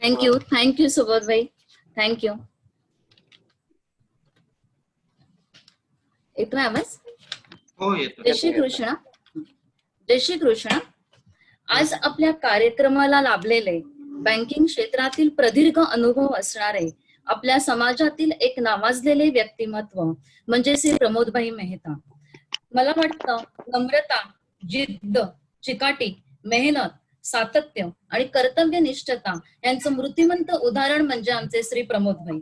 Thank you Subodh भाई, thank you. येतोय आवाज? हो येतो. जय श्री कृष्ण. जय श्री कृष्ण. आज आपल्या कार्यक्रमाला लाभलेले बँकिंग क्षेत्रातील प्रदीर्घ अनुभव असणारे आपल्या समाजातील एक नावाजलेले व्यक्तिमत्व म्हणजे श्री प्रमोदभाई मेहता. मला वाटतं नम्रता, जिद्द, चिकाटी, मेहनत, सातत्य आणि कर्तव्यनिष्ठता यांचं मूर्तिमंत उदाहरण म्हणजे आमचे श्री प्रमोदभाई.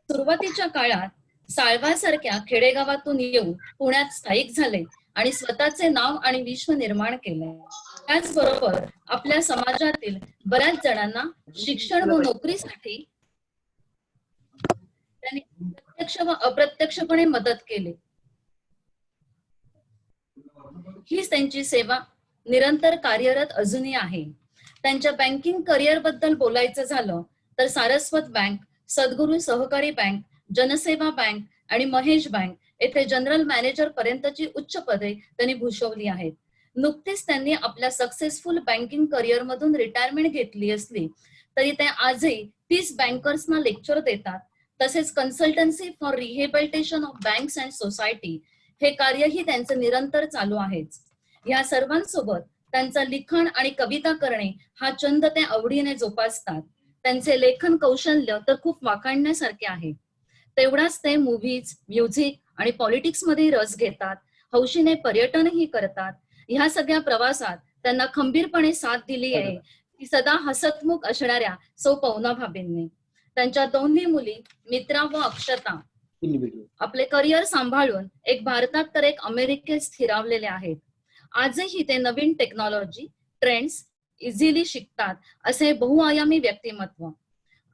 सुरुवातीच्या काळात साळवासारख्या खेडेगावातून येऊन पुण्यात स्थायिक झाले आणि स्वतःचे नाव आणि विश्व निर्माण केले. त्याचबरोबर आपल्या समाजातील बऱ्याच जणांना शिक्षण व नोकरीसाठी त्यांनी प्रत्यक्ष व अप्रत्यक्षपणे मदत केली. हीच त्यांची सेवा निरंतर कार्यरत अजूनही आहे. त्यांच्या बँकिंग करिअर बद्दल बोलायचं झालं तर सारस्वत बँक, सद्गुरू सहकारी बँक, जनसेवा बँक आणि महेश बँक येथे जनरल मॅनेजर पर्यंतची उच्च पदे त्यांनी भूषवली आहेत. नुकतीच त्यांनी आपल्या सक्सेसफुल बँकिंग करिअर मधून रिटायरमेंट घेतली असली तरी ते आजही 30 बँकर्सना लेक्चर देतात. तसेच consultancy for rehabilitation of banks and society हे कार्यही त्यांचे निरंतर चालू आहेच. या सर्वांसोबत त्यांचा लिखाण आणि कविता करणे हा छंद ते आवडीने जोपासतात. त्यांचे लेखन कौशल्य तर खूप वाखाणण्यासारखे आहे. तेवढाच ते मूव्हीज, म्युझिक आणि पॉलिटिक्स मध्ये रस घेतात. हौशीने पर्यटनही करतात. ह्या सगळ्या प्रवासात त्यांना खंबीरपणे साथ दिली आहे ती सदा हसतमुख असणाऱ्या सौ पवना भाभींनी. त्यांच्या दोन्ही मुली मित्रा व अक्षता आपले करिअर सांभाळून एक भारतात तर एक अमेरिकेत स्थिरावलेले आहेत. आजही ते नवीन टेक्नॉलॉजी, ट्रेंड्स इझिली शिकतात असे बहुआयामी व्यक्तिमत्व.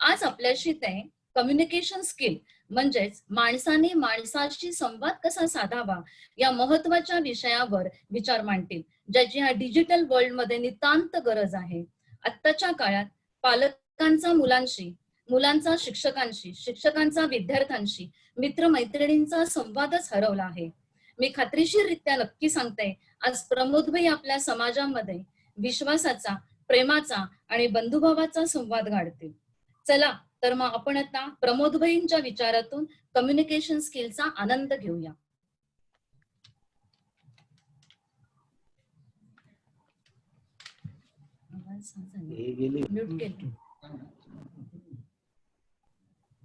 आज आपल्याशी ते कम्युनिकेशन स्किल म्हणजेच माणसाने माणसाशी संवाद कसा साधावा या महत्वाच्या विषयावर विचार मांडतील, ज्याची ह्या डिजिटल वर्ल्ड मध्ये नितांत गरज आहे. आत्ताच्या काळात पालकांचा मुलांशी, मुलांचा शिक्षकांशी, शिक्षकांचा विद्यार्थ्यांशी, मित्रमैत्रिणींचा संवादच हरवला आहे. मी खात्रीशीररित्या नक्की सांगते, आज प्रमोदभाई आपल्या समाजामध्ये विश्वासाचा, प्रेमाचा आणि बंधुभावाचा संवाद घडतील. चला तर मग आपण आता प्रमोदभाईंच्या विचारातून कम्युनिकेशन स्किलचा आनंद घेऊया.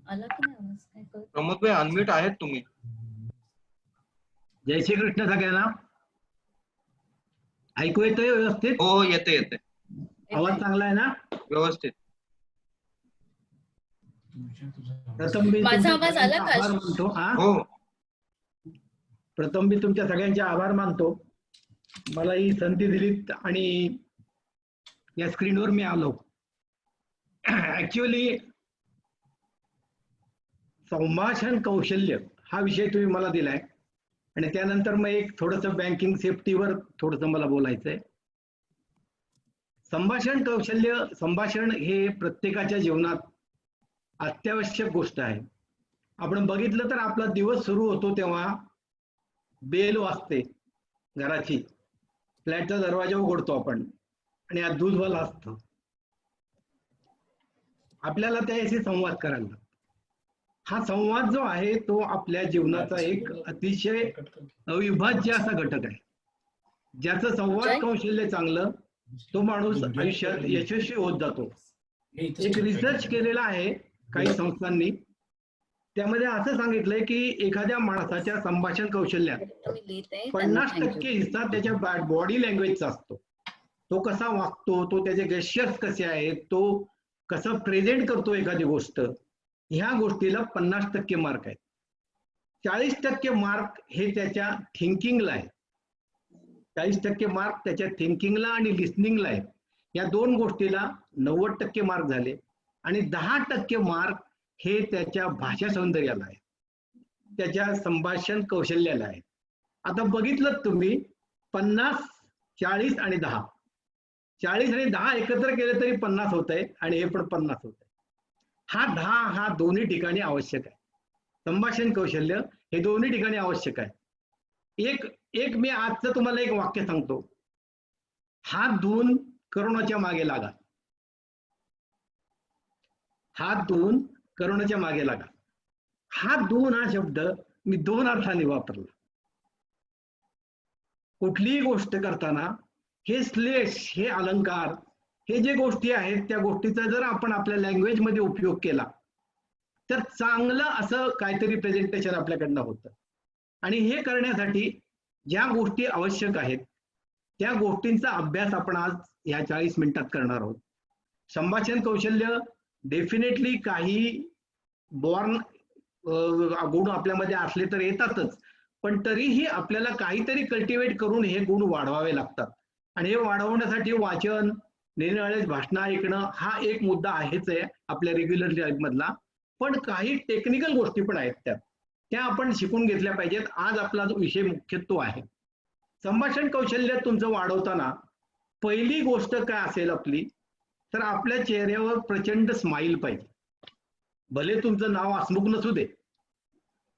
आला की नाही आवाज? काय कळत? प्रमोदभाई अनम्यूट आहेत तुम्ही. जय श्री कृष्ण सगळ्यांना. ऐकू येतोय व्यवस्थित? हो येते येते. आवाज चांगला आहे ना? व्यवस्थित. प्रथम मी माझा आवाज आला का? आभार मानतो. हो प्रथम मी तुमच्या सगळ्यांचे आभार मानतो. मला ही संधी दिलीत आणि या स्क्रीनवर मी आलो. ऍक्च्युअली संभाषण कौशल्य हा विषय तुम्ही मला दिलाय आणि त्यानंतर मग एक थोडंसं बँकिंग सेफ्टीवर थोडंसं मला बोलायचंय. संभाषण कौशल्य, संभाषण हे प्रत्येकाच्या जीवनात अत्यावश्यक गोष्ट आहे. आपण बघितलं तर आपला दिवस सुरू होतो तेव्हा बेल वाजते घराची, फ्लॅटचा दरवाजा उघडतो आपण आणि आत दूधवाला असतो. आपल्याला त्याशी संवाद करायला लागतो. हा संवाद जो आहे तो आपल्या जीवनाचा एक अतिशय अविभाज्य असा घटक आहे. ज्याचं संवाद कौशल्य चांगलं तो माणूस आयुष्यात यशस्वी होत जातो. एक रिसर्च केलेला आहे काही संस्थांनी, त्यामध्ये असं सांगितलंय की एखाद्या माणसाच्या संभाषण कौशल्यात 50% हिस्सा त्याच्या बॉडी लँग्वेजचा असतो. तो कसा वागतो, तो त्याचे गेस्चर्स कसे आहेत, तो कसं प्रेझेंट करतो एखादी गोष्ट, ह्या गोष्टीला 50% मार्क आहेत. 40% मार्क हे त्याच्या थिंकिंगला आहे. 40% मार्क त्याच्या थिंकिंगला आणि लिस्निंगला आहे. या दोन गोष्टीला 90% मार्क झाले आणि 10% मार्क हे त्याच्या भाषा सौंदर्याला आहे, त्याच्या संभाषण कौशल्याला आहे. आता बघितलं तुम्ही 50, 40 आणि 10, 40 आणि 10 एकत्र केले तरी 50 होत आहे आणि हे पण 50 होत आहे. हा 10 हा दोन्ही ठिकाणी आवश्यक आहे. संभाषण कौशल्य हे दोन्ही ठिकाणी आवश्यक आहे. एक मी आजचं तुम्हाला एक वाक्य सांगतो. हात धुवून करोनाच्या मागे लागा. हात धुवून करोनाच्या मागे लागा. हात धुवून हा शब्द मी 2 अर्थाने वापरला. कुठलीही गोष्ट करताना हे श्लेष, हे अलंकार, हे जे गोष्टी आहेत त्या गोष्टीचा जर आपण आपल्या लँग्वेज मध्ये उपयोग केला तर चांगलं असं काहीतरी प्रेझेंटेशन आपल्याकडनं होतं. आणि हे करण्यासाठी ज्या गोष्टी आवश्यक आहेत त्या गोष्टींचा अभ्यास आपण आज या 40 मिनिटात करणार आहोत. संभाषण कौशल्य डेफिनेटली काही बॉर्न गुण आपल्यामध्ये असले तर येतातच, पण तरीही आपल्याला काहीतरी कल्टिवेट करून हे गुण वाढवावे लागतात. आणि हे वाढवण्यासाठी वाचन, निरनिराळे भाषणं ऐकणं हा एक मुद्दा आहेच आहे आपल्या रेग्युलर लाईफ मधला, पण काही टेक्निकल गोष्टी पण आहेत त्या आपण शिकून घेतल्या पाहिजेत. आज आपला जो विषय मुख्यत्व आहे संभाषण कौशल्य तुमचं वाढवताना पहिली गोष्ट काय असेल आपली, तर आपल्या चेहऱ्यावर प्रचंड स्माईल पाहिजे. भले तुमचं नाव हसमुख नसू दे,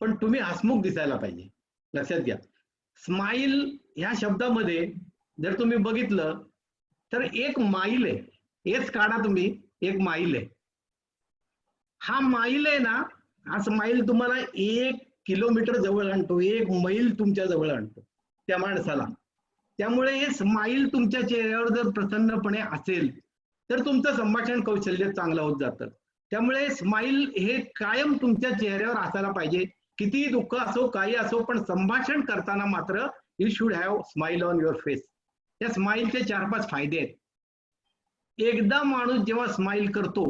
पण तुम्ही हसमुख दिसायला पाहिजे. लक्षात घ्या, स्माईल ह्या शब्दामध्ये जर तुम्ही बघितलं तर एक माईल आहे. हेच काढा तुम्ही, एक माईल आहे. हा माईल आहे ना, हा स्माईल तुम्हाला 1 किलोमीटर जवळ आणतो, 1 मैल तुमच्या जवळ आणतो त्या माणसाला. त्यामुळे हे स्माईल तुमच्या चेहऱ्यावर जर प्रसन्नपणे असेल तर तुमचं संभाषण कौशल्य चांगलं होत जातं. त्यामुळे स्माईल हे कायम तुमच्या चेहऱ्यावर असायला पाहिजे. कितीही दुःख असो, काही असो, पण संभाषण करताना मात्र you should have smile on your face. या स्माईलचे 4-5 फायदे आहेत. एकदा माणूस जेव्हा स्माईल करतो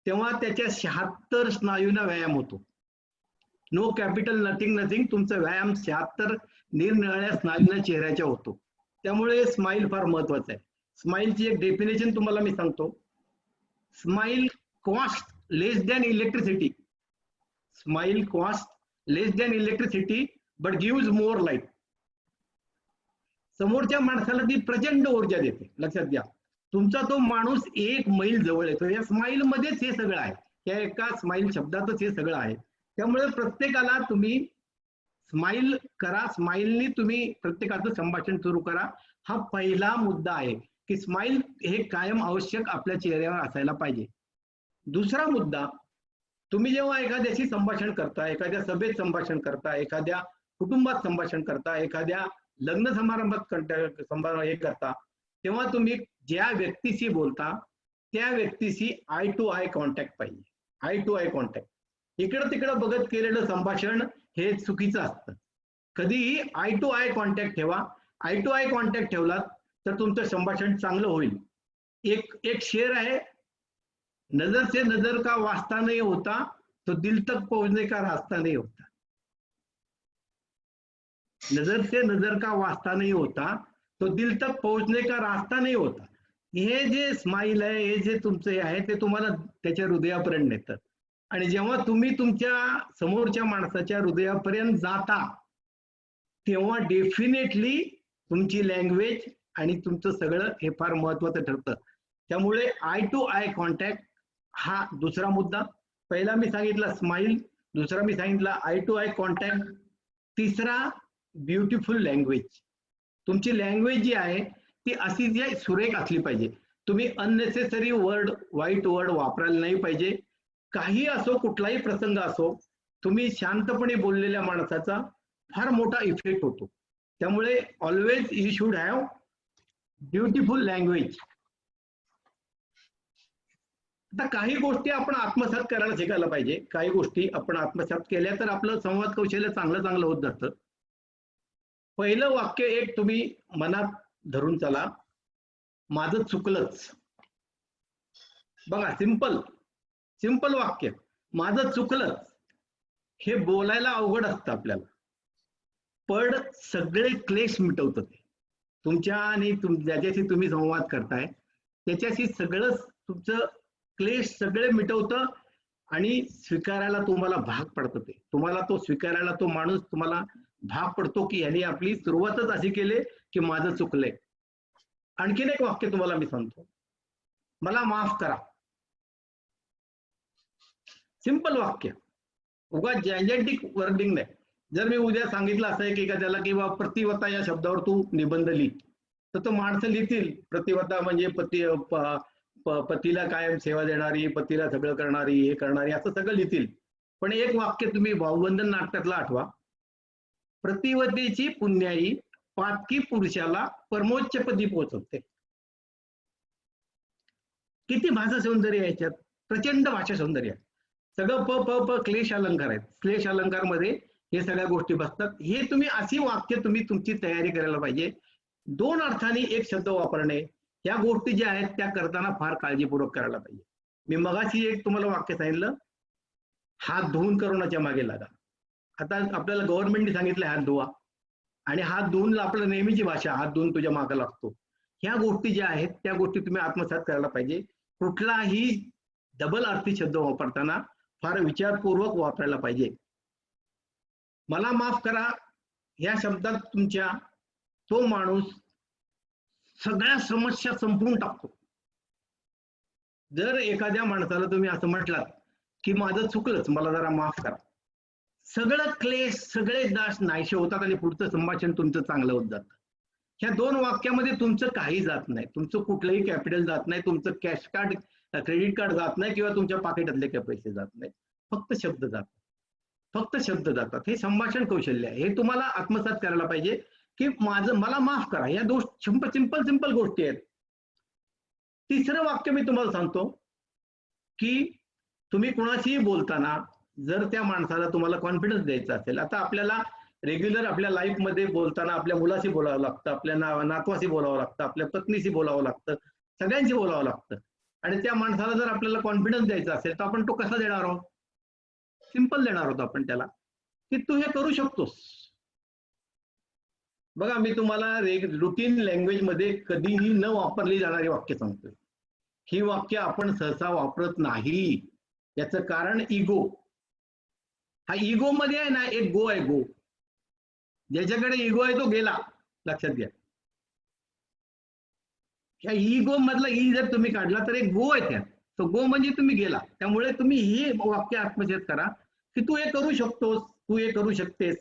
तेव्हा त्याच्या 76 स्नायूंना व्यायाम होतो. नो कॅपिटल नथिंग, तुमचा व्यायाम 76 निरनिराळ्या स्नायूंना चेहऱ्याच्या होतो. त्यामुळे स्माईल फार महत्वाचं आहे. स्माईलची एक डेफिनेशन तुम्हाला मी सांगतो. Smile cost less than electricity. Smile cost less than electricity but gives more light. समोरच्या माणसाला ती प्रचंड ऊर्जा देते. लक्षात घ्या, तुमचा तो माणूस 1 मैल जवळ येतो. या स्माईल मध्येच हे सगळं आहे, या एका स्माईल शब्दातच हे सगळं आहे. त्यामुळे प्रत्येकाला तुम्ही स्माईल करा, स्माईलनी तुम्ही प्रत्येकाचं संभाषण सुरू करा. हा पहिला मुद्दा आहे की स्माईल हे कायम आवश्यक आपल्या चेहऱ्यावर असायला पाहिजे. दुसरा मुद्दा, तुम्ही जेव्हा एखाद्याशी संभाषण करता, एखाद्या सभेत संभाषण करता, एखाद्या कुटुंबात संभाषण करता, एखाद्या लग्न समारंभात हे करता, तेव्हा तुम्ही ज्या व्यक्तीशी बोलता त्या व्यक्तीशी आय टू आय कॉन्टॅक्ट पाहिजे. Eye to eye contact. इकडं तिकडं बघत केलेलं संभाषण हे चुकीचं असतं. कधीही आय टू आय कॉन्टॅक्ट ठेवा. आय टू आय कॉन्टॅक्ट ठेवलात तर तुमचं संभाषण चांगलं होईल. एक शेर आहे, नजर से नजर का वास्ता नहीं होता तो दिल तक पहुंचने का रास्ता नहीं होता. नजर से नजर का वास्ता नहीं होता तो दिल तक पहुंचने का रास्ता नहीं होता. हे जे स्माईल आहे, हे जे तुमचं आहे ते तुम्हाला त्याच्या हृदयापर्यंत नेतं. आणि जेव्हा तुम्ही तुमच्या समोरच्या माणसाच्या हृदयापर्यंत जाता तेव्हा डेफिनेटली तुमची लँग्वेज आणि तुमचं सगळं हे फार महत्वाचं ठरतं. त्यामुळे आय टू आय कॉन्टॅक्ट हा दुसरा मुद्दा. पहिला मी सांगितला स्माईल, दुसरा मी सांगितला आय टू आय कॉन्टॅक्ट, तिसरा ब्युटिफुल लँग्वेज. तुमची लँग्वेज जी आहे ती अशी जी सुरेख असली पाहिजे. तुम्ही अननेसेसरी वर्ड, वाईट वर्ड वापरायला नाही पाहिजे. काही असो, कुठलाही प्रसंग असो, तुम्ही शांतपणे बोललेल्या माणसाचा फार मोठा इफेक्ट होतो. त्यामुळे always you should have beautiful language. आता काही गोष्टी आपण आत्मसात करायला शिकायला पाहिजे. काही गोष्टी आपण आत्मसात केल्या तर आपलं संवाद कौशल्य चांगलं होत जातं. पहिलं वाक्य एक तुम्ही मनात धरून चला, माझं चुकलंच. बघा, सिंपल वाक्य, माझं चुकलंच. हे बोलायला अवघड असतं आपल्याला, पण सगळे क्लेश मिटवतं ते. तुमच्या आणि ज्याच्याशी तुम्ही संवाद करताय त्याच्याशी सगळं तुमचं क्लेश सगळे मिटवतं आणि स्वीकारायला तुम्हाला भाग पडतं. ते तुम्हाला तो स्वीकारायला तो माणूस तुम्हाला भाग पडतो की यांनी आपली सुरुवातच अशी केली की माझं चुकलंय. आणखीन एक वाक्य तुम्हाला मी सांगतो, मला माफ करा. सिंपल वाक्य, उगा जॅन्जेटिक वर्डिंग नाही. जर मी उद्या सांगितलं असं की एखाद्याला की बाबा प्रतिवता या शब्दावर तू निबंध लिह, तर तो माणसं लिहितील प्रतिवता म्हणजे पतीला कायम सेवा देणारी, पतीला सगळं करणारी, हे करणारी, असं सगळं लिहितील. पण एक वाक्य तुम्ही भाऊबंधन नाटकातलं आठवा, प्रतिवतेची पुण्याई पातकी पुरुषाला परमोच्चपदी पोहोचवते. किती भाषा सौंदर्य आहे याच्यात, प्रचंड भाषा सौंदर्य आहे. सगळं प प प क्लेश अलंकार आहेत. क्लेश अलंकार मध्ये हे सगळ्या गोष्टी बसतात. हे तुम्ही अशी वाक्य तुम्ही तुमची तयारी करायला पाहिजे. 2 अर्थाने एक शब्द वापरणे, या गोष्टी ज्या आहेत त्या करताना फार काळजीपूर्वक करायला पाहिजे. मी मगाशी एक तुम्हाला वाक्य सांगितलं, हात धुवून करोनाच्या मागे लागा. आता आपल्याला गव्हर्नमेंटने सांगितलं हात धुवा, आणि हात धुवून आपलं नेहमीची भाषा, हात धुवून तुझ्या मागे लागतो. ह्या गोष्टी ज्या आहेत त्या गोष्टी तुम्ही आत्मसात करायला पाहिजे. कुठलाही डबल अर्थी शब्द वापरताना फार विचारपूर्वक वापरायला पाहिजे. मला माफ करा या शब्दात तुमच्या तो माणूस सगळ्या समस्या संपवून टाकतो. जर एखाद्या माणसाला तुम्ही असं म्हटलात की माझं चुकलंच, मला जरा माफ करा, सगळं क्लेश, सगळे दास नाहीसे होतात आणि पुढचं संभाषण तुमचं चांगलं होत जातं. ह्या 2 वाक्यामध्ये तुमचं काही जात नाही, तुमचं कुठलंही कॅपिटल जात नाही, तुमचं कॅश कार्ड, क्रेडिट कार्ड जात नाही, किंवा तुमच्या पाकिटातले काही पैसे जात नाही. फक्त शब्द जातात, फक्त शब्द जातात. हे संभाषण कौशल्य आहे. हे तुम्हाला आत्मसात करायला पाहिजे की मला माफ करा. या सिंपल गोष्टी आहेत. तिसरं वाक्य मी तुम्हाला सांगतो की तुम्ही कुणाशीही बोलताना जर त्या माणसाला तुम्हाला कॉन्फिडन्स द्यायचा असेल, आता आपल्याला रेग्युलर आपल्या लाईफमध्ये बोलताना आपल्या मुलाशी बोलावं लागतं, आपल्या नातवाशी बोलावं लागतं, आपल्या पत्नीशी बोलावं लागतं, सगळ्यांशी बोलावं लागतं. आणि त्या माणसाला जर आपल्याला कॉन्फिडन्स द्यायचा असेल तर आपण तो कसा देणार आहोत? सिंपल देणार आहोत आपण त्याला की तू हे करू शकतोस. बघा, मी तुम्हाला रुटीन लँग्वेज मध्ये कधीही न वापरली जाणारी वाक्य सांगतोय. ही वाक्य आपण सहसा वापरत नाही. याचं कारण इगो. हा इगो मध्ये आहे ना एक गो आहे, गो. ज्याच्याकडे इगो आहे तो गेला, लक्षात घ्या. ह्या इगो मधला ई जर तुम्ही काढला तर एक गो आहे त्यात. तो गो म्हणजे तुम्ही गेला. त्यामुळे तुम्ही हे वाक्य आत्मसात करा की तू हे करू शकतोस, तू हे करू शकतेस.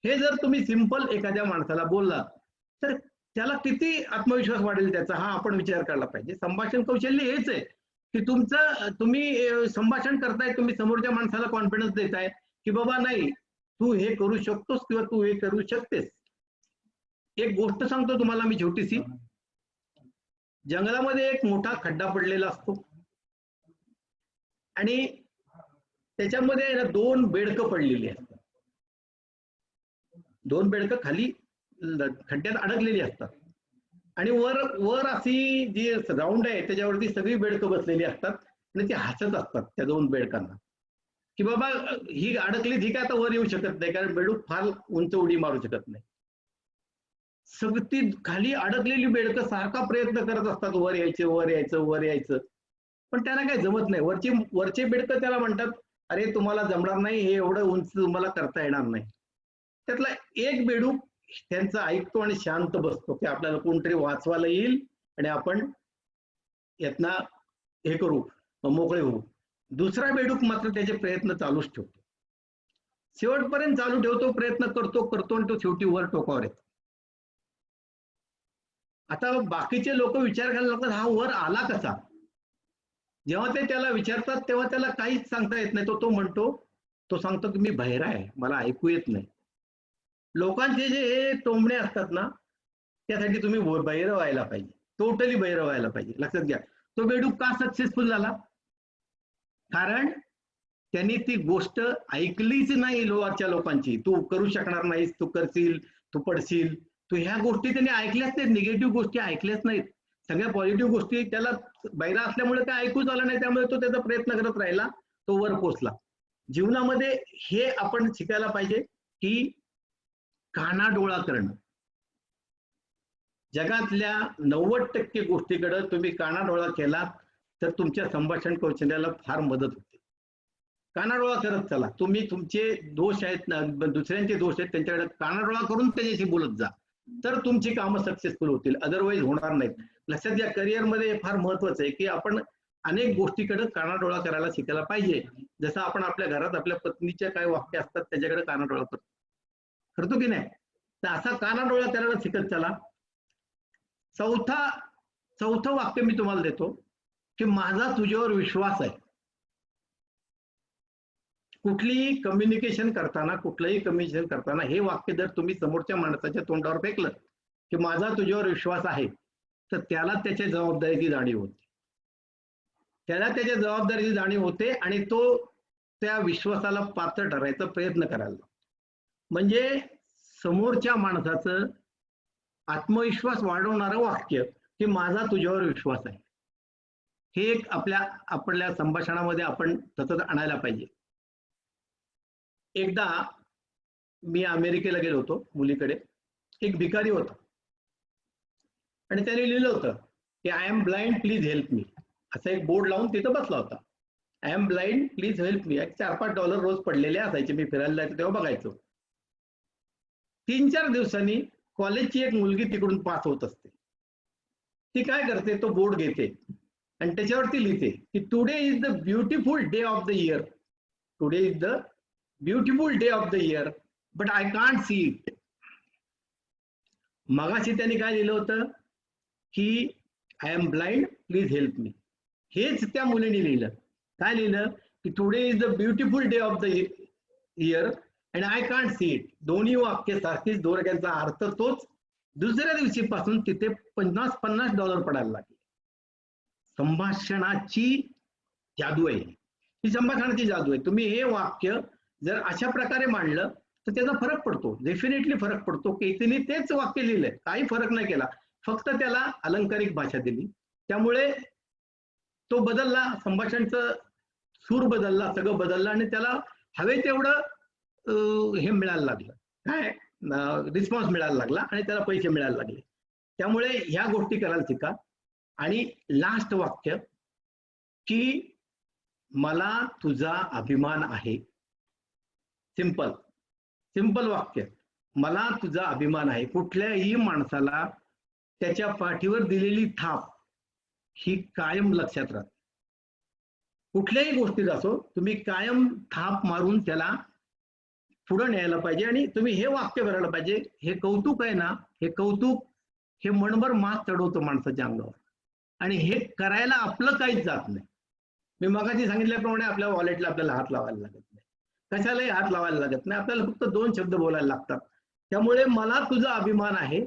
हे जर तुम्ही सिंपल एखाद्या माणसाला बोललात तर त्याला किती आत्मविश्वास वाढेल त्याचा, हा आपण विचार करायला पाहिजे. संभाषण कौशल्य हेच आहे की तुम्ही संभाषण करताय, तुम्ही समोरच्या माणसाला कॉन्फिडन्स देताय की बाबा नाही, तू हे करू शकतोस किंवा तू हे करू शकतेस. एक गोष्ट सांगतो तुम्हाला मी छोटीशी. जंगलामध्ये एक मोठा खड्डा पडलेला असतो आणि त्याच्यामध्ये 2 बेडकं पडलेली असतात. 2 बेडकं खाली खड्ड्यात अडकलेली असतात आणि वर अशी जी राऊंड आहे त्याच्यावरती सगळी बेडकं बसलेली असतात आणि ते हसत असतात त्या 2 बेडकांना की बाबा ही अडकली, ठीक आहे, आता वर येऊ शकत नाही कारण बेडूक फार उंच उडी मारू शकत नाही. सगळी ती खाली अडकलेली बेडकं सारखा प्रयत्न करत असतात वर यायचं, वर यायचं, वर यायचं, पण त्यांना काही जमत नाही. वरचे बेडकं त्याला म्हणतात, अरे तुम्हाला जमणार नाही, हे एवढं उंच तुम्हाला करता येणार नाही. त्यातला एक बेडूक त्यांचं ऐकतो आणि शांत बसतो की आपल्याला कोणतरी वाचवायला येईल आणि आपण यातना हे करू, मोकळे होऊ. दुसरा बेडूक मात्र त्याचे प्रयत्न चालूच ठेवतो, शेवटपर्यंत चालू ठेवतो, प्रयत्न करतो आणि तो शेवटी वर टोकावर येतो. आता बाकीचे लोक विचार करायला लागतात, हा वर आला कसा? जेव्हा ते त्याला विचारतात तेव्हा त्याला काहीच सांगता येत नाही. तो सांगतो की मी बहिरा आहे, मला ऐकू येत नाही. लोकांचे जे हे टोमणे असतात ना, त्यासाठी तुम्ही बहिर व्हायला पाहिजे, टोटली बहिर व्हायला पाहिजे. लक्षात घ्या. तो बेडूक का सक्सेसफुल झाला? कारण त्यांनी ती गोष्ट ऐकलीच नाही वरच्या लोकांची. तू करू शकणार नाहीस, तू करशील, तू पडशील, तू ह्या गोष्टी त्यांनी ऐकल्याच नाहीत. निगेटिव्ह गोष्टी ऐकल्याच नाहीत. सगळ्या पॉझिटिव्ह गोष्टी त्याला बहिरा असल्यामुळे काय ऐकूच आलं नाही, त्यामुळे तो त्याचा प्रयत्न करत राहिला, तो वर पोचला. जीवनामध्ये हे आपण शिकायला पाहिजे की कानाडोळा करणं. जगातल्या 90% गोष्टीकडे तुम्ही कानाडोळा केलात तर तुमच्या संभाषण कौशल्याला फार मदत होते. कानाडोळा करत चला. तुम्ही तुमचे दोष आहेत, दुसऱ्यांचे दोष आहेत, त्यांच्याकडे कानाडोळा करून त्याच्याशी बोलत जा, तर तुमची कामं सक्सेसफुल होतील, अदरवाईज होणार नाहीत. लक्षात घ्या, करिअरमध्ये फार महत्वाचं आहे की आपण अनेक गोष्टीकडे कानाडोळा करायला शिकायला पाहिजे. जसं आपण आपल्या घरात आपल्या पत्नीच्या काय वाक्य असतात त्याच्याकडे कानाडोळा करतो की नाही, तर असा कानाडोळा करायला शिकत चला. चौथं वाक्य मी तुम्हाला देतो की माझा तुझ्यावर विश्वास आहे. कुठलीही कम्युनिकेशन करताना, कुठलंही कम्युनिकेशन करताना हे वाक्य जर तुम्ही समोरच्या माणसाच्या तोंडावर फेकलं की माझा तुझ्यावर विश्वास आहे, तर त्याला त्याच्या जबाबदारीची जाणीव होते. त्याला त्याच्या जबाबदारीची जाणीव होते आणि तो त्या विश्वासाला पात्र ठरायचा प्रयत्न करायला लागतो. म्हणजे समोरच्या माणसाचं आत्मविश्वास वाढवणारं वाक्य की माझा तुझ्यावर विश्वास आहे, हे एक आपल्या संभाषणामध्ये आपण सतत आणायला पाहिजे. एकदा मी अमेरिकेला गेलो होतो मुलीकडे. एक भिकारी होता आणि त्याने लिहिलं होतं की I am blind please help me, असा एक बोर्ड लावून तिथं बसला होता. I am blind please help me. $4-5 रोज पडलेले असायचे. मी फिरायला जायचो तेव्हा बघायचो. 3-4 दिवसांनी कॉलेजची एक मुलगी तिकडून पास होत असते. ती काय करते, तो बोर्ड घेते आणि त्याच्यावरती लिहिते की today is the beautiful day of the year. Today is the beautiful day of the year but I can't see it. मगाशी त्यांनी काय लिहिलं होतं की I am blind please help me. हेच त्या मुलीने लिहिलं. काय लिहिलं की today is the beautiful day of the year and I can't see it. दोन्ही वाक्य सारखीच, दोघांचा अर्थ तोच. दुसऱ्या दिवशीपासून तिथे $50 पडायला लागले. संभाषणाची जादू आहे ही. संभाषणाची जादू आहे. तुम्ही हे वाक्य जर अशा प्रकारे मांडलं तर त्याचा फरक पडतो. डेफिनेटली फरक पडतो. की तिने तेच वाक्य लिहिलंय, काही फरक नाही केला, फक्त त्याला अलंकारिक भाषा दिली, त्यामुळे तो बदलला. संभाषणचं सूर बदलला, सगळं बदललं आणि त्याला हवे तेवढं हे मिळायला लागलं, काय रिस्पॉन्स मिळायला लागला आणि त्याला पैसे मिळायला लागले. त्यामुळे ह्या गोष्टी करायला शिका. आणि लास्ट वाक्य की मला तुझा अभिमान आहे. सिंपल सिंपल वाक्य, मला तुझा अभिमान आहे. कुठल्याही माणसाला त्याच्या पाठीवर दिलेली थाप ही कायम लक्षात राहते. कुठल्याही गोष्टीत असो, तुम्ही कायम थाप मारून त्याला पुढे न्यायला पाहिजे. आणि तुम्ही हे वाक्य करायला पाहिजे, हे कौतुक आहे ना, हे कौतुक हे मनभर मात चढवतं माणसाच्या अंगावर आणि हे करायला आपलं काहीच जात नाही. मी मगाशी सांगितल्याप्रमाणे आपल्या वॉलेटला आपल्याला हात लावायला लागत नाही, कशालाही हात लावायला लागत नाही. आपल्याला फक्त 2 शब्द बोलायला लागतात. त्यामुळे मला तुझा अभिमान आहे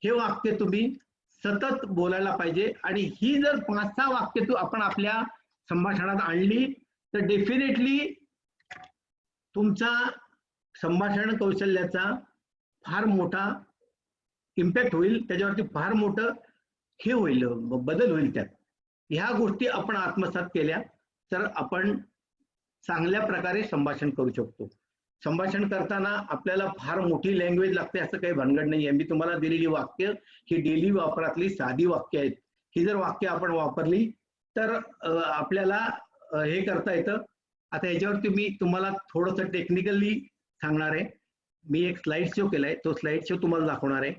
हे वाक्य तुम्ही सतत बोलायला पाहिजे. आणि ही जर 5-6 वाक्य आपण आपल्या संभाषणात आणली तर डेफिनेटली तुमचा संभाषण कौशल्याचा फार मोठा इम्पॅक्ट होईल. त्याच्यावरती फार मोठं हे होईल, बदल होईल त्यात. ह्या गोष्टी आपण आत्मसात केल्या तर आपण चांगल्या प्रकारे संभाषण करू शकतो. संभाषण करताना आपल्याला फार मोठी लँग्वेज लागते असं काही भानगड नाही आहे. मी तुम्हाला दिलेली वाक्य ही डेली वापरातली साधी वाक्य आहेत. ही जर वाक्य आपण वापरली तर आपल्याला हे करता येतं. आता ह्याच्यावरती मी तुम्हाला थोडंसं टेक्निकली सांगणार आहे. मी एक स्लाइड शो केलाय, तो स्लाइड शो तुम्हाला दाखवणार आहे.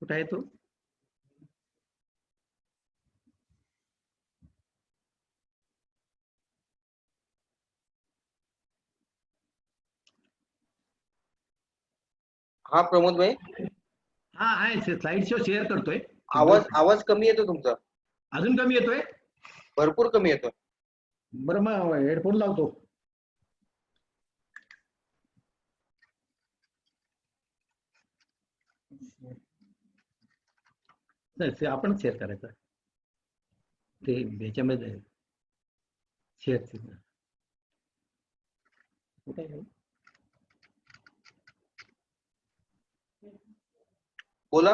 कुठे आहे तो? हा प्रमोद भाई, हा आहे, स्लाइड शो शेअर करतोय. आवाज कमी येतो तुमचा. अजून कमी येतोय? भरपूर कमी येतो. बरं मग हेडफोन लावतो. नाही, आपण शेअर करायचं ते ह्याच्यामध्ये शेअर. कुठे आहे? बोला.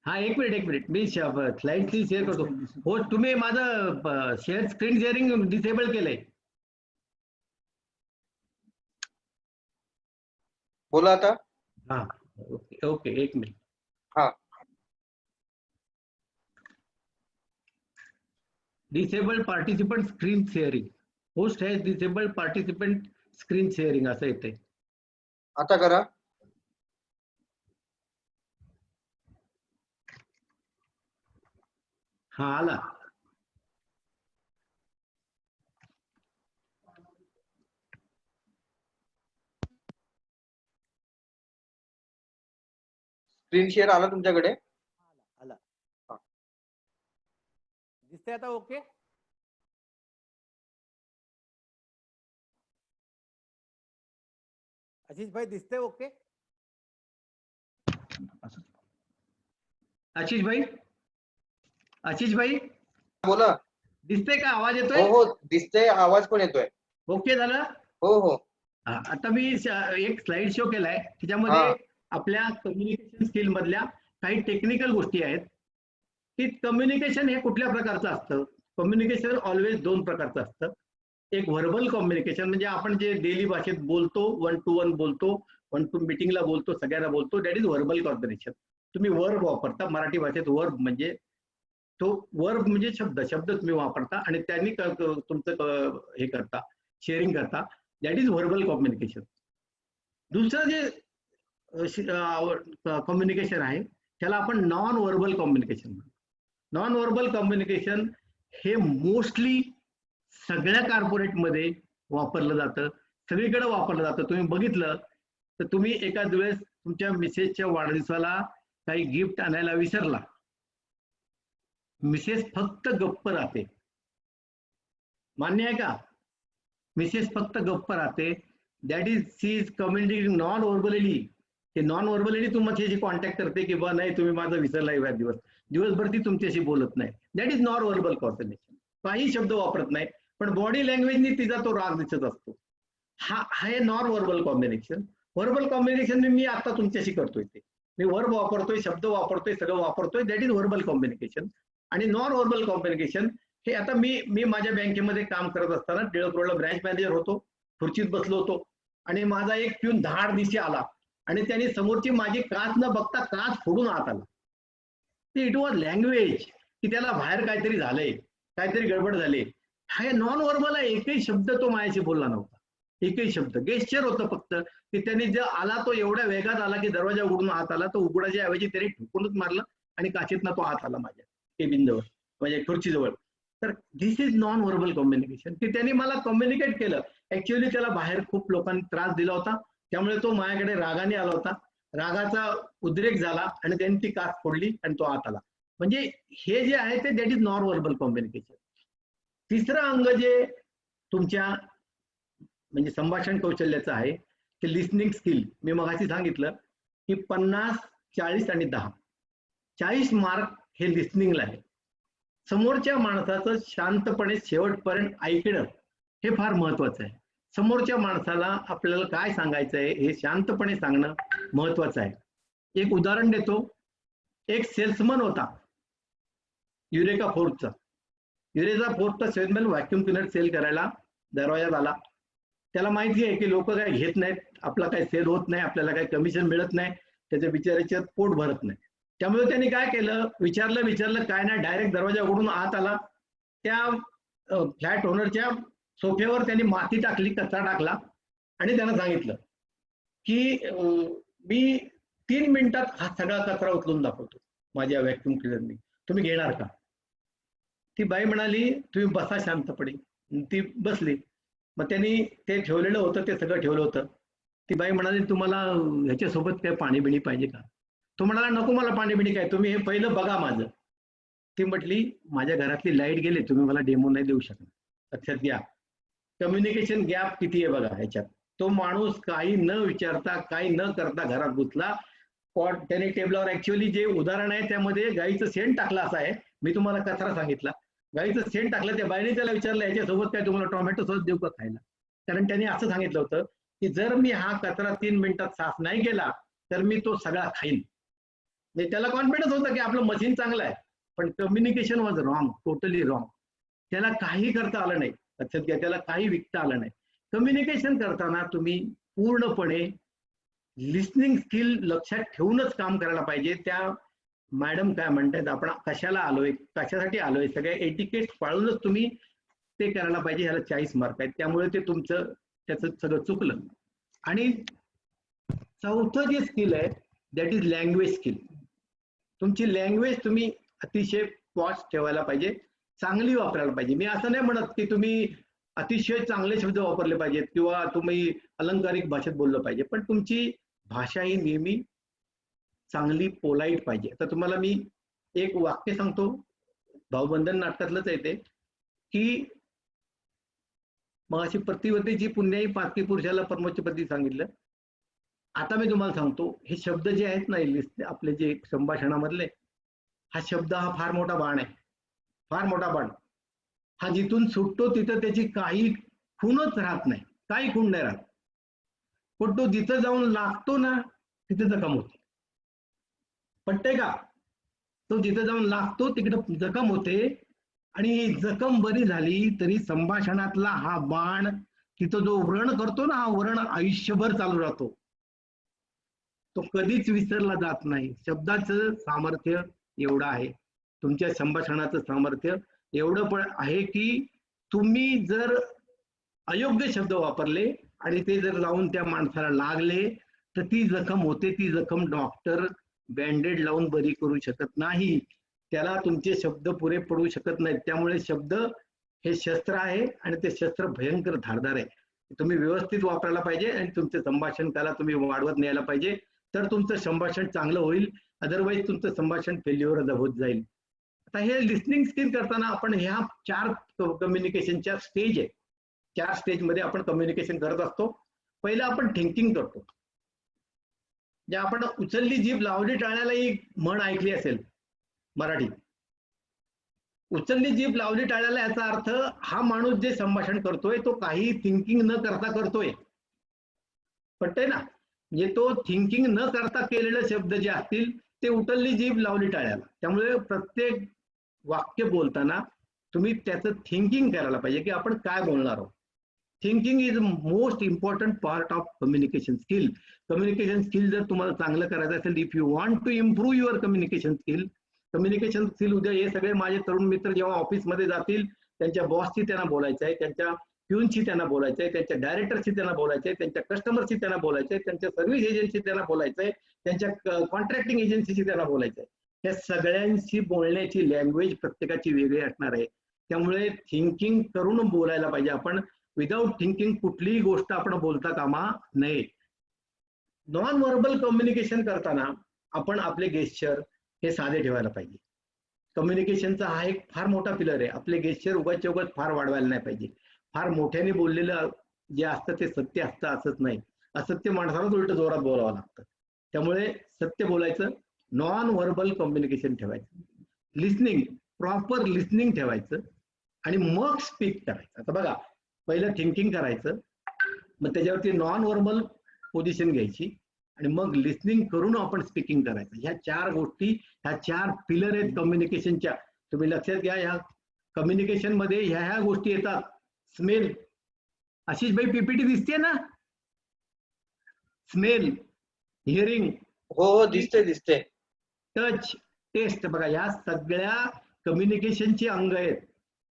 हा, एक मिनिट मी स्लाइड शेअर करतो. हो, तुम्ही माझं शेअर स्क्रीन शेअरिंग डिसेबल केलंय. बोला आता. हा, ओके ओके, एक मिनिट. हा, disabled participant screen sharing. Host has disabled participant screen sharing असं येते. आता करा. हा, आला. स्क्रीन शेअर आला तुमच्याकडे? दिसतंय आता ओके? आशिष भाई दिसतंय ओके? आशिष भाई, आशिष भाई बोला. दिसतंय का? आवाज हो येतोय? हो दिसतंय, आवाज पण येतोय. ओके झालं? हो हो. आता मी एक स्लाइड शो केलाय, त्याच्यामध्ये हा. आपल्या कम्युनिकेशन स्किल मधल्या काही टेक्निकल गोष्टी आहेत की कम्युनिकेशन हे कुठल्या प्रकारचं असतं. कम्युनिकेशन ऑलवेज दोन प्रकारचं असतं. एक व्हर्बल कम्युनिकेशन म्हणजे आपण जे डेली भाषेत बोलतो, 1 to 1 बोलतो, 1 to मीटिंगला बोलतो, सगळ्यांना बोलतो, दॅट इज व्हर्बल कम्युनिकेशन. तुम्ही वर्ब वापरता, मराठी भाषेत वर्ब म्हणजे तो वर्ब म्हणजे शब्द, शब्द तुम्ही वापरता आणि त्यांनी तुमचं हे करता, शेअरिंग करता, दॅट इज व्हर्बल कम्युनिकेशन. दुसरं जे कम्युनिकेशन आहे त्याला आपण नॉन व्हर्बल कम्युनिकेशन म्हणतो. नॉन व्हर्बल कम्युनिकेशन हे मोस्टली सगळ्या कॉर्पोरेटमध्ये वापरलं जातं, सगळीकडे वापरलं जातं. तुम्ही बघितलं तर तुम्ही एखाद वेळेस तुमच्या मिसेसच्या वाढदिवसाला काही गिफ्ट आणायला विसरला, मिसेस फक्त गप्प राहते. मान्य आहे का? मिसेस फक्त गप्प राहते. That is she is communicating non verbally. ते नॉन व्हर्बली तुमच्याशी कॉन्टॅक्ट करते की बा नाही तुम्ही माझा विसरला या दिवसभर ती तुमच्याशी बोलत नाही. That is non verbal communication. काही शब्द वापरत नाही पण बॉडी लँग्वेजनी तिचा तो राग दिसत असतो. हा आहे non verbal communication. Verbal communication मी आता तुमच्याशी करतोय, ते मी वर्ब वापरतोय, शब्द वापरतोय, सगळं वापरतोय, दॅट इज व्हर्बल कम्युनिकेशन. आणि नॉन व्हर्बल कम्युनिकेशन हे आता मी माझ्या बँकेमध्ये काम करत असताना टिळक रोडला ब्रँच मॅनेजर होतो, खुर्चीत बसलो होतो आणि माझा एक पिऊन धाड दिशी आला आणि त्यांनी समोरची माझी काच न बघता काच फोडून आत आला. इट वॉज लँग्वेज की त्याला बाहेर काहीतरी झालंय, काहीतरी गडबड झाली. हा नॉन व्हर्बल आहे. एकही शब्द तो माझ्याशी बोलला नव्हता, एकही शब्द. गेस्चर होतं फक्त की त्यांनी जर आला तो एवढ्या वेगात आला की दरवाजा उघडून आत आला, तो उघडायच्या ऐवजी त्यांनी ठोकूनच मारलं आणि काचेतनं तो आत आला माझ्या केबिनजवळ, म्हणजे खुर्चीजवळ. तर दिस इज नॉन व्हर्बल कम्युनिकेशन की त्यांनी मला कम्युनिकेट केलं. ऍक्च्युअली त्याला बाहेर खूप लोकांनी त्रास दिला होता, त्यामुळे तो माझ्याकडे रागाने आला होता. रागाचा उद्रेक झाला आणि त्यांनी ती काच फोडली आणि तो आत आला. म्हणजे हे जे आहे ते that is non verbal communication. तिसरं अंग जे तुमच्या म्हणजे संभाषण कौशल्याचं आहे ते लिसनिंग स्किल. मी मगाशी सांगितलं की 50, 40 आणि 10. 40 मार्क हे लिसनिंगला आहे. समोरच्या माणसाचं शांतपणे शेवटपर्यंत ऐकणं हे फार महत्वाचं आहे. समोरच्या माणसाला आपल्याला काय सांगायचं आहे हे शांतपणे सांगणं महत्वाचं आहे. एक उदाहरण देतो. एक सेल्समन होता युरेका फोर्सचा. युरेका फोर्सचा सेल्समन व्हॅक्युम क्लिनर सेल करायला दरवाजात आला. त्याला माहिती आहे की लोक काय घेत नाहीत, आपला काही सेल होत नाही, आपल्याला काही कमिशन मिळत नाही, त्याच्या बिचाराच्या पोट भरत नाही. त्यामुळे त्यांनी काय केलं, विचारलं काय नाही, डायरेक्ट दरवाजा उघडून आत आला. त्या फ्लॅट ओनरच्या सोफ्यावर त्यांनी माती टाकली, कचरा टाकला आणि त्यांना सांगितलं की मी 3 मिनिटात हा सगळा कचरा उचलून दाखवतो माझ्या व्हॅक्युम क्लिनरने, तुम्ही घेणार का? ती बाई म्हणाली तुम्ही बसा शांतपणे. ती बसली. मग त्यांनी ते ठेवलेलं होतं, ते सगळं ठेवलं होतं. ती बाई म्हणाली तुम्हाला ह्याच्यासोबत काय पाणी बिणी पाहिजे का? तो म्हणाला नको मला पाणी बिणी काय, तुम्ही हे पहिलं बघा माझं. ती म्हटली माझ्या घरातली लाईट गेली, तुम्ही मला डेमो नाही देऊ शकणार. लक्षात घ्या कम्युनिकेशन गॅप किती आहे बघा ह्याच्यात. तो माणूस काही न विचारता काही न करता घरात घुसला. त्याने टेबलावर ऍक्च्युअली जे उदाहरण आहे त्यामध्ये गाईचं शेण टाकलं असं आहे. मी तुम्हाला कचरा सांगितला, गाईचं शेण टाकलं. त्या बाईने त्याला विचारलं याच्यासोबत काय तुम्हाला टोमॅटो सॉस देऊ का खायला? कारण त्यांनी असं सांगितलं होतं की जर मी हा कचरा 3 मिनिटात साफ नाही केला तर मी तो सगळा खाईन. म्हणजे त्याला कॉन्फिडन्स होता की आपलं मशीन चांगलं आहे, पण communication was wrong, totally wrong. त्याला काही करता आलं नाही. लक्षात घ्या त्याला काही विकता आलं नाही. कम्युनिकेशन करताना तुम्ही पूर्णपणे लिसनिंग स्किल लक्षात ठेवूनच काम करायला पाहिजे. त्या मॅडम काय म्हणतात आपण कशाला आलोय, कशासाठी आलोय, सगळे एटिकेट पाळूनच तुम्ही ते करायला पाहिजे. ह्याला 40 मार्क आहेत. त्यामुळे ते तुमचं त्याचं सगळं चुकलं. आणि चौथं जे स्किल आहे दॅट इज लँग्वेज स्किल. तुमची लँग्वेज तुम्ही अतिशय पॉश ठेवायला पाहिजे, चांगली वापरायला पाहिजे. मी असं नाही म्हणत की तुम्ही अतिशय चांगले शब्द वापरले पाहिजेत किंवा तुम्ही अलंकारिक भाषेत बोललं पाहिजे, पण तुमची भाषा ही नेहमी चांगली पोलाईट पाहिजे. तर तुम्हाला मी एक वाक्य सांगतो, भाऊबंधन नाटकातलंच आहे ते, की मग अशी प्रतिवतीची पुण्याई पातकी पुरुषाला परमोच्चपदी सांगितलं. आता मी तुम्हाला सांगतो, हे शब्द जे आहेत ना आपले जे संभाषणामधले, हा शब्द हा फार मोठा बाण आहे, फार मोठा बाण. हा जिथून सुटतो तिथं त्याची काही खूणच राहत नाही, काही खूण नाही राहत. पण तो जिथं जाऊन लागतो ना तिथे जखम होते. पटतंय का? तो जिथं जाऊन लागतो तिकडं जखम होते. आणि ही जखम बरी झाली तरी संभाषणातला हा बाण तिथं जो व्रण करतो ना, हा व्रण आयुष्यभर चालू राहतो, तो कधीच विसरला जात नाही. शब्दाचं सामर्थ्य एवढं आहे, तुमच्या संभाषणाचं सामर्थ्य एवढं पण आहे की तुम्ही जर अयोग्य शब्द वापरले आणि ते जर लावून त्या माणसाला लागले तर ती जखम होते. ती जखम डॉक्टर बँडेड लावून बरी करू शकत नाही, त्याला तुमचे शब्द पुरे पडू शकत नाहीत. त्यामुळे शब्द हे शस्त्र आहे आणि ते शस्त्र भयंकर धारदार आहे. तुम्ही व्यवस्थित वापरायला पाहिजे आणि तुमचं संभाषण त्याला तुम्ही वाढवत न्यायला पाहिजे, तर तुमचं संभाषण चांगलं होईल. अदरवाईज तुमचं संभाषण फेल्युअर होत जाईल. आता हे लिस्निंग स्किल करताना आपण ह्या 4 कम्युनिकेशनच्या स्टेज आहे, 4 स्टेजमध्ये आपण कम्युनिकेशन करत असतो. पहिलं आपण थिंकिंग करतो. जे आपण उचलली जीभ लावली टाळण्याला ही म्हण ऐकली असेल मराठीत. उचलली जीभ लावली टाळ्याला याचा अर्थ हा माणूस जे संभाषण करतोय तो काही थिंकिंग न करता करतोय. पटतंय ना? म्हणजे तो थिंकिंग न करता केलेले शब्द जे असतील ते उचलली जीभ लावली टाळ्याला. त्यामुळे प्रत्येक वाक्य बोलताना तुम्ही त्याचं थिंकिंग करायला पाहिजे की आपण काय बोलणार आहोत. Thinking is most important part of communication skill. Communication skill जर तुम्हाला चांगलं करायचं असेल, if you want to improve your communication skill उद्या हे सगळे माझे तरुण मित्र जेव्हा ऑफिसमध्ये जातील, त्यांच्या बॉसशी त्यांना बोलायचं आहे, त्यांच्या प्यूनशी त्यांना बोलायचं आहे, त्यांच्या डायरेक्टरशी त्यांना बोलायचं आहे, त्यांच्या कस्टमरशी त्यांना बोलायचं आहे, त्यांच्या सर्व्हिस एजन्सी त्यांना बोलायचं आहे, त्यांच्या कॉन्ट्रॅक्टिंग एजन्सीशी त्यांना बोलायचं आहे. या सगळ्यांशी बोलण्याची लँग्वेज प्रत्येकाची वेगळी असणार आहे. त्यामुळे थिंकिंग करून बोलायला पाहिजे आपण. विदाउट थिंकिंग कुठलीही गोष्ट आपण बोलता कामा नये. नॉन व्हर्बल कम्युनिकेशन करताना आपण आपले गेस्चर हे साधे ठेवायला पाहिजे. कम्युनिकेशनचा हा एक फार मोठा पिलर आहे. आपले गेस्चर उगाच फार वाढवायला नाही पाहिजे. फार मोठ्याने बोललेलं जे असतं ते सत्य असतं असंच नाही, असत्य माणसालाच उलट जोरात बोलावं लागतं. त्यामुळे सत्य बोलायचं, नॉन व्हर्बल कम्युनिकेशन ठेवायचं, लिस्निंग, प्रॉपर लिस्निंग ठेवायचं आणि मग स्पीक करायचं. आता बघा, पहिलं थिंकिंग करायचं, मग त्याच्यावरती नॉन व्हर्बल पोझिशन घ्यायची आणि मग लिस्निंग करून आपण स्पीकिंग करायचं. ह्या 4 गोष्टी, ह्या 4 पिलर आहेत कम्युनिकेशनच्या. तुम्ही लक्षात घ्या, ह्या कम्युनिकेशन मध्ये ह्या गोष्टी येतात. स्मेल, आशिष भाई पीपीटी दिसते ना? स्मेल, हिअरिंग, हो दिसते. टच, टेस्ट, बघा या सगळ्या कम्युनिकेशनची अंग आहेत.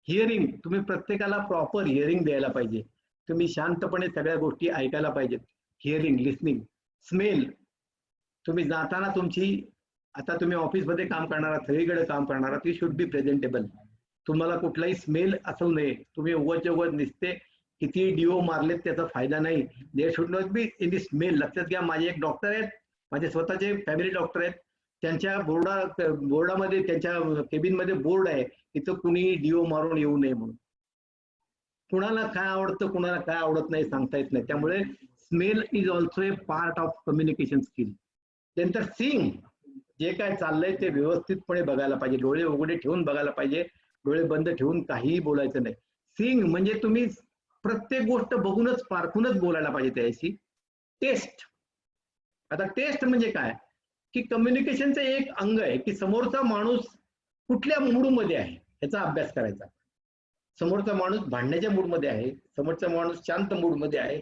हिअरिंग, तुम्ही प्रत्येकाला प्रॉपर हिअरिंग द्यायला पाहिजे. तुम्ही शांतपणे सगळ्या गोष्टी ऐकायला पाहिजेत. Hearing, listening. स्मेल, तुम्ही जाताना तुमची, आता तुम्ही ऑफिसमध्ये काम करणारा, सगळीकडे काम करणारा, ती शुड बी प्रेझेंटेबल. तुम्हाला कुठलाही स्मेल असू नये. तुम्ही उगाच दिसते किती डिओ मारलेत त्याचा फायदा नाही. There should not be in the smell. लक्षात घ्या, माझे एक डॉक्टर आहेत, माझे स्वतःचे फॅमिली डॉक्टर आहेत. त्यांच्या बोर्डामध्ये, त्यांच्या केबिनमध्ये बोर्ड आहे, तिथं कुणी डिओ मारून येऊ नये म्हणून. कुणाला काय आवडतं, कुणाला काय आवडत नाही सांगता येत नाही. त्यामुळे smell is also A part of communication skill. त्यानंतर सीइंग, जे काय चाललंय ते व्यवस्थितपणे बघायला पाहिजे. डोळे उघडे ठेवून बघायला पाहिजे, डोळे बंद ठेवून काहीही बोलायचं नाही. सीइंग म्हणजे तुम्ही प्रत्येक गोष्ट बघूनच पारखूनच बोलायला पाहिजे त्याशी. टेस्ट, आता टेस्ट म्हणजे काय की कम्युनिकेशनचं एक अंग आहे की समोरचा माणूस कुठल्या मूडमध्ये आहे याचा अभ्यास करायचा. समोरचा माणूस भांडण्याच्या मूडमध्ये आहे, समोरचा माणूस शांत मूडमध्ये आहे,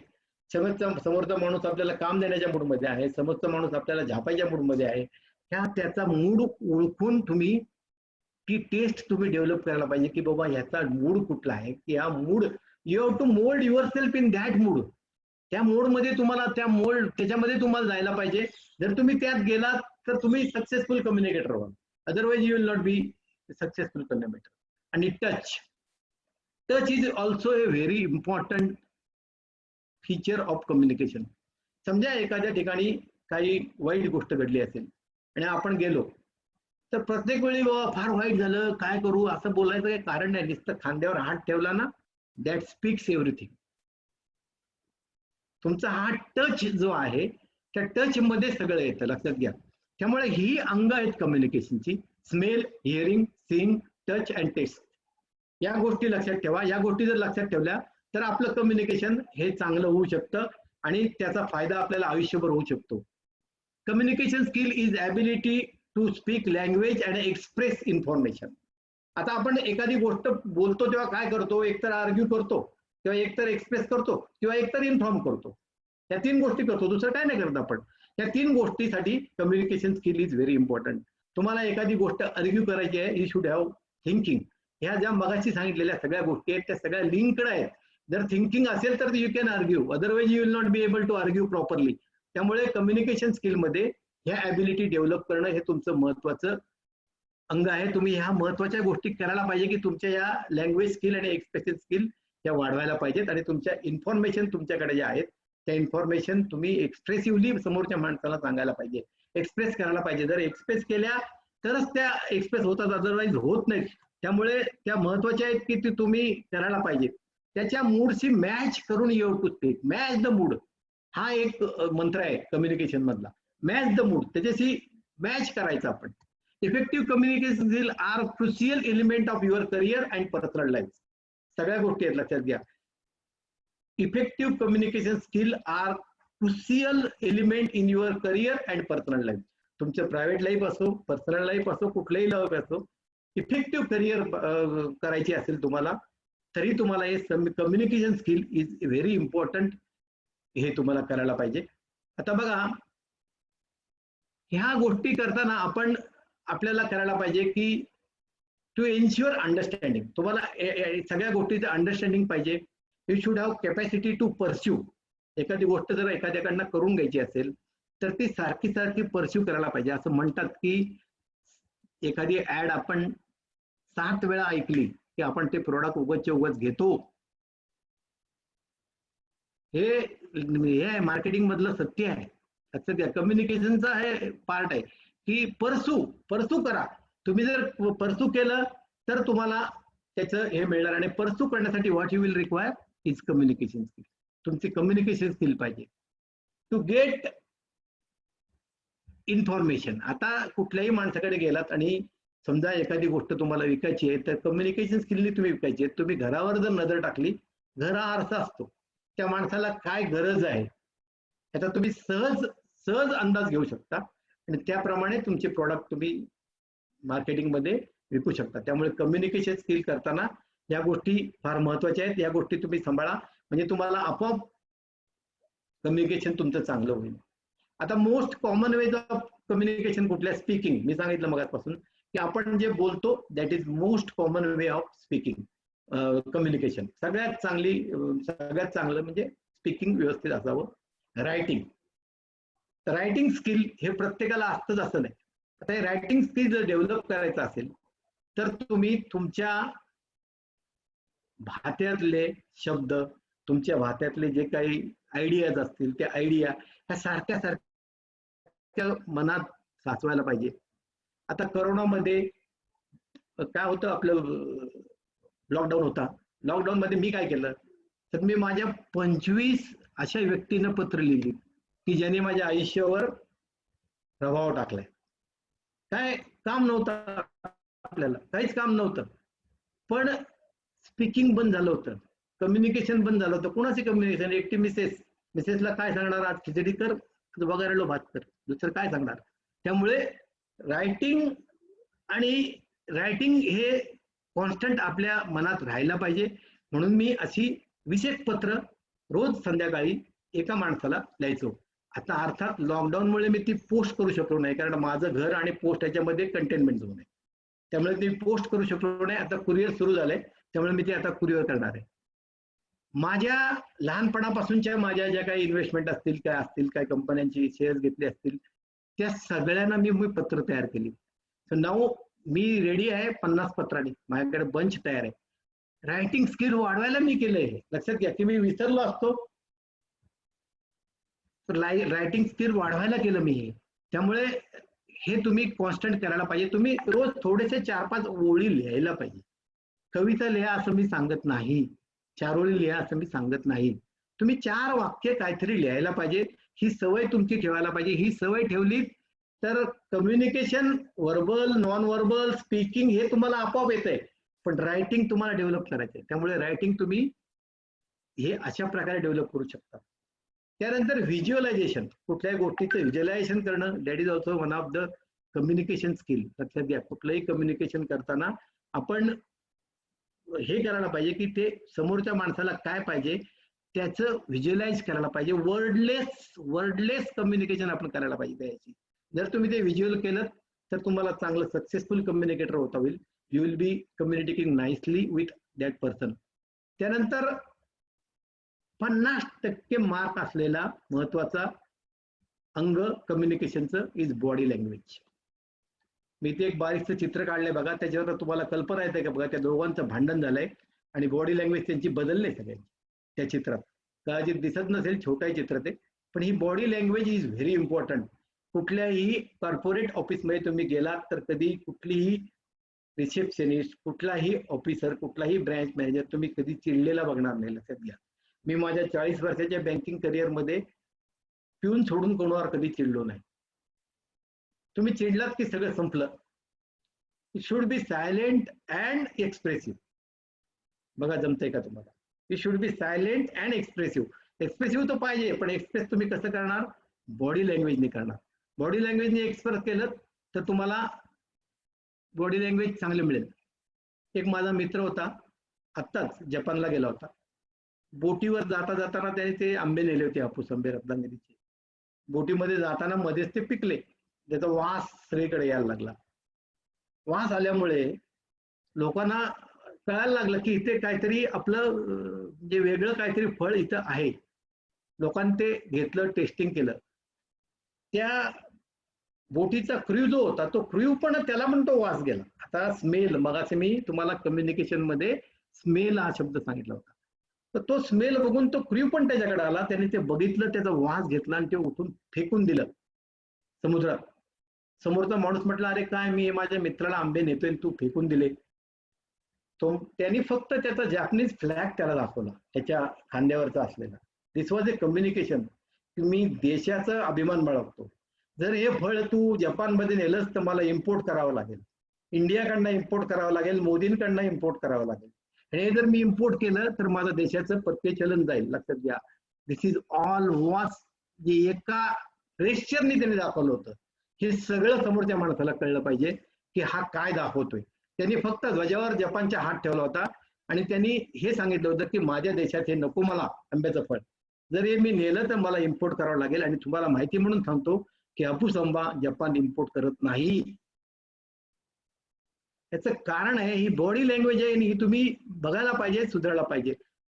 समोरचा माणूस आपल्याला काम देण्याच्या मूडमध्ये आहे, समोरचा माणूस आपल्याला झापायच्या मूडमध्ये आहे. ह्या त्याचा मूड ओळखून तुम्ही ती टेस्ट तुम्ही डेव्हलप करायला पाहिजे की बाबा ह्याचा मूड कुठला आहे, की हा mood, you have to mould your yourself in that. Mood मोडमध्ये तुम्हाला, त्याच्यामध्ये तुम्हाला जायला पाहिजे. जर तुम्ही त्यात गेलात तर तुम्ही सक्सेसफुल कम्युनिकेटर व्हाल, otherwise you will not be successful communicator. आणि touch is also a very important feature of communication. समजा एखाद्या ठिकाणी काही वाईट गोष्ट घडली असेल आणि आपण गेलो, तर प्रत्येक वेळी "बाबा फार वाईट झालं, काय करू" असं बोलायचं काही कारण नाही. नुसतं खांद्यावर हात ठेवला ना, दॅट स्पीक्स एव्हरीथिंग. तुमचा हा टच जो आहे त्या टच मध्ये सगळं येतं, लक्षात घ्या. त्यामुळे ही अंग आहेत कम्युनिकेशनची: smell, hearing, seeing, touch and taste. या गोष्टी लक्षात ठेवा. या गोष्टी जर लक्षात ठेवल्या तर आपलं कम्युनिकेशन हे चांगलं होऊ शकतं आणि त्याचा फायदा आपल्याला आयुष्यभर होऊ शकतो. Communication skill is ability to speak language and express information. आता आपण एखादी गोष्ट बोलतो तेव्हा काय करतो? एकतर आर्ग्यू करतो, किंवा एकतर एक्सप्रेस करतो, किंवा एकतर इन्फॉर्म करतो. या 3 गोष्टी करतो, दुसरं काय नाही करत आपण. या 3 गोष्टीसाठी communication skill is very important. तुम्हाला एखादी गोष्ट आर्ग्यू करायची आहे, यू शुड हॅव थिंकिंग. ह्या ज्या मगाशी सांगितलेल्या सगळ्या गोष्टी आहेत त्या सगळ्या लिंकड आहेत. जर थिंकिंग असेल तर you can argue, otherwise you will not be able to argue properly. त्यामुळे कम्युनिकेशन स्किलमध्ये ह्या ॲबिलिटी डेव्हलप करणं हे तुमचं महत्वाचं अंग आहे. तुम्ही ह्या महत्वाच्या गोष्टी करायला पाहिजे की तुमच्या या लँग्वेज स्किल आणि एक्सप्रेशन स्किल या वाढवायला पाहिजेत आणि तुमच्या इन्फॉर्मेशन तुमच्याकडे ज्या आहेत त्या इन्फॉर्मेशन तुम्ही एक्सप्रेसिव्हली समोरच्या माणसाला सांगायला पाहिजे, एक्सप्रेस करायला पाहिजे. जर एक्सप्रेस केल्या तरच त्या एक्सप्रेस होतात, अदरवाईज होत नाहीत. त्यामुळे त्या महत्वाच्या आहेत की ते तुम्ही करायला पाहिजे. त्याच्या मूडशी मॅच करून you to speak. Match the mood हा एक मंत्र आहे कम्युनिकेशन मधला. मॅच द मूड, त्याच्याशी मॅच करायचं आपण. Effective communication skill are crucial element of your career and personal life. सगळ्या गोष्टी आहेत, लक्षात घ्या. Effective communication skill are crucial element in your career and personal life. तुमचं प्रायव्हेट लाईफ असो, पर्सनल लाईफ असो, कुठलंही लाईफ असो, इफेक्टिव्ह करिअर करायची असेल तुम्हाला तरी तुम्हाला हे communication skill is very important. हे तुम्हाला करायला पाहिजे. आता बघा, ह्या गोष्टी करताना आपण आपल्याला करायला पाहिजे की टू एन्श्युअर अंडरस्टँडिंग. तुम्हाला सगळ्या गोष्टीचं अंडरस्टँडिंग पाहिजे. You should have capacity to pursue. एखादी गोष्ट जर एखाद्याकडनं करून घ्यायची असेल तर ती सारखी सारखी परस्यू करायला पाहिजे. असं म्हणतात की एखादी ऍड आपण 7 वेळा ऐकली की आपण ते प्रोडक्ट उगाचच्या उगाच घेतो. हे मार्केटिंग मधलं सत्य आहे. लक्षात घ्या. कम्युनिकेशनचा हे पार्ट आहे की परसू करा. तुम्ही जर परसू केलं तर तुम्हाला त्याचं हे मिळणार. आणि परसू करण्यासाठी what you will require is communication skill. तुमची कम्युनिकेशन स्किल पाहिजे टू गेट इन्फॉर्मेशन. आता कुठल्याही माणसाकडे गेलात आणि समजा एखादी गोष्ट तुम्हाला विकायची आहे तर कम्युनिकेशन स्किलनी तुम्ही विकायची आहे. तुम्ही घरावर जर नजर टाकली, घर हा आरसा असतो, त्या माणसाला काय गरज आहे याचा तुम्ही सहज अंदाज घेऊ शकता आणि त्याप्रमाणे तुमचे प्रॉडक्ट तुम्ही मार्केटिंग मध्ये विकू शकता. त्यामुळे कम्युनिकेशन स्किल करताना या गोष्टी फार महत्वाच्या आहेत. या गोष्टी तुम्ही सांभाळा म्हणजे तुम्हाला आपोआप कम्युनिकेशन तुमचं चांगलं होईल. आता most common ways of communication कुठल्या? स्पीकिंग. मी सांगितलं मगापासून की आपण जे बोलतो that is most common way of speaking. Communication सगळ्यात चांगलं म्हणजे स्पीकिंग व्यवस्थित असावं. रायटिंग स्किल हे प्रत्येकाला असतंच असं नाही. आता हे रायटिंग स्किल जर डेव्हलप करायचं असेल तर तुम्ही तुमच्या भात्यातले शब्द, तुमच्या भात्यातले जे काही आयडियाज असतील त्या आयडिया ह्या सारख्या मनात साचवायला पाहिजे. आता करोनामध्ये काय होतं, आपलं लॉकडाऊन होता. लॉकडाऊन मध्ये मी काय केलं तर मी माझ्या 25 अशा व्यक्तींना पत्र लिहिली की ज्याने माझ्या आयुष्यावर प्रभाव टाकलाय. काय काम नव्हतं आपल्याला, काहीच काम नव्हतं, पण स्पीकिंग बंद झालं होतं, कम्युनिकेशन बंद झालं होतं. कोणाचे कम्युनिकेशन? एकटी मिसेसला काय सांगणार, आज खिचडी कर, वगैरे भात कर, दुसरं काय सांगणार? त्यामुळे रायटिंग हे कॉन्स्टंट आपल्या मनात राहायला पाहिजे. म्हणून मी अशी विशेष पत्र रोज संध्याकाळी एका माणसाला लिहायचो. आता अर्थात लॉकडाऊनमुळे मी ती पोस्ट करू शकलो नाही कारण माझं घर आणि पोस्ट याच्यामध्ये कंटेनमेंट झोन आहे. त्यामुळे ती पोस्ट करू शकलो नाही. आता कुरिअर सुरू झालंय त्यामुळे मी ते आता कुरिअर करणार आहे. माझ्या लहानपणापासूनच्या माझ्या ज्या काही इन्व्हेस्टमेंट असतील, काय कंपन्यांची शेअर्स घेतले असतील, त्या सगळ्यांना मी पत्र तयार केली. सो नाऊ मी रेडी आहे 50 पत्रांनी. माझ्याकडे बंच तयार आहे. रायटिंग स्किल वाढवायला मी केलंय. लक्षात घ्या की मी विसरलो असतो तर रायटिंग स्किल वाढवायला केलं मी हे. त्यामुळे हे तुम्ही कॉन्स्टंट करायला पाहिजे. तुम्ही रोज थोडेसे 4-5 ओळी लिहायला पाहिजे. कविता लिहा असं मी सांगत नाही, 4 ओळी लिहा असं मी सांगत नाही. तुम्ही 4 वाक्य काहीतरी लिहायला पाहिजे. ही सवय तुमची ठेवायला पाहिजे. ही सवय ठेवली तर communication, verbal, non verbal, speaking हे तुम्हाला आपोआप येतंय. पण रायटिंग तुम्हाला डेव्हलप करायचंय. त्यामुळे रायटिंग तुम्ही हे अशा प्रकारे डेव्हलप करू शकता. त्यानंतर व्हिज्युअलायझेशन, कुठल्याही गोष्टीचं व्हिज्युअलायझेशन करणं, that is also one of the communication skill. लक्षात घ्या, कुठलंही कम्युनिकेशन करताना आपण हे करायला पाहिजे की ते समोरच्या माणसाला काय पाहिजे त्याचं व्हिज्युअलाइज करायला पाहिजे. वर्डलेस कम्युनिकेशन आपण करायला पाहिजे त्याची. जर तुम्ही ते व्हिज्युअल केलं तर तुम्हाला चांगलं सक्सेसफुल कम्युनिकेटर होता होईल. You will B communicating nicely with that person. त्यानंतर 50% मार्क असलेला महत्वाचा अंग कम्युनिकेशनचं इज बॉडी लँग्वेज. मी ते एक बारीकचं चित्र काढलंय बघा, त्याच्यावर तुम्हाला कल्पना येते का बघा, त्या दोघांचं भांडण झालंय आणि बॉडी लँग्वेज त्यांची बदलली सगळ्यांची त्या चित्रात. कदाचित दिसत नसेल, छोटंही चित्र ते, पण ही body language is very important. कुठल्याही कॉर्पोरेट ऑफिसमध्ये तुम्ही गेलात तर कधी कुठलीही रिसेप्शनिस्ट, कुठलाही ऑफिसर, कुठलाही ब्रँच मॅनेजर तुम्ही कधी चिडलेला बघणार नाही. लक्षात घ्या, मी माझ्या 40 वर्षाच्या बँकिंग करिअरमध्ये पिऊन सोडून कोणावर कधी चिडलो नाही. तुम्ही चिडलात की सगळं संपलं. It should be silent and expressive. बघा जमतंय का तुम्हाला? It should be silent and expressive. Expressive तर पाहिजे, पण एक्सप्रेस तुम्ही कसं करणार? बॉडी लँग्वेजने करणार. बॉडी लँग्वेजने एक्सप्रेस केलं तर तुम्हाला बॉडी लँग्वेज चांगले मिळेल. एक माझा मित्र होता, आत्ताच जपानला गेला होता. बोटीवर जाता जाताना त्याने ते आंबे नेले होते, हापूस आंबे, रत्नागिरीचे. बोटीमध्ये जाताना मध्येच ते पिकले. त्याचा वास सगळीकडे यायला लागला. वास आल्यामुळे लोकांना कळायला लागलं की इथे काहीतरी आपलं जे वेगळं काहीतरी फळ इथं आहे. लोकांनी ते घेतलं, टेस्टिंग केलं. त्या बोटीचा क्रू जो होता तो क्रू पण त्याला पण तो वास गेला. आता स्मेल, मगाशी मी तुम्हाला कम्युनिकेशन मध्ये स्मेल हा शब्द सांगितला होता. तर तो स्मेल बघून तो क्रू पण त्याच्याकडे आला. त्याने ते बघितलं, त्याचा वास घेतला आणि ते उठून फेकून दिलं समुद्रात. समोरचा माणूस म्हटला, अरे काय, मी माझ्या मित्राला आंबे नेतोय, तू फेकून दिले. तो त्यांनी फक्त त्याचा जॅपनीज फ्लॅग त्याला दाखवला, त्याच्या खांद्यावरचा असलेला. दिस वॉज ए कम्युनिकेशन. मी देशाचा अभिमान बाळगतो. जर हे फळ तू जपानमध्ये नेलंस तर मला इम्पोर्ट करावं लागेल, इंडियाकडनं इम्पोर्ट करावं लागेल, मोदींकडनं इम्पोर्ट करावं लागेल. हे जर मी इम्पोर्ट केलं तर माझं देशाचं पत्ते चलन जाईल. लक्षात घ्या, दिस इज ऑल वॉच जे एका रेश्चरनी त्यांनी दाखवलं होतं. हे सगळं समोरच्या माणसाला कळलं पाहिजे की हा काय दाखवतोय. त्यांनी फक्त ध्वजावर जपानचा हात ठेवला होता आणि त्यांनी हे सांगितलं होतं की माझ्या देशात हे नको मला आंब्याचं फळ. जर हे मी नेलं तर मला इम्पोर्ट करावं लागेल. आणि तुम्हाला माहिती म्हणून सांगतो की हापूस आंबा जपान इम्पोर्ट करत नाही. याचं कारण आहे ही बॉडी लँग्वेज आहे आणि ही तुम्ही बघायला पाहिजे, सुधारला पाहिजे.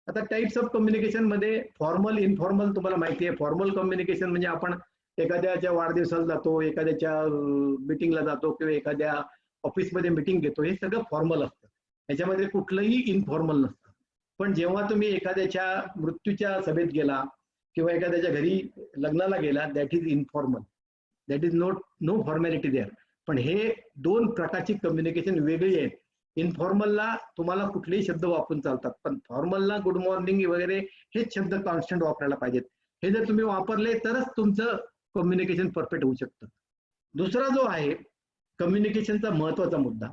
आता टाइप्स ऑफ कम्युनिकेशन मध्ये फॉर्मल, इनफॉर्मल तुम्हाला माहिती आहे. फॉर्मल कम्युनिकेशन म्हणजे आपण एखाद्याच्या वाढदिवसाला जातो, एखाद्याच्या मिटिंगला जातो किंवा एखाद्या ऑफिसमध्ये मिटिंग घेतो, हे सगळं फॉर्मल असतं. याच्यामध्ये कुठलंही इनफॉर्मल नसतं. पण जेव्हा तुम्ही एखाद्याच्या मृत्यूच्या सभेत गेला किंवा एखाद्याच्या घरी लग्नाला गेला, that is informal. That is no formality there. पण हे 2 प्रकारची कम्युनिकेशन वेगळी आहेत. इनफॉर्मलला तुम्हाला कुठलेही शब्द वापरून चालतात, पण फॉर्मलला गुड मॉर्निंग वगैरे हेच शब्द कॉन्स्टंट वापरायला पाहिजेत. हे जर तुम्ही वापरले तरच तुमचं कम्युनिकेशन परफेक्ट होऊ शकतं. दुसरा जो आहे कम्युनिकेशनचा महत्वाचा मुद्दा,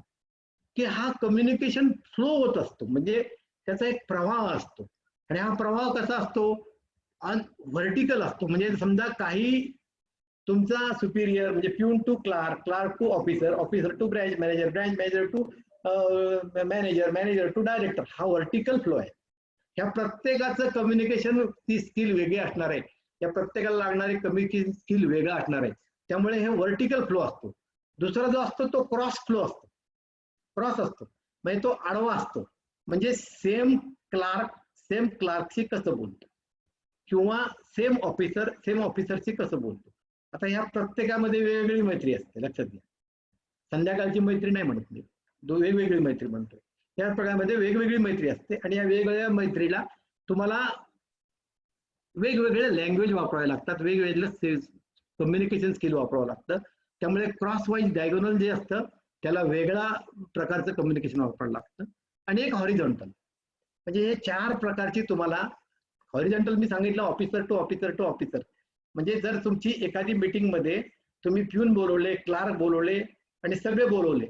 की हा कम्युनिकेशन फ्लो होत असतो, म्हणजे त्याचा एक प्रवाह असतो. आणि हा प्रवाह कसा असतो? व्हर्टिकल असतो. म्हणजे समजा काही तुमचा सुपिरियर म्हणजे peon to clerk, clerk to officer, officer to branch manager, branch manager to manager, manager to director. हा व्हर्टिकल फ्लो आहे. ह्या प्रत्येकाचं कम्युनिकेशन ती स्किल वेगळी असणार आहे. या प्रत्येकाला लागणारे कम्युनिकेशन स्किल वेगळा असणार आहे. त्यामुळे हे व्हर्टिकल फ्लो असतो. दुसरा जो असतो तो क्रॉस फ्लो असतो. क्रॉस असतो म्हणजे तो आडवा असतो. म्हणजे सेम क्लार्कशी कसं बोलतो किंवा सेम ऑफिसरशी कसं बोलतो. आता ह्या प्रत्येकामध्ये वेगवेगळी मैत्री असते. लक्षात घ्या, संध्याकाळची मैत्री नाही म्हणत मी, वेगवेगळी मैत्री म्हणतोय. या प्रकारामध्ये वेगवेगळी मैत्री असते आणि या वेगवेगळ्या मैत्रीला तुम्हाला वेगवेगळे लँग्वेज वापरावे लागतात, वेगवेगळे कम्युनिकेशन स्किल वापरावं लागतं. त्यामुळे क्रॉस वाईज डायगोनल जे असतं त्याला वेगळा प्रकारचं कम्युनिकेशन वापरावं लागतं आणि एक हॉरिझॉन्टल. म्हणजे हे 4 प्रकारची तुम्हाला हॉरिझॉन्टल मी सांगितलं officer to officer to officer. म्हणजे जर तुमची एखादी मीटिंग मध्ये तुम्ही प्यून बोलवले, क्लार्क बोलवले आणि सगळे बोलवले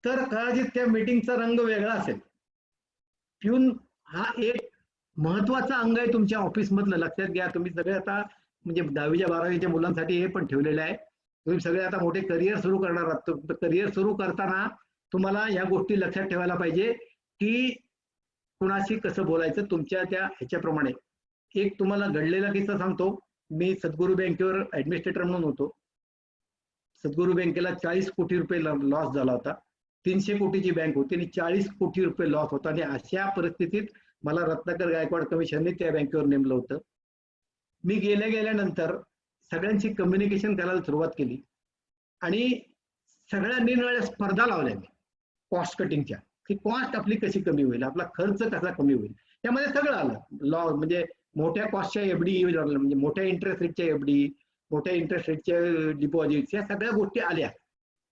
तर कदाचित त्या मीटिंगचा रंग वेगळा असेल. प्यून हा एक महत्वाचा अंग आहे तुमच्या ऑफिस मधलं, लक्षात घ्या. तुम्ही सगळे आता म्हणजे 10वीच्या 12वीच्या मुलांसाठी हे पण ठेवलेलं आहे. तुम्ही सगळे आता मोठे करिअर सुरू करणार आहात. करिअर सुरू करताना तुम्हाला ह्या गोष्टी लक्षात ठेवायला पाहिजे की कुणाशी कसं बोलायचं तुमच्या त्या ह्याच्याप्रमाणे. एक तुम्हाला घडलेला किस्सा सांगतो. मी सद्गुरू बँकेवर ऍडमिनिस्ट्रेटर म्हणून होतो. सद्गुरू बँकेला 40 कोटी रुपये लॉस झाला होता. 300 कोटीची बँक होती आणि 40 कोटी रुपये लॉस होता आणि अशा परिस्थितीत मला रत्नाकर गायकवाड कमिशनने त्या बँकेवर नेमलं होतं. मी गेल्यानंतर सगळ्यांची कम्युनिकेशन करायला सुरुवात केली आणि सगळ्या निरनिराळ्या स्पर्धा लावल्या मी कॉस्ट कटिंगच्या, की कॉस्ट आपली कशी कमी होईल, आपला खर्च कसा कमी होईल. त्यामध्ये सगळं आलं. लॉ म्हणजे मोठ्या कॉस्टच्या एफडी, म्हणजे मोठ्या इंटरेस्ट रेटच्या एफडी, मोठ्या इंटरेस्ट रेटच्या डिपॉझिट्स, या सगळ्या गोष्टी आल्या.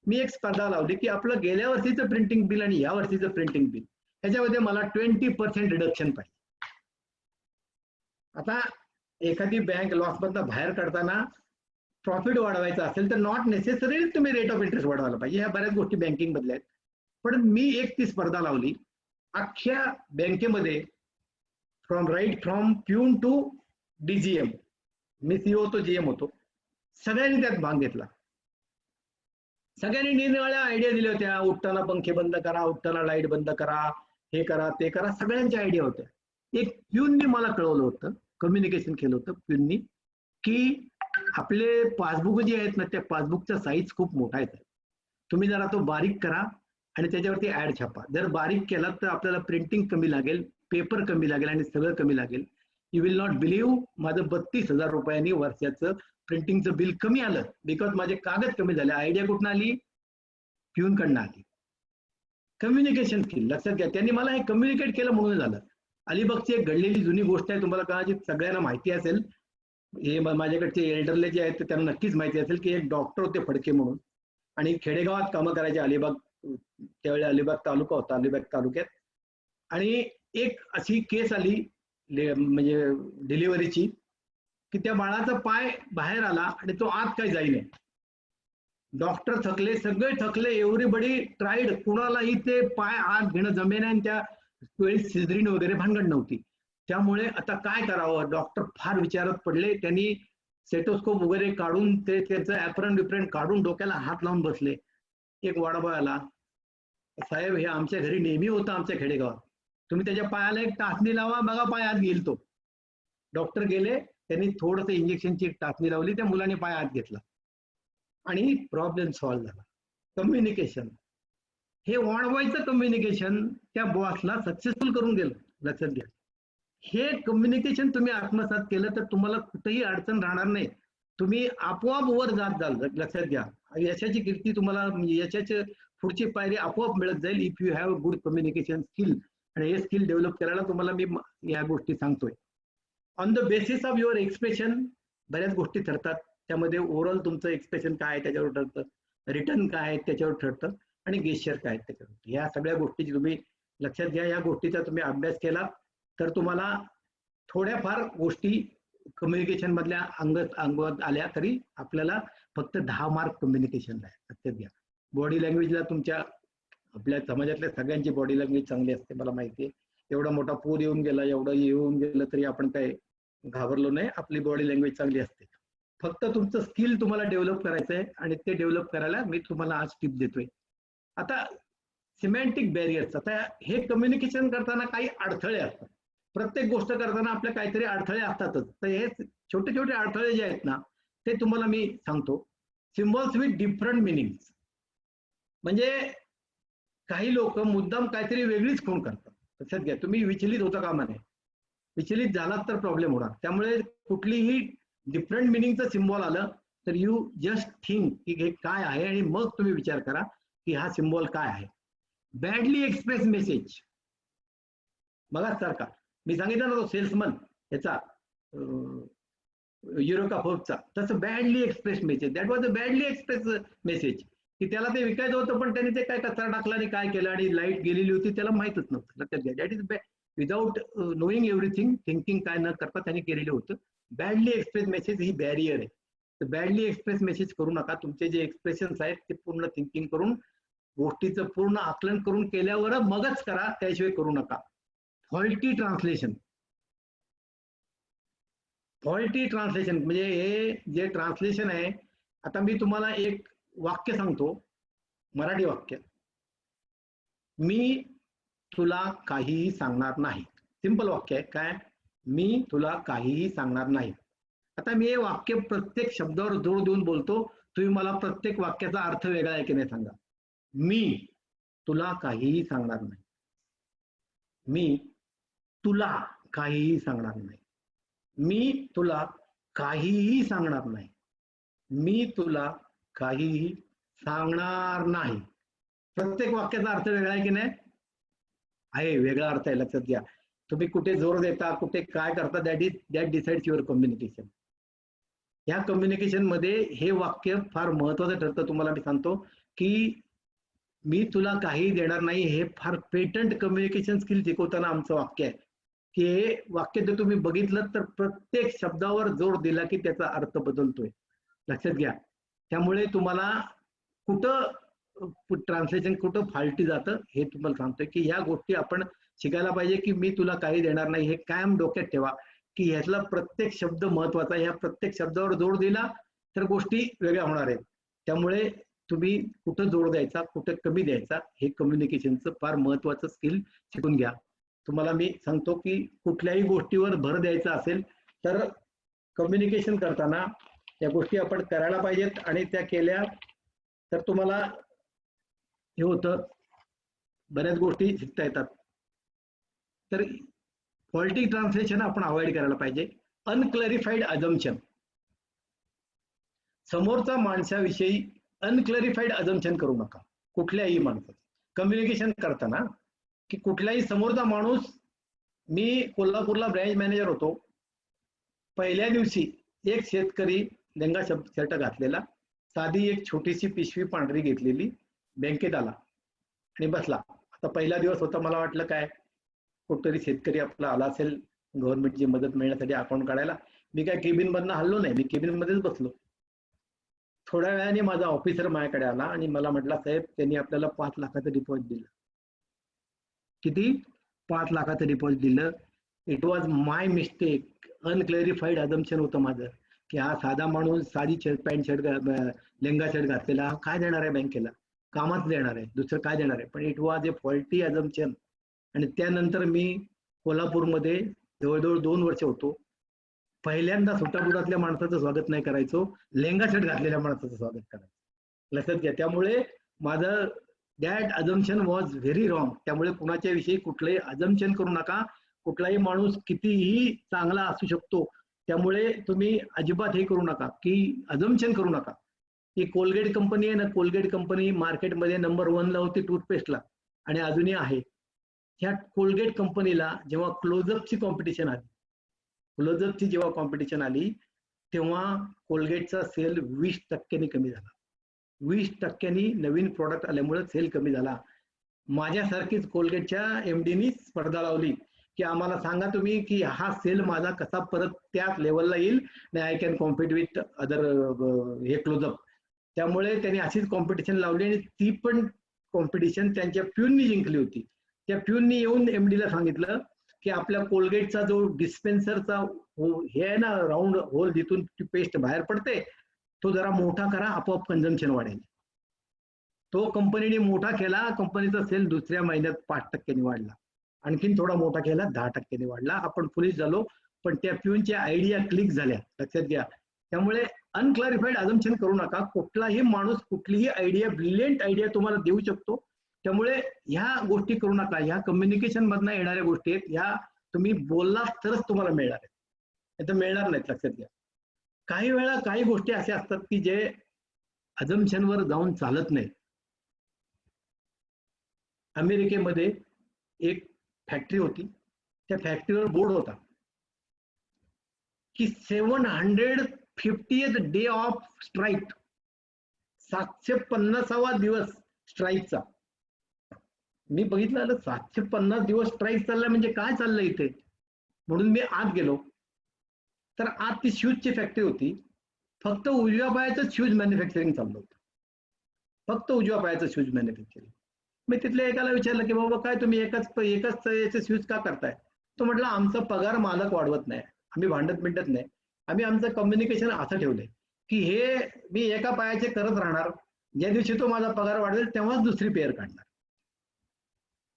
मी एक स्पर्धा लावली की आपलं गेल्या वर्षीचं प्रिंटिंग बिल आणि या वर्षीचं प्रिंटिंग बिल ह्याच्यामध्ये मला 20% रिडक्शन पाहिजे. आता एखादी बँक लॉस मधनं बाहेर काढताना प्रॉफिट वाढवायचा असेल तर नॉट नेसेसरी तुम्ही रेट ऑफ इंटरेस्ट वाढवायला पाहिजे. ह्या बऱ्याच गोष्टी बँकिंग मधल्या आहेत. पण मी एक ती स्पर्धा लावली अख्ख्या बँकेमध्ये, फ्रॉम प्यून टू डीजीएम, मी सीओ होतो, जीएम होतो, सगळ्यांनी त्यात भाग घेतला. सगळ्यांनी निरनिराळ्या आयडिया दिल्या होत्या. उठताना पंखे बंद करा, उठताना लाईट बंद करा, हे करा ते करा, सगळ्यांच्या आयडिया होत्या. एक प्यूननी मला कळवलं होतं, कम्युनिकेशन केलं होतं प्यूननी, की आपले पासबुक जे आहेत ना त्या पासबुकचा साईज खूप मोठा आहे. तुम्ही जरा तो बारीक करा आणि त्याच्यावरती ऍड छापा. जर बारीक केला तर आपल्याला प्रिंटिंग कमी लागेल, पेपर कमी लागेल आणि सगळं कमी लागेल. यू विल नॉट बिलीव्ह, माझं 32,000 रुपयांनी वर्षाचं प्रिंटिंगचं बिल कमी आलं बिकॉज माझे कागद कमी झाले. आयडिया कुठून आली? प्यूनकडनं आली. कम्युनिकेशन स्किल लक्षात घ्या. त्यांनी मला हे कम्युनिकेट केलं म्हणून झालं. अलिबागची एक घडलेली जुनी गोष्ट आहे, तुम्हाला कदाचित सगळ्यांना माहिती असेल. हे माझ्याकडचे एल्डरले जे आहेत त्यांना नक्कीच माहिती असेल की एक डॉक्टर होते फडके म्हणून, आणि खेडेगावात कामं करायचे. अलिबाग, त्यावेळी अलिबाग तालुका होता, अलिबाग तालुक्यात. आणि एक अशी केस आली म्हणजे डिलिव्हरीची, की त्या बाळाचा पाय बाहेर आला आणि तो आत काही जाईने. डॉक्टर थकले, सगळे थकले, एव्हरीबडी ट्राईड, कुणालाही ते पाय आत घेणं जमेना. आणि त्या वेळी सिझरीन वगैरे भानगड नव्हती. त्यामुळे आता काय करावं, डॉक्टर फार विचारात पडले. त्यांनी सेटोस्कोप वगैरे काढून ते त्याचं ऍप्रन बिप्रन काढून डोक्याला हात लावून बसले. एक वाडाबॉय आला, साहेब हे आमच्या घरी नेहमी होतं आमच्या खेडेगावात, तुम्ही त्याच्या पायाला एक टाचणी लावा, बघा पाय आत घेईल तो. डॉक्टर गेले, त्यांनी थोडंसं इंजेक्शनची एक टाचणी लावली, त्या मुलाने पाय आत घेतला आणि प्रॉब्लेम सॉल्व्ह झाला. कम्युनिकेशन, हे वाढवायचं कम्युनिकेशन त्या बॉसला सक्सेसफुल करून गेलं. लक्षात घ्या, हे कम्युनिकेशन तुम्ही आत्मसात केलं तर तुम्हाला कुठेही अडचण राहणार नाही. तुम्ही आपोआप वर जात जाल. लक्षात घ्या, यशाची कीर्ती तुम्हाला, यशाची पुढची पायरी आपोआप मिळत जाईल if you have good communication skill. आणि हे स्किल डेव्हलप करायला तुम्हाला मी या गोष्टी सांगतोय. On the basis of your expression बऱ्याच गोष्टी ठरतात. त्यामध्ये ओव्हरऑल तुमचं एक्सप्रेशन काय आहे त्याच्यावर ठरतं, रिटर्न काय आहे त्याच्यावर ठरतं, आणि गेस्चर काय आहेत त्याच्यावर. या सगळ्या गोष्टीची तुम्ही लक्षात घ्या. या गोष्टीचा तुम्ही अभ्यास केला तर तुम्हाला थोड्याफार गोष्टी कम्युनिकेशन मधल्या अंगात आल्या तरी आपल्याला फक्त 10 मार्क कम्युनिकेशनला आहे. लक्षात घ्या. बॉडी लँग्वेजला तुमच्या आपल्या समाजातल्या सगळ्यांची बॉडी लँग्वेज चांगली असते, मला माहिती आहे. एवढा मोठा पूर येऊन गेला, एवढं येऊन गेलं तरी आपण काय घाबरलो नाही. आपली बॉडी लँग्वेज चांगली असते. फक्त तुमचं स्किल तुम्हाला डेव्हलप करायचं आहे आणि ते डेव्हलप करायला मी तुम्हाला आज टिप देतोय. आता सिमॅन्टिक बॅरियर्स, आता हे कम्युनिकेशन करताना काही अडथळे असतात. प्रत्येक गोष्ट करताना आपल्या काहीतरी अडथळे असतातच. तर हे छोटे छोटे अडथळे जे आहेत ना ते तुम्हाला मी सांगतो. सिम्बॉल्स विथ डिफरंट मिनिंग्स, म्हणजे काही लोक मुद्दाम काहीतरी वेगळीच खूण करतात. लक्षात घ्या, तुम्ही विचलित होता कामा नये. विचलित झालात तर प्रॉब्लेम होणार. त्यामुळे कुठलीही डिफरंट मिनिंगचं सिम्बॉल आलं तर यू जस्ट थिंक की हे काय आहे आणि मग तुम्ही विचार करा की हा सिम्बॉल काय आहे. बॅडली एक्सप्रेस मेसेज, बघा सारखा मी सांगितलं ना तो सेल्समन याचा युरोका फोर्बचा, तसं badly express message, that was a badly express message, की त्याला ते विकायचं होतं पण त्यांनी ते काय कचरा टाकला आणि काय केलं आणि लाईट गेलेली होती त्याला माहितच नव्हतं. लक्षात घ्या, that is without knowing everything, thinking काय न करता त्यांनी केलेलं होतं. बॅडली एक्सप्रेस मेसेज ही बॅरियर आहे. तर बॅडली एक्सप्रेस मेसेज करू नका. तुमचे जे एक्सप्रेशन्स आहेत ते पूर्ण थिंकिंग करून, गोष्टीचं पूर्ण आकलन करून केल्यावर मगच करा, त्याशिवाय करू नका. फॉल्टी ट्रान्सलेशन, फॉल्टी ट्रान्सलेशन म्हणजे हे जे ट्रान्सलेशन आहे, आता मी तुम्हाला एक वाक्य सांगतो, मराठी वाक्य, मी तुला काहीही सांगणार नाही. सिंपल वाक्य आहे. काय? मी तुला काहीही सांगणार नाही. आता मी हे वाक्य प्रत्येक शब्दावर जोर देऊन बोलतो, तुम्ही मला प्रत्येक वाक्याचा अर्थ वेगळा आहे की नाही सांगा. मी तुला काहीही सांगणार नाही. मी तुला काहीही सांगणार नाही. मी तुला काहीही सांगणार नाही. मी तुला काहीही सांगणार नाही. प्रत्येक वाक्याचा अर्थ वेगळा आहे की नाही? आहे, वेगळा अर्थ आहे. लक्षात घ्या. तुम्ही कुठे जोर देता, कुठे काय करता, दॅट डिसाइड्स युअर कम्युनिकेशन. या कम्युनिकेशन मध्ये हे वाक्य फार महत्वाचं ठरतं. तुम्हाला मी सांगतो की मी तुला काही देणार नाही, हे फार पेटंट कम्युनिकेशन स्किल शिकवताना आमचं वाक्य आहे, की हे वाक्य जर तुम्ही बघितलं तर प्रत्येक शब्दावर जोर दिला की त्याचा अर्थ बदलतोय. लक्षात घ्या. त्यामुळे तुम्हाला कुठं ट्रान्सलेशन कुठं फाल्टी जातं हे तुम्हाला सांगतोय, की ह्या गोष्टी आपण शिकायला पाहिजे, की मी तुला काही देणार नाही हे कायम डोक्यात ठेवा, की ह्यातला प्रत्येक शब्द महत्वाचा. ह्या प्रत्येक शब्दावर जोर दिला तर गोष्टी वेगळ्या होणार आहेत. त्यामुळे तुम्ही कुठं जोर द्यायचा, कुठं कमी द्यायचा, हे कम्युनिकेशनचं फार महत्वाचं स्किल शिकून घ्या. तुम्हाला मी सांगतो की कुठल्याही गोष्टीवर भर द्यायचा असेल तर कम्युनिकेशन करताना या गोष्टी आपण करायला पाहिजेत, आणि त्या केल्या तर तुम्हाला हे होतं, बऱ्याच गोष्टी शिकता येतात. तर फॉल्टी ट्रान्सलेशन आपण अवॉइड करायला पाहिजे. अनक्लॅरिफाईड अजम्पशन, समोरचा माणसाविषयी अनक्लॅरिफाईड अजम्पशन करू नका कुठल्याही माणसाचं कम्युनिकेशन करताना. की कुठलाही समोरचा माणूस, मी कोल्हापूरला ब्रँच मॅनेजर होतो, पहिल्या दिवशी एक शेतकरी लेंगा शर्ट घातलेला, साधी एक छोटीशी पिशवी पांढरी घेतलेली, बँकेत आला आणि बसला. आता पहिला दिवस होता, मला वाटलं काय कुठतरी शेतकरी आपला आला असेल गव्हर्नमेंटची मदत मिळण्यासाठी अकाउंट काढायला. मी काय केबिन मधनं हल्लो नाही, मी केबिन मध्येच बसलो. थोड्या वेळाने माझा ऑफिसर माझ्याकडे आला आणि मला म्हटला, साहेब त्यांनी आपल्याला 5 लाखाचं डिपॉझिट दिलं. किती? 5 लाखाचं डिपॉझिट दिलं. It was my mistake. Unclarified assumption होतं माझं, की हा साधा माणूस साधी पॅन्ट शर्ट लेंगा शर्ट घातलेला काय देणार आहे बँकेला, कामाच देणार आहे, दुसरं काय देणार आहे. पण it was a faulty assumption. आणि त्यानंतर मी कोल्हापूरमध्ये जवळजवळ 2 वर्ष होतो. पहिल्यांदा सुटाबुटातल्या माणसाचं स्वागत नाही करायचो, लेंगा शर्ट घातलेल्या माणसाचं स्वागत करायचो. लक्षात घ्या. त्यामुळे माझं that assumption was very wrong. त्यामुळे कुणाच्या विषयी कुठलंही अजम्पशन करू नका. कुठलाही माणूस कितीही चांगला असू शकतो, त्यामुळे तुम्ही अजिबात हे करू नका, की अजम्पशन करू नका. ही कोलगेट कंपनी आहे ना, कोलगेट कंपनी मार्केटमध्ये नंबर 1 ला होती टूथपेस्टला आणि अजूनही आहे. ह्या कोलगेट कंपनीला जेव्हा क्लोजअपची कॉम्पिटिशन आली, क्लोजअपची जेव्हा कॉम्पिटिशन आली तेव्हा कोलगेटचा सेल 20% कमी झाला. 20% नवीन प्रॉडक्ट आल्यामुळे सेल कमी झाला. माझ्यासारखीच कोलगेटच्या एमडीनी स्पर्धा लावली, की आम्हाला सांगा तुम्ही की हा सेल माझा कसा परत त्या लेवलला येईल, I can compete with other हे क्लोजअप. त्यामुळे त्यांनी अशीच कॉम्पिटिशन लावली आणि ती पण कॉम्पिटिशन त्यांच्या प्यूननी जिंकली होती. त्या प्यूननी येऊन एमडीला सांगितलं की आपल्या कोलगेटचा जो डिस्पेन्सरचा हे आहे ना, राऊंड होल जिथून पेस्ट बाहेर पडते, तो जरा मोठा करा, आपोआप कन्झम्पशन वाढेल. तो कंपनीने मोठा केला, कंपनीचा सेल दुसऱ्या महिन्यात 5% वाढला. आणखीन थोडा मोठा केला, 10% वाढला. आपण फुलिश झालो, पण त्या प्यूनच्या आयडिया क्लिक झाल्या. लक्षात घ्या. त्यामुळे अनक्लॅरिफाईड अजम्पशन करू नका. कुठलाही माणूस कुठलीही आयडिया, ब्रिलियंट आयडिया तुम्हाला देऊ शकतो. त्यामुळे ह्या गोष्टी करू नका. ह्या कम्युनिकेशन मधनं येणाऱ्या गोष्टी आहेत, ह्या तुम्ही बोललात तरच तुम्हाला मिळणार आहेत, नाही तर मिळणार नाहीत. लक्षात घ्या. काही वेळा काही गोष्टी अशा असतात की जे अजम्पशनवर जाऊन चालत नाही. अमेरिकेमध्ये एक फॅक्टरी होती, त्या फॅक्टरीवर बोर्ड होता की 750th डे ऑफ स्ट्राईक, 750वा दिवस स्ट्राईकचा. मी बघितलं 750 दिवस स्ट्राईक चाललाय म्हणजे काय चाललंय इथे. म्हणून मी आत गेलो तर आत ती शूजची फॅक्टरी होती. फक्त उजव्या पायाचं शूज मॅन्युफॅक्चरिंग चाललं होतं, फक्त उजव्या पायाचं शूज मॅन्युफॅक्चरिंग. मी तिथल्या एकाला विचारलं की बाबा काय तुम्ही एकाच याचे शूज का करताय. तो म्हटलं आमचा पगार मालक वाढवत नाही, आम्ही भांडत मिंडत नाही, आम्ही आमचं कम्युनिकेशन असं ठेवलंय की हे मी एका पायाचे करत राहणार, ज्या दिवशी तो माझा पगार वाढवेल तेव्हाच दुसरी पेअर काढणार.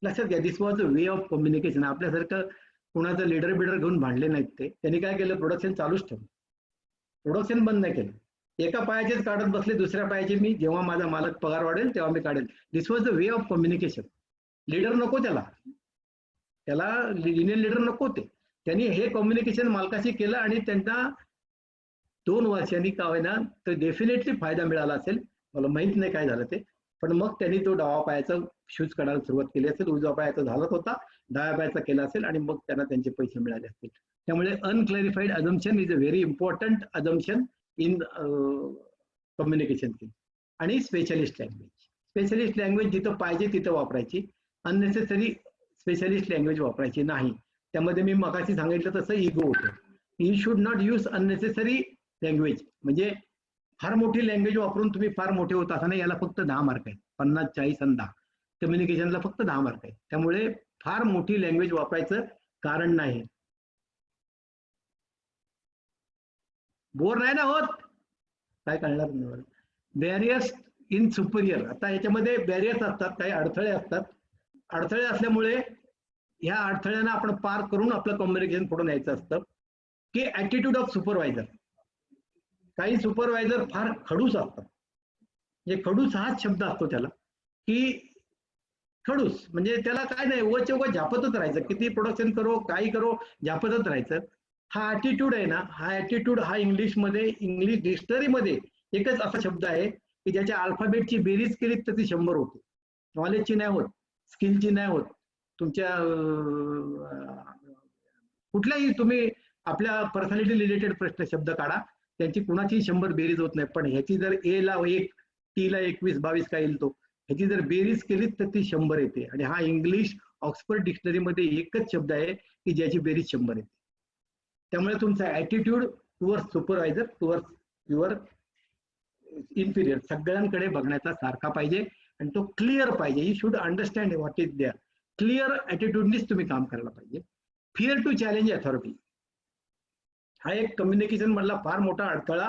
लक्षात घ्या, this was a way of communication. आपल्यासारखं कुणाचं लीडर बिडर घेऊन भांडले नाहीत ते. त्यांनी काय केलं, प्रोडक्शन चालूच ठेवलं, प्रोडक्शन बंद नाही केलं. एका पायाचेच काढत बसले, दुसऱ्या पायाचे मी जेव्हा माझा मालक पगार वाढेल तेव्हा मी काढेल. This was the way of communication. Leader नको त्याला युनियन लीडर नको ते. त्यांनी हे कम्युनिकेशन मालकाशी केलं आणि त्यांना 2 वर्षांनी का होईना तर डेफिनेटली फायदा मिळाला असेल. मला माहित नाही काय झालं ते, पण मग त्यांनी तो डावा पायाचा शूज काढायला सुरुवात केली असेल. उजवा पायाचा झालाच होता, डाव्या पायाचा केला असेल आणि मग त्यांना त्यांचे पैसे मिळाले असतील. त्यामुळे unclarified assumption is a very important assumption in communication skill. आणि स्पेशलिस्ट लँग्वेज, स्पेशलिस्ट लँग्वेज जिथं पाहिजे तिथं वापरायची, अननेसेसरी स्पेशलिस्ट लँग्वेज वापरायची नाही. त्यामध्ये मी मगाशी सांगितलं तसं इगो होतं. You should not use unnecessary language. म्हणजे फार मोठी लँग्वेज वापरून तुम्ही फार मोठे होत असं नाही. याला फक्त 10 मार्क आहेत, 50, 40 आणि 10. कम्युनिकेशनला फक्त 10 मार्क आहेत. त्यामुळे फार मोठी लँग्वेज वापरायचं कारण नाही. बोर नाही ना होत, काय कळणार नाही. Barriers in Superior. आता याच्यामध्ये बॅरियर्स असतात, काही अडथळे असतात. अडथळे असल्यामुळे ह्या अडथळ्यांना आपण पार करून आपलं कम्युनिकेशन पुढे न्यायचं असतं. की ऍटिट्यूड ऑफ सुपरवायझर. काही सुपरवायझर फार खडूस असतात. म्हणजे खडूस हाच शब्द असतो त्याला, की खडूस म्हणजे त्याला काय नाही, उगाच उगाच झापतच राहायचं. किती प्रोडक्शन करो काही करो झापतच राहायचं. हा ऍटिट्यूड आहे ना, हा ऍटिट्यूड हा इंग्लिश डिक्शनरीमध्ये एकच असा शब्द आहे की ज्याच्या अल्फाबेटची बेरीज केली तर ती 100 होते. नॉलेजची नाही होत, स्किलची नाही होत. तुमच्या कुठल्याही तुम्ही आपल्या पर्सनॅलिटी रिलेटेड प्रश्न शब्द काढा, त्यांची कुणाची 100 बेरीज होत नाही. पण ह्याची जर ए ला 1, टी ला 21, 22 काय येईल तो, ह्याची जर बेरीज केली तर ती 100 येते. आणि हा इंग्लिश ऑक्सफर्ड डिक्शनरीमध्ये एकच शब्द आहे की ज्याची बेरीज 100 येते. त्यामुळे तुमचा attitude towards supervisor, towards your inferior सगळ्यांकडे बघण्याचा सारखा पाहिजे आणि तो क्लिअर पाहिजे. You should understand what is there. Clear ऍटिट्यूडनीच तुम्ही काम करायला पाहिजे. फिअर टू चॅलेंज अथॉरिटी हा एक कम्युनिकेशन मधला फार मोठा अडथळा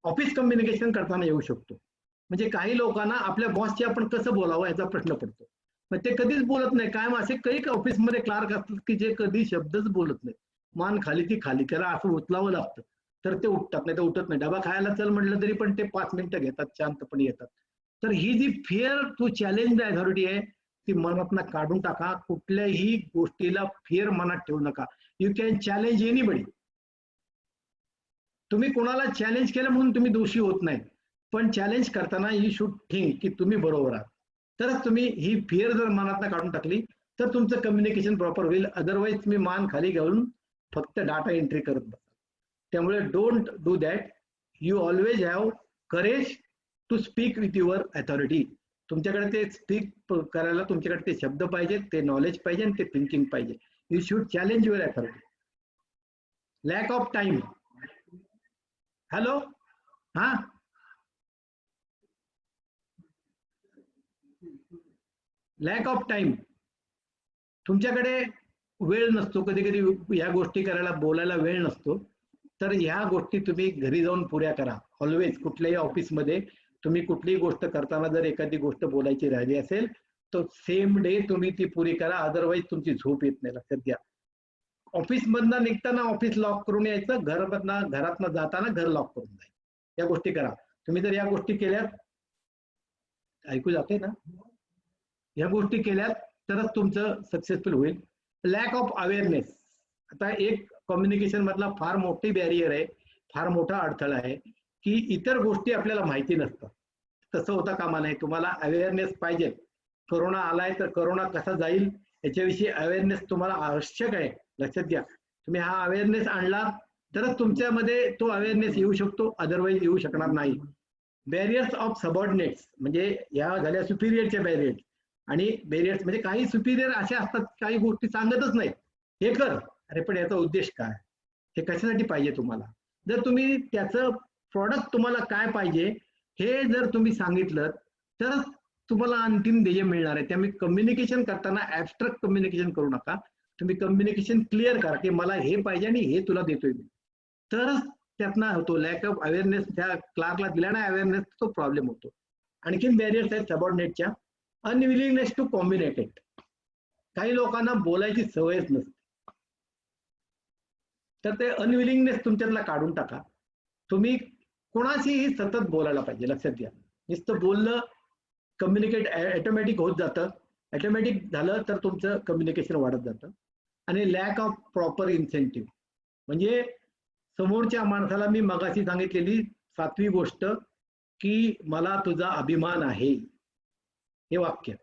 ऑफिस कम्युनिकेशन करताना येऊ शकतो. म्हणजे काही लोकांना आपल्या बॉसशी आपण कसं बोलावं याचा प्रश्न पडतो. मग ते कधीच बोलत नाही. कायम असे काही ऑफिसमध्ये क्लार्क असतात की जे कधी शब्दच बोलत नाही. मान खाली ती खाली, त्याला असं उचलावं लागतं तर ते उठतात, नाही तर उठत नाही. डबा खायला चल म्हटलं तरी पण ते 5 मिनिटं घेतात, शांतपणे येतात. तर ही जी फिअर टू चॅलेंज अथॉरिटी आहे ती मनातनं काढून टाका. कुठल्याही गोष्टीला फिअर मनात ठेवू नका. You can challenge anybody. तुम्ही कोणाला चॅलेंज केलं म्हणून तुम्ही दोषी होत नाही, पण चॅलेंज करताना यू शुड थिंक की तुम्ही बरोबर आहात. तरच तुम्ही ही फिअर जर मनातनं काढून टाकली तर तुमचं कम्युनिकेशन प्रॉपर होईल. अदरवाईज तुम्ही मान खाली घेऊन फक्त डाटा एंट्री करत बसा. त्यामुळे don't do that. You always have courage to speak with your authority. तुमच्याकडे ते स्पीक करायला तुमच्याकडे ते शब्द पाहिजेत, ते नॉलेज पाहिजे आणि ते थिंकिंग पाहिजे. You should challenge your authority. Lack of time. Hello, हा, लॅक ऑफ टाइम. तुमच्याकडे वेळ नसतो, कधी कधी या गोष्टी करायला बोलायला वेळ नसतो. तर ह्या गोष्टी तुम्ही घरी जाऊन पुऱ्या करा. ऑलवेज कुठल्याही ऑफिसमध्ये तुम्ही कुठलीही गोष्ट करताना जर एखादी गोष्ट बोलायची राहिली असेल तर सेम डे तुम्ही ती पुरी करा. अदरवाईज तुमची झोप येत नाही. लक्षात घ्या. ऑफिसमधनं निघताना ऑफिस लॉक करून यायचं, घरातनं जाताना घर लॉक करून जायचं. या गोष्टी करा. तुम्ही जर या गोष्टी केल्यात, ऐकू जाते ना, या गोष्टी केल्यात तरच तुमचं सक्सेसफुल होईल. Lack of awareness. आता एक कम्युनिकेशन मधला फार मोठी बॅरियर आहे, फार मोठा अडथळा आहे की इतर गोष्टी आपल्याला माहिती नसतात. तसं होता कामा नये. तुम्हाला अवेअरनेस पाहिजे. कोरोना आलाय तर कोरोना कसा जाईल याच्याविषयी अवेअरनेस तुम्हाला आवश्यक आहे. लक्षात घ्या. तुम्ही हा अवेअरनेस आणला तरच तुमच्यामध्ये तो अवेअरनेस येऊ शकतो, अदरवाईज येऊ शकणार नाही. बॅरियर्स ऑफ सबऑर्डिनेट्स म्हणजे या झाल्या सुपिरियरच्या बॅरियर्स, आणि बॅरियर्स म्हणजे काही सुपिरियर असे असतात काही गोष्टी सांगतच नाहीत, हे कर, अरे पण याचा उद्देश काय, हे कशासाठी पाहिजे तुम्हाला. जर तुम्ही त्याचं प्रॉडक्ट तुम्हाला काय पाहिजे हे जर तुम्ही सांगितलं तरच तुम्हाला अंतिम ध्येय मिळणार आहे. त्यामुळे कम्युनिकेशन करताना ऍबस्ट्रॅक्ट कम्युनिकेशन करू नका. तुम्ही कम्युनिकेशन क्लिअर करा की मला हे पाहिजे आणि हे तुला देतोय मी, तरच त्यातनं होतो. लॅक ऑफ अवेअरनेस, त्या क्लार्कला दिला नाही अवेअरनेस, तो प्रॉब्लेम होतो. आणखीन बॅरियर्स आहेत सबऑर्डिनेटच्या. Unwillingness to communicate. काही लोकांना बोलायची सवयच नसते, तर ते अनविलिंगनेस तुमच्यातला काढून टाका. तुम्ही कोणाशीही सतत बोलायला पाहिजे. लक्षात घ्या, नुसतं बोललं कम्युनिकेट ऑटोमॅटिक होत जातं. ऑटोमॅटिक झालं तर तुमचं कम्युनिकेशन वाढत जातं. आणि लॅक ऑफ प्रॉपर इन्सेंटिव्ह म्हणजे समोरच्या माणसाला मी मगाशी सांगितलेली 7वी गोष्ट की मला तुझा अभिमान आहे, हे वाक्य,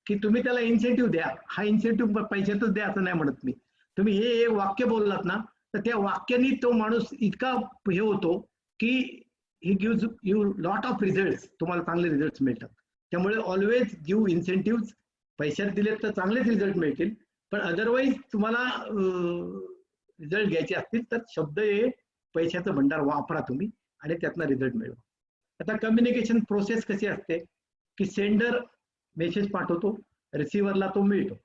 की तुम्ही त्याला इन्सेंटिव्ह द्या. हा इन्सेंटिव्ह पैशातच द्या असं नाही म्हणत मी. तुम्ही हे वाक्य बोललात ना तर त्या वाक्याने तो माणूस इतका हे होतो की he gives you lot of result, तुम्हाला चांगले रिझल्ट मिळतात. त्यामुळे ऑलवेज गिव्ह इन्सेंटिव्ह. पैशात दिले तर चांगलेच रिझल्ट मिळतील, पण अदरवाईज तुम्हाला रिझल्ट घ्यायचे असतील तर शब्द हे पैशाचं भंडार वापरा तुम्ही आणि त्यातनं रिझल्ट मिळवा. आता कम्युनिकेशन प्रोसेस कशी असते की सेंडर मेसेज पाठवतो, रिसिव्हरला तो मिळतो.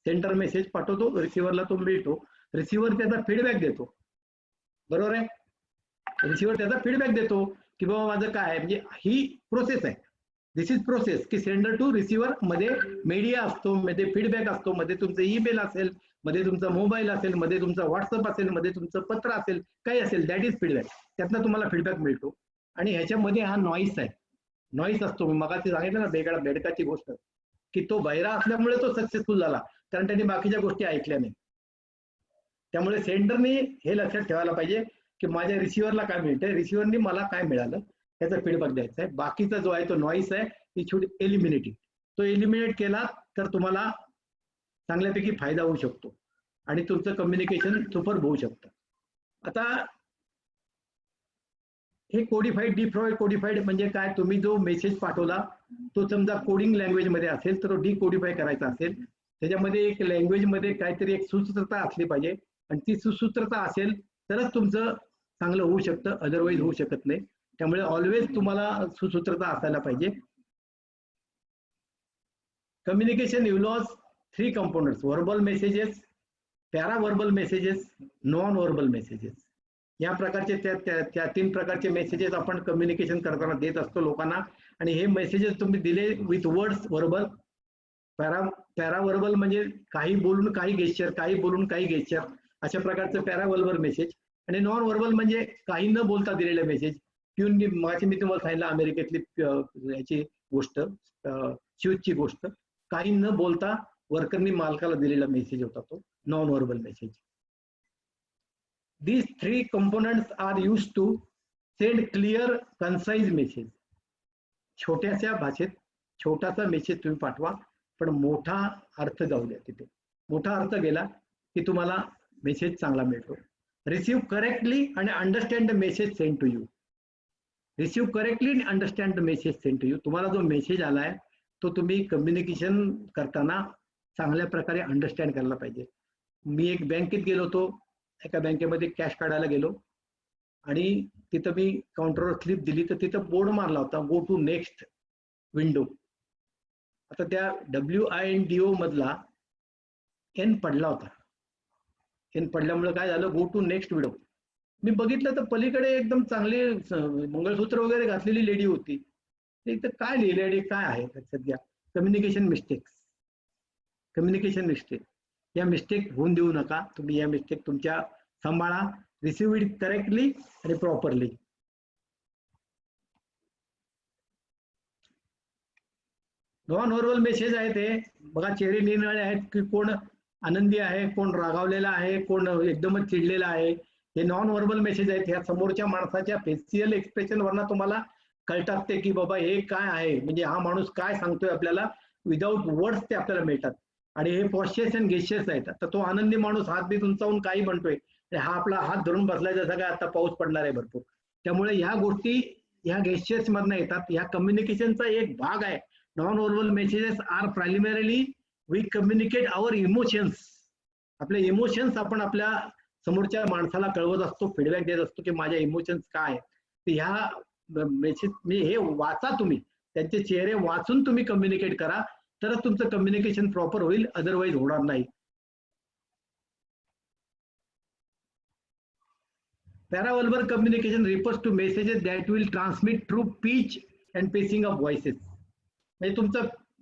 सेंडर मेसेज पाठवतो, रिसिव्हरला तो मिळतो. रिसिव्हर त्याचा फीडबॅक देतो, बरोबर आहे. रिसिव्हर त्याचा फीडबॅक देतो की बाबा माझं काय आहे, म्हणजे ही प्रोसेस आहे. दिस इज प्रोसेस की सेंडर टू रिसिव्हर मध्ये मीडिया असतो, मध्ये फीडबॅक असतो, मध्ये तुमचं ईमेल असेल, मध्ये तुमचा मोबाईल असेल, मध्ये तुमचा व्हॉट्सअप असेल, मध्ये तुमचं पत्र असेल, काही असेल, दॅट इज फीडबॅक. त्यातनं तुम्हाला फीडबॅक मिळतो. आणि ह्याच्यामध्ये हा नॉईस आहे, नॉईस असतो. मी मगाशी सांगितलं ना वेगळ्या बेडकाची गोष्ट, की तो बहिरा असल्यामुळे तो सक्सेसफुल झाला, कारण त्यांनी बाकीच्या गोष्टी ऐकल्या नाही. त्यामुळे सेंडरने हे लक्षात ठेवायला पाहिजे की माझ्या रिसिव्हरला काय मिळतंय, रिसिव्हरनी मला काय मिळालं, त्याचा फीडबॅक द्यायचा आहे. बाकीचा जो आहे तो नॉईस आहे, इट शुड एलिमिनेट इट. तो एलिमिनेट केला तर तुम्हाला चांगल्यापैकी फायदा होऊ शकतो आणि तुमचं कम्युनिकेशन सुपर होऊ शकतं. आता हे कोडिफाईड, डिकोडिफाईड म्हणजे काय, तुम्ही जो मेसेज पाठवला तो समजा कोडिंग लँग्वेज मध्ये असेल तर तो डिकोडिफाय करायचा असेल, त्याच्यामध्ये एक लँग्वेज मध्ये काहीतरी एक सुसूत्रता असली पाहिजे, आणि ती सुसूत्रता असेल तरच तुमचं चांगलं होऊ शकतं, अदरवाईज होऊ शकत नाही. त्यामुळे ऑलवेज तुम्हाला सुसूत्रता असायला पाहिजे. Communication involves 3 components: verbal messages, paraverbal messages, non verbal messages. या प्रकारचे त्या 3 प्रकारचे मेसेजेस आपण कम्युनिकेशन करताना देत असतो लोकांना. आणि हे मेसेजेस तुम्ही दिले विथ वर्ड्स व्हर्बल. पॅराव्हर्बल म्हणजे काही बोलून काही गेस्चर, काही बोलून काही गेस्चर, अशा प्रकारचं पॅराव्हर्बल मेसेज. आणि नॉन व्हर्बल म्हणजे काही न बोलता दिलेले मेसेज. ट्यूननी मागाशी मी तुम्हाला सांगितलं अमेरिकेतली याची गोष्ट, शूजची गोष्ट, काही न बोलता वर्करनी मालकाला दिलेला मेसेज होता तो non verbal message. These 3 components are used to send clear, concise message. छोट्याशा भाषेत छोटासा मेसेज तुम्ही पाठवा, पण मोठा अर्थ जाऊ द्या. तिथे मोठा अर्थ गेला की तुम्हाला मेसेज चांगला मिळतो. रिसीव्ह करेक्टली आणि understand the message send to you. Receive correctly आणि understand the message send to you. तुम्हाला जो मेसेज आलाय तो तुम्ही कम्युनिकेशन करताना चांगल्या प्रकारे अंडरस्टँड करायला पाहिजे. मी एक बँकेत गेलो होतो, एका बँकेमध्ये कॅश काढायला गेलो आणि तिथं मी काउंटरवर स्लिप दिली तर तिथं बोर्ड मारला होता गो टू नेक्स्ट विंडो. आता त्या WINDO मधला N पडला होता. N पडल्यामुळे काय झालं, गो टू नेक्स्ट विंडो. मी बघितलं तर पलीकडे एकदम चांगले मंगळसूत्र वगैरे घातलेली लेडी होती. इथं काय लिहिलेली काय आहे सध्या, कम्युनिकेशन मिस्टेक्स. कम्युनिकेशन मिस्टेक, या मिस्टेक होऊन देऊ नका तुम्ही. या मिस्टेक तुमच्या सांभाळा. रिसीव्ह इट करेक्टली आणि प्रॉपरली. नॉन व्हर्बल मेसेज आहे ते बघा, चेहरे निरनिराळे आहेत की कोण आनंदी आहे, कोण रागावलेला आहे, कोण एकदमच चिडलेला आहे. हे नॉन व्हर्बल मेसेज आहेत. ह्या समोरच्या माणसाच्या फेशियल एक्सप्रेशन वरनं तुम्हाला कळतात ते की बाबा हे काय आहे, म्हणजे हा माणूस काय सांगतोय आपल्याला. विदाऊट वर्ड्स ते आपल्याला मिळतात. आणि हे पॉश्चर्स अँड गेस्चर्स आहेत. आता तो आनंदी माणूस हात बीत उंचावून काही म्हणतोय हा आपला हात धरून बसलाय जसं काय आता पाऊस पडणार आहे भरपूर. त्यामुळे ह्या गोष्टी ह्या गेस्चर्स मधनं येतात. ह्या कम्युनिकेशनचा एक भाग आहे. Non verbal messages are primarily we communicate our emotions. आपले इमोशन्स आपण आपल्या समोरच्या माणसाला कळवत असतो, फीडबॅक देत असतो की माझ्या इमोशन्स काय आहेत. तर ह्या मेसेज हे वाचा तुम्ही, त्यांचे चेहरे वाचून तुम्ही कम्युनिकेट करा, तरच तुमचं कम्युनिकेशन प्रॉपर होईल, अदरवाईज होणार नाही. Paraverbal communication refers to messages that will transmit through pitch and pacing of voices. म्हणजे तुमचा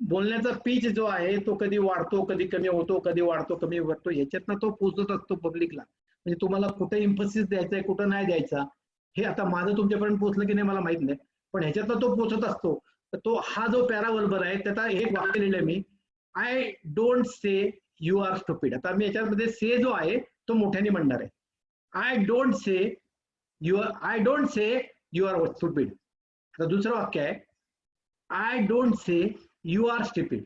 बोलण्याचा पिच जो आहे तो कधी वाढतो, कधी कमी होतो, कधी वाढतो, कमी होतो, ह्याच्यातनं तो पोहोचत असतो पब्लिकला. म्हणजे तुम्हाला कुठे इम्फोसिस द्यायचा आहे, कुठं नाही द्यायचा, हे आता माझं तुमच्यापर्यंत पोहोचलं की नाही मला माहित नाही, पण ह्याच्यातनं तो पोहोचत असतो. तर तो हा जो पॅरावर्बल आहे त्याचा एक वाक्य लिहिलंय मी, I don't say you are stupid. आता मी याच्यामध्ये से जो आहे तो मोठ्याने म्हणणार आहे. I don't say you are stupid. आता दुसरं वाक्य आहे, I don't say you are stupid.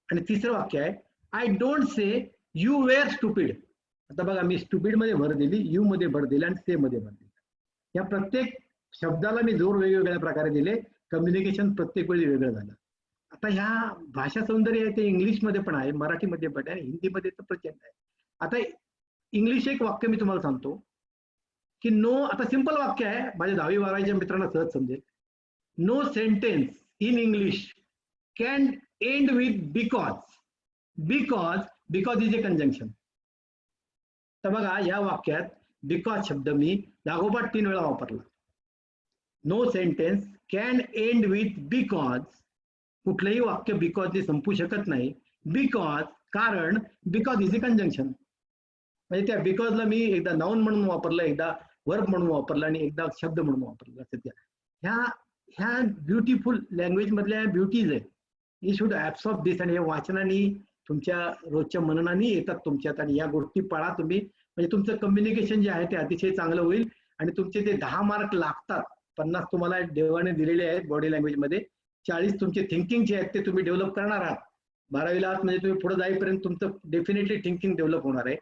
आणि तिसरं वाक्य आहे, I don't say you were stupid. आता बघा मी स्टुपिड मध्ये भर दिली, यू मध्ये भर दिली आणि से मध्ये भर दिली. या प्रत्येक शब्दाला मी जोर वेगवेगळ्या प्रकारे दिले. कम्युनिकेशन प्रत्येक वेळी वेगळं झालं. आता ह्या भाषा सौंदर्य आहे ते इंग्लिशमध्ये पण आहे, मराठीमध्ये पण आहे, हिंदीमध्ये तर प्रचंड आहे. आता इंग्लिश एक वाक्य मी तुम्हाला सांगतो की नो, आता सिंपल वाक्य आहे, माझ्या 10वी 12वीच्या मित्रांना सहज समजेल. No sentence in English can end with because is a conjunction. तर बघा या वाक्यात बिकॉज शब्द मी लागोपाठ 3 वेळा वापरला. No sentence can end with because. कुठलंही वाक्य बिकॉजने संपू शकत नाही. बिकॉज कारण, बिकॉज इज ए कंजंक्शन. म्हणजे त्या बिकॉजला मी एकदा नाउन म्हणून वापरलं, एकदा वर्ब म्हणून वापरलं आणि एकदा शब्द म्हणून वापरलं. ह्या ब्युटिफुल लँग्वेज मधल्या ब्युटीज आहे. यू शुड ऍब्सॉर्ब दिस. आणि हे वाचनाने तुमच्या रोजच्या मननाने येतात तुमच्यात, आणि या गोष्टी पाळा तुम्ही. म्हणजे तुमचं कम्युनिकेशन जे आहे ते अतिशय चांगलं होईल. आणि तुमचे ते 10 मार्क लागतात. 50 तुम्हाला देवाने दिलेले आहेत बॉडी लँग्वेज मध्ये, 40 तुमचे थिंकिंगचे आहेत ते तुम्ही डेव्हलप करणार आहात. 12वीला आहात म्हणजे तुम्ही पुढे जाईपर्यंत तुमचं डेफिनेटली थिंकिंग डेव्हलप होणार आहे.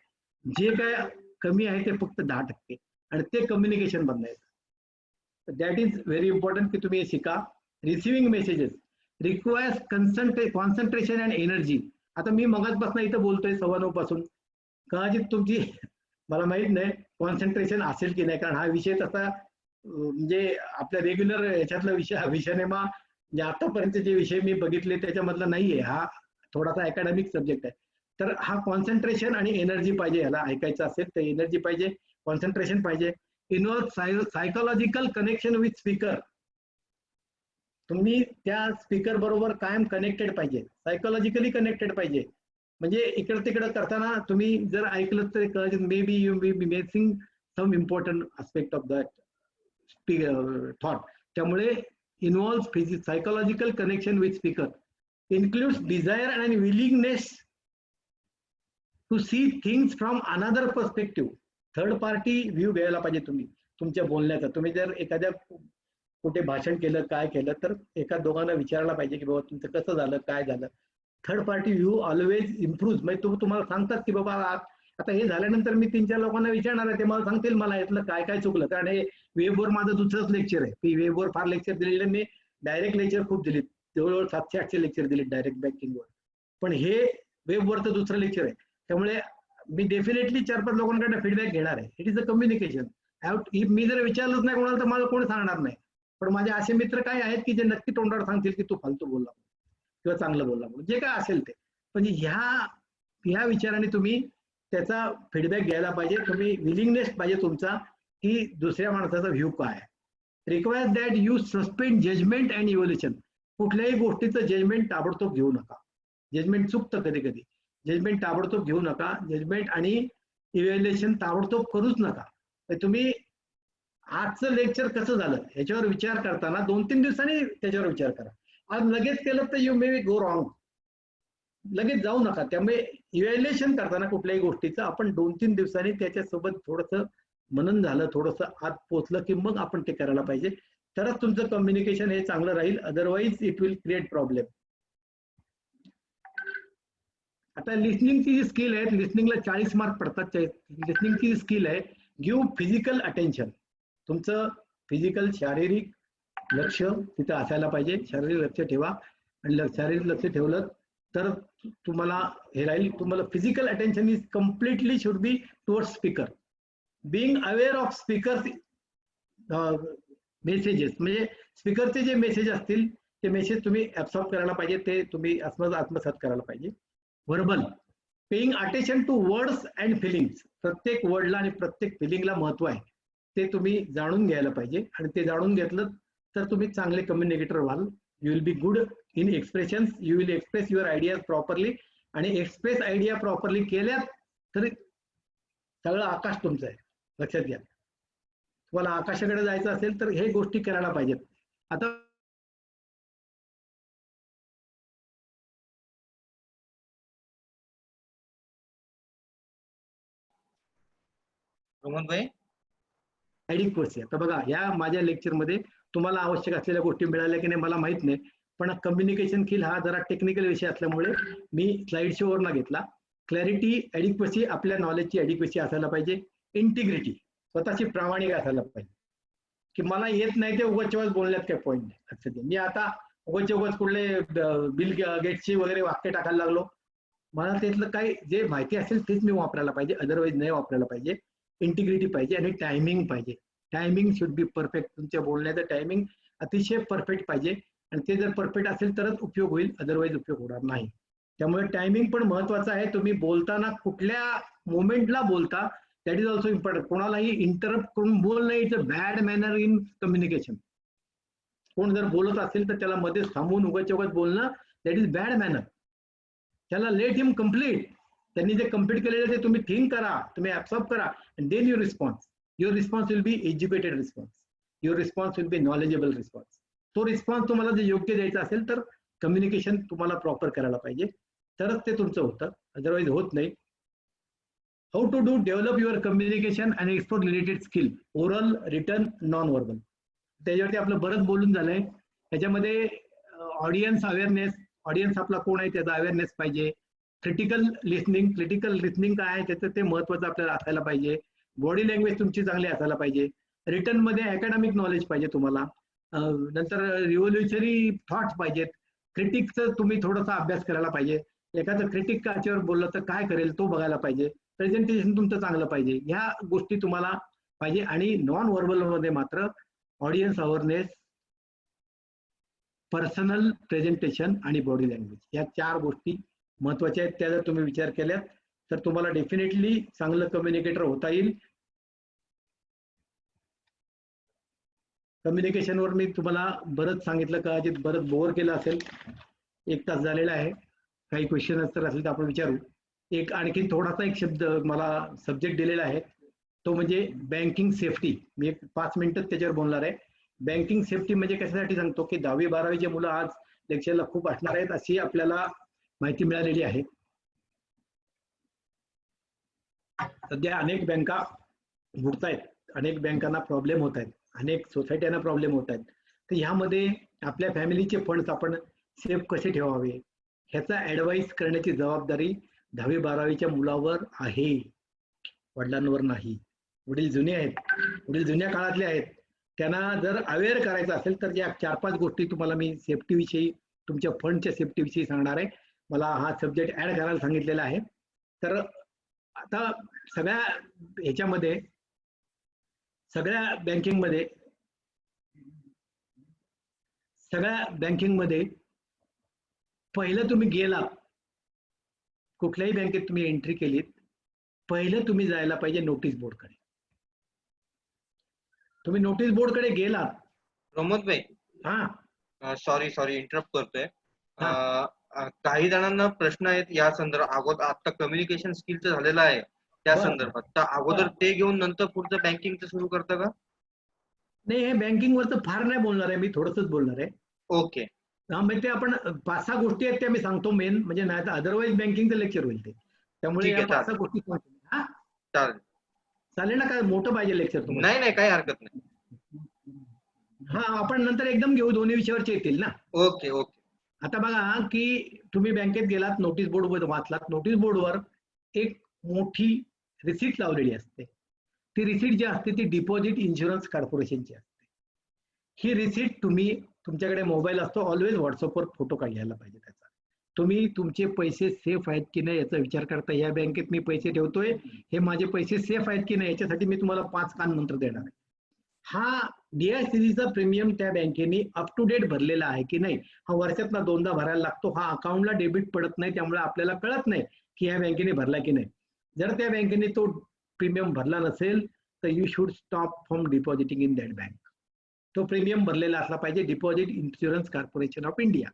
जे काय कमी आहे ते फक्त 10%, आणि ते कम्युनिकेशन मधनं येतं. दॅट इज व्हेरी इम्पॉर्टंट की तुम्ही हे शिका. Receiving messages requires concentration and energy. आता मी मगाचपासून इथं बोलतोय 9:15 पासून, कदाचित तुमची मला माहित नाही कॉन्सन्ट्रेशन असेल की नाही, कारण हा विषय तसा म्हणजे आपल्या रेग्युलर याच्यातला विषयनेमा म्हणजे आतापर्यंत जे विषय मी बघितले त्याच्यामधला नाहीये. हा थोडासा अकॅडमिक सब्जेक्ट आहे. तर हा कॉन्सन्ट्रेशन आणि एनर्जी पाहिजे. ह्याला ऐकायचं असेल तर एनर्जी पाहिजे, कॉन्सन्ट्रेशन पाहिजे. Involve psychological connection with speaker. तुम्ही त्या स्पीकर बरोबर कायम कनेक्टेड पाहिजे, सायकोलॉजिकली कनेक्टेड पाहिजे. म्हणजे इकडं तिकडं करताना तुम्ही जर ऐकलं तर कळेल, maybe you be missing some important aspect of that thought. त्यामुळे involve psychological connection with speaker includes desire and willingness to see things from another perspective. Third party view घ्यायला पाहिजे तुम्ही तुमच्या बोलण्याचा. तुम्ही जर एखाद्या कुठे भाषण केलं, काय केलं, तर एका दोघांना विचारायला पाहिजे की बाबा तुमचं कसं झालं, काय झालं. Third party view always improve. म्हणजे तुम्हाला सांगतात की बाबा आता हे झाल्यानंतर मी 3-4 लोकांना विचारणार आहे, ते मला सांगतील मला यातलं काय काय चुकलं. कारण हे वेबवर माझं दुसरंच लेक्चर आहे. की वेबवर फार लेक्चर दिलेले, मी डायरेक्ट लेक्चर खूप दिलीत, जवळजवळ 700-800 लेक्चर दिले डायरेक्ट बँकिंगवर. पण हे वेबवरचं दुसरं लेक्चर आहे. त्यामुळे मी डेफिनेटली 4-5 लोकांकडे फीडबॅक घेणार आहे. It is a communication. मी जर विचारलंच नाही कोणाला तर मला कोणी सांगणार नाही. पण माझे असे मित्र काय आहेत की जे नक्की तोंडावर सांगतील की तू फालतू बोलला किंवा चांगलं बोलला म्हणून, जे काय असेल ते. म्हणजे ह्या विचाराने तुम्ही त्याचा फीडबॅक घ्यायला पाहिजे. तुम्ही विलिंगनेस पाहिजे तुमचा की दुसऱ्या माणसाचा व्ह्यू काय आहे. Require that you suspend judgement and evaluation. कुठल्याही गोष्टीचं जजमेंट ताबडतोब घेऊ नका. जजमेंट चुकतं कधी कधी. जजमेंट ताबडतोब घेऊ नका. जजमेंट आणि इव्हॅल्युएशन ताबडतोब करूच नका. तुम्ही आजचं लेक्चर कसं झालं ह्याच्यावर विचार करताना 2-3 दिवसांनी त्याच्यावर विचार करा. आज लगेच केलं तर यू मे गो रॉंग. लगेच जाऊ नका. त्यामुळे इव्हॅल्युएशन करताना कुठल्याही गोष्टीचं आपण 2-3 दिवसांनी त्याच्यासोबत थोडंसं मनन झालं, थोडंसं आत पोचलं की मग आपण ते करायला पाहिजे. तरच तुमचं कम्युनिकेशन हे चांगलं राहील. Otherwise it will create problem. आता लिस्निंगची जी स्किल आहे, लिस्निंगला 40 मार्क पडतात. लिस्निंगची जी स्किल आहे, गिव्ह फिजिकल अटेन्शन. तुमचं फिजिकल शारीरिक लक्ष तिथं असायला पाहिजे. शारीरिक लक्ष ठेवा आणि शारीरिक लक्ष ठेवलं तर तुम्हाला हे राहील. तुम्हाला physical attention is completely should be toward speaker. Being aware of speaker messages, म्हणजे स्पीकरचे जे मेसेज असतील ते मेसेज तुम्ही ऍब्सॉर्ब करायला पाहिजे, ते तुम्ही आत्मसात करायला पाहिजे. Verbal, paying attention to words and feelings. प्रत्येक वर्डला आणि प्रत्येक फिलिंगला महत्व आहे, ते तुम्ही जाणून घ्यायला पाहिजे. आणि ते जाणून घेतलं तर तुम्ही चांगले कम्युनिकेटर व्हाल. You will be good in expressions. You will express your ideas properly. आणि एक्सप्रेस आयडिया प्रॉपरली केल्यात तरी सगळं आकाश तुमचं आहे. लक्षात घ्या. तुम्हाला आकाशाकडे जायचं असेल तर हे गोष्टी करायला पाहिजेत. आता प्रमोद भाई, ऍडिक्वसी. आता बघा, या माझ्या लेक्चरमध्ये तुम्हाला आवश्यक असलेल्या गोष्टी मिळाल्या की नाही मला माहित नाही, पण कम्युनिकेशन स्किल हा जरा टेक्निकल विषय असल्यामुळे मी स्लाइड शोवर ना घेतला. क्लॅरिटी, ऍडिक्वसी, आपल्या नॉलेजची ऍडिक्वसी असायला पाहिजे. इंटिग्रिटी, स्वतःची प्रामाणिक असायला पाहिजे, की मला येत नाही ते उगाच बोलण्यात काही पॉईंट नाही. लक्षात घ्या, मी आता उगाच कुठले बिल गेट्सची वगैरे वाक्य टाकायला लागलो. मला त्यातलं काही जे माहिती असेल तेच मी वापरायला पाहिजे, अदरवाईज नाही वापरायला पाहिजे. इंटिग्रिटी पाहिजे आणि टायमिंग पाहिजे. Timing should be perfect. तुमच्या बोलण्याचं टायमिंग अतिशय परफेक्ट पाहिजे आणि ते जर परफेक्ट असेल तरच उपयोग होईल, अदरवाईज उपयोग होणार नाही. त्यामुळे टायमिंग पण महत्वाचं आहे. तुम्ही बोलताना कुठल्या मोमेंटला बोलता, दॅट इज ऑल्सो इम्पॉर्टंट. कोणालाही इंटरप्ट करून बोलणं it's a bad manner in communication. कोण जर बोलत असेल तर त्याला मध्येच थांबून उगाच बोलणं, दॅट इज बॅड मॅनर. त्याला लेट हिम कम्प्लीट. त्यांनी जे कम्प्लीट केलेलं ते तुम्ही थिंक करा, तुम्ही ऍब्सॉर्ब करा, and then your response will be educated response. Your response will be knowledgeable response. तो रिस्पॉन्स तुम्हाला जर योग्य द्यायचा असेल तर कम्युनिकेशन तुम्हाला प्रॉपर करायला पाहिजे, तरच ते तुमचं होतं, अदरवाईज होत नाही. How to do develop your communication and explore related skill, oral, written, non verbal. त्याच्यावरती आपलं बरंच बोलून झालंय. त्याच्यामध्ये ऑडियन्स अवेअरनेस, ऑडियन्स आपला कोण आहे त्याचा अवेअरनेस पाहिजे. क्रिटिकल लिस्निंग काय आहे त्याचं ते महत्वाचं आपल्याला असायला पाहिजे. बॉडी लँग्वेज तुमची चांगली असायला पाहिजे. रिटर्न मध्ये अकॅडमिक नॉलेज पाहिजे तुम्हाला. नंतर रिव्होल्युशनरी थॉट्स पाहिजेत. क्रिटिकचं तुम्ही थोडासा अभ्यास करायला पाहिजे. एखादं क्रिटिक काचेवर बोललं तर काय करेल तो बघायला पाहिजे. प्रेझेंटेशन तुमचं चांगलं पाहिजे. ह्या गोष्टी तुम्हाला पाहिजे. आणि नॉन व्हर्बल मध्ये मात्र ऑडियन्स अवेअरनेस, पर्सनल प्रेझेंटेशन आणि बॉडी लँग्वेज, या 4 गोष्टी महत्वाच्या आहेत. त्या जर तुम्ही विचार केल्यात तर तुम्हाला डेफिनेटली चांगलं कम्युनिकेटर होता येईल. कम्युनिकेशनवर मी तुम्हाला बरंच सांगितलं, कदाचित बरंच बोर केलं असेल. 1 तास झालेला आहे. काही क्वेश्चन तर असेल तर आपण विचारू. एक आणखी थोडासा एक शब्द मला सब्जेक्ट दिलेला आहे, तो म्हणजे बँकिंग सेफ्टी. मी 5 मिनिटं त्याच्यावर बोलणार आहे. बँकिंग सेफ्टी म्हणजे कशासाठी सांगतो की 10वी 12वीचे मुलं आज लेक्चरला खूप असणार आहेत अशी आपल्याला माहिती मिळालेली आहे. सध्या अनेक बँका बुडतायत, अनेक बँकांना प्रॉब्लेम होत आहेत, अनेक सोसायट्यांना प्रॉब्लेम होत आहेत. तर ह्यामध्ये आपल्या फॅमिलीचे फंड्स आपण सेफ कसे ठेवावे ह्याचा ऍडवाइस करण्याची जबाबदारी 10वी 12वीच्या मुलावर आहे, वडिलांवर नाही. वडील जुने आहेत, वडील जुन्या काळातले आहेत. त्यांना जर अवेअर करायचं असेल तर या 4-5 गोष्टी तुम्हाला मी सेफ्टी विषयी, तुमच्या फंडच्या सेफ्टी विषयी सांगणार आहे. मला हा सब्जेक्ट ऍड करायला सांगितलेला आहे. तर आता सगळ्या ह्याच्यामध्ये, सगळ्या बँकिंगमध्ये पहिलं तुम्ही गेलात, कुठल्याही बँकेत तुम्ही एंट्री केलीत, पहिलं तुम्ही जायला पाहिजे नोटीस बोर्डकडे. तुम्ही नोटीस बोर्डकडे गेलात. प्रमोद भाई, हा, सॉरी इंटरप्ट करतोय. काही जणांना प्रश्न आहेत या संदर्भात. आता कम्युनिकेशन स्किलचं झालेलं आहे त्या बरं. संदर्भात, तर अगोदर ते घेऊन नंतर पुढचं बँकिंगचं सुरू करता का? नाही, हे बँकिंगवर तर फार नाही बोलणार आहे मी, थोडंसंच बोलणार आहे. ओके. हा, म्हणजे ते आपण 5-6 गोष्टी आहेत त्या मी सांगतो मेन, म्हणजे नाही तर अदरवाईज बँकिंगचं लेक्चर होईल ते. त्यामुळे ठीक आहे, या 5-6 गोष्टी सांगतो. हा, चालेल. चालेल ना? काय मोठं पाहिजे लेक्चर तुम्हाला? नाही काही हरकत नाही. हा, आपण नंतर एकदम घेऊ, दोन्ही विषयावरचे येतील ना. ओके. आता बघा की तुम्ही बँकेत गेलात, नोटीस बोर्ड वाचलात, नोटीस बोर्डवर एक मोठी रिसीट लावलेली असते. ती रिसीट जी असते ती डिपॉझिट इन्शुरन्स कॉर्पोरेशनची असते. ही रिसीट तुम्ही, तुमच्याकडे मोबाईल असतो, ऑलवेज व्हॉट्सअपवर फोटो काढायला पाहिजे त्याचा. तुम्ही तुमचे पैसे सेफ आहेत की नाही याचा विचार करता, या बँकेत मी पैसे ठेवतोय, हे माझे पैसे सेफ आहेत की नाही याच्यासाठी मी तुम्हाला 5 कान मंत्र देणार आहे. हा DICCचा प्रीमियम त्या बँकेने अप टू डेट भरलेला आहे की नाही, हा वर्षातला 2दा भरायला लागतो. हा अकाउंटला डेबिट पडत नाही, त्यामुळे आपल्याला कळत नाही की या बँकेने भरला की नाही. जर त्या बँकेने तो प्रीमियम भरला नसेल तर you should stop from depositing in that bank. तो प्रीमियम भरलेला असला पाहिजे. Deposit insurance corporation of India.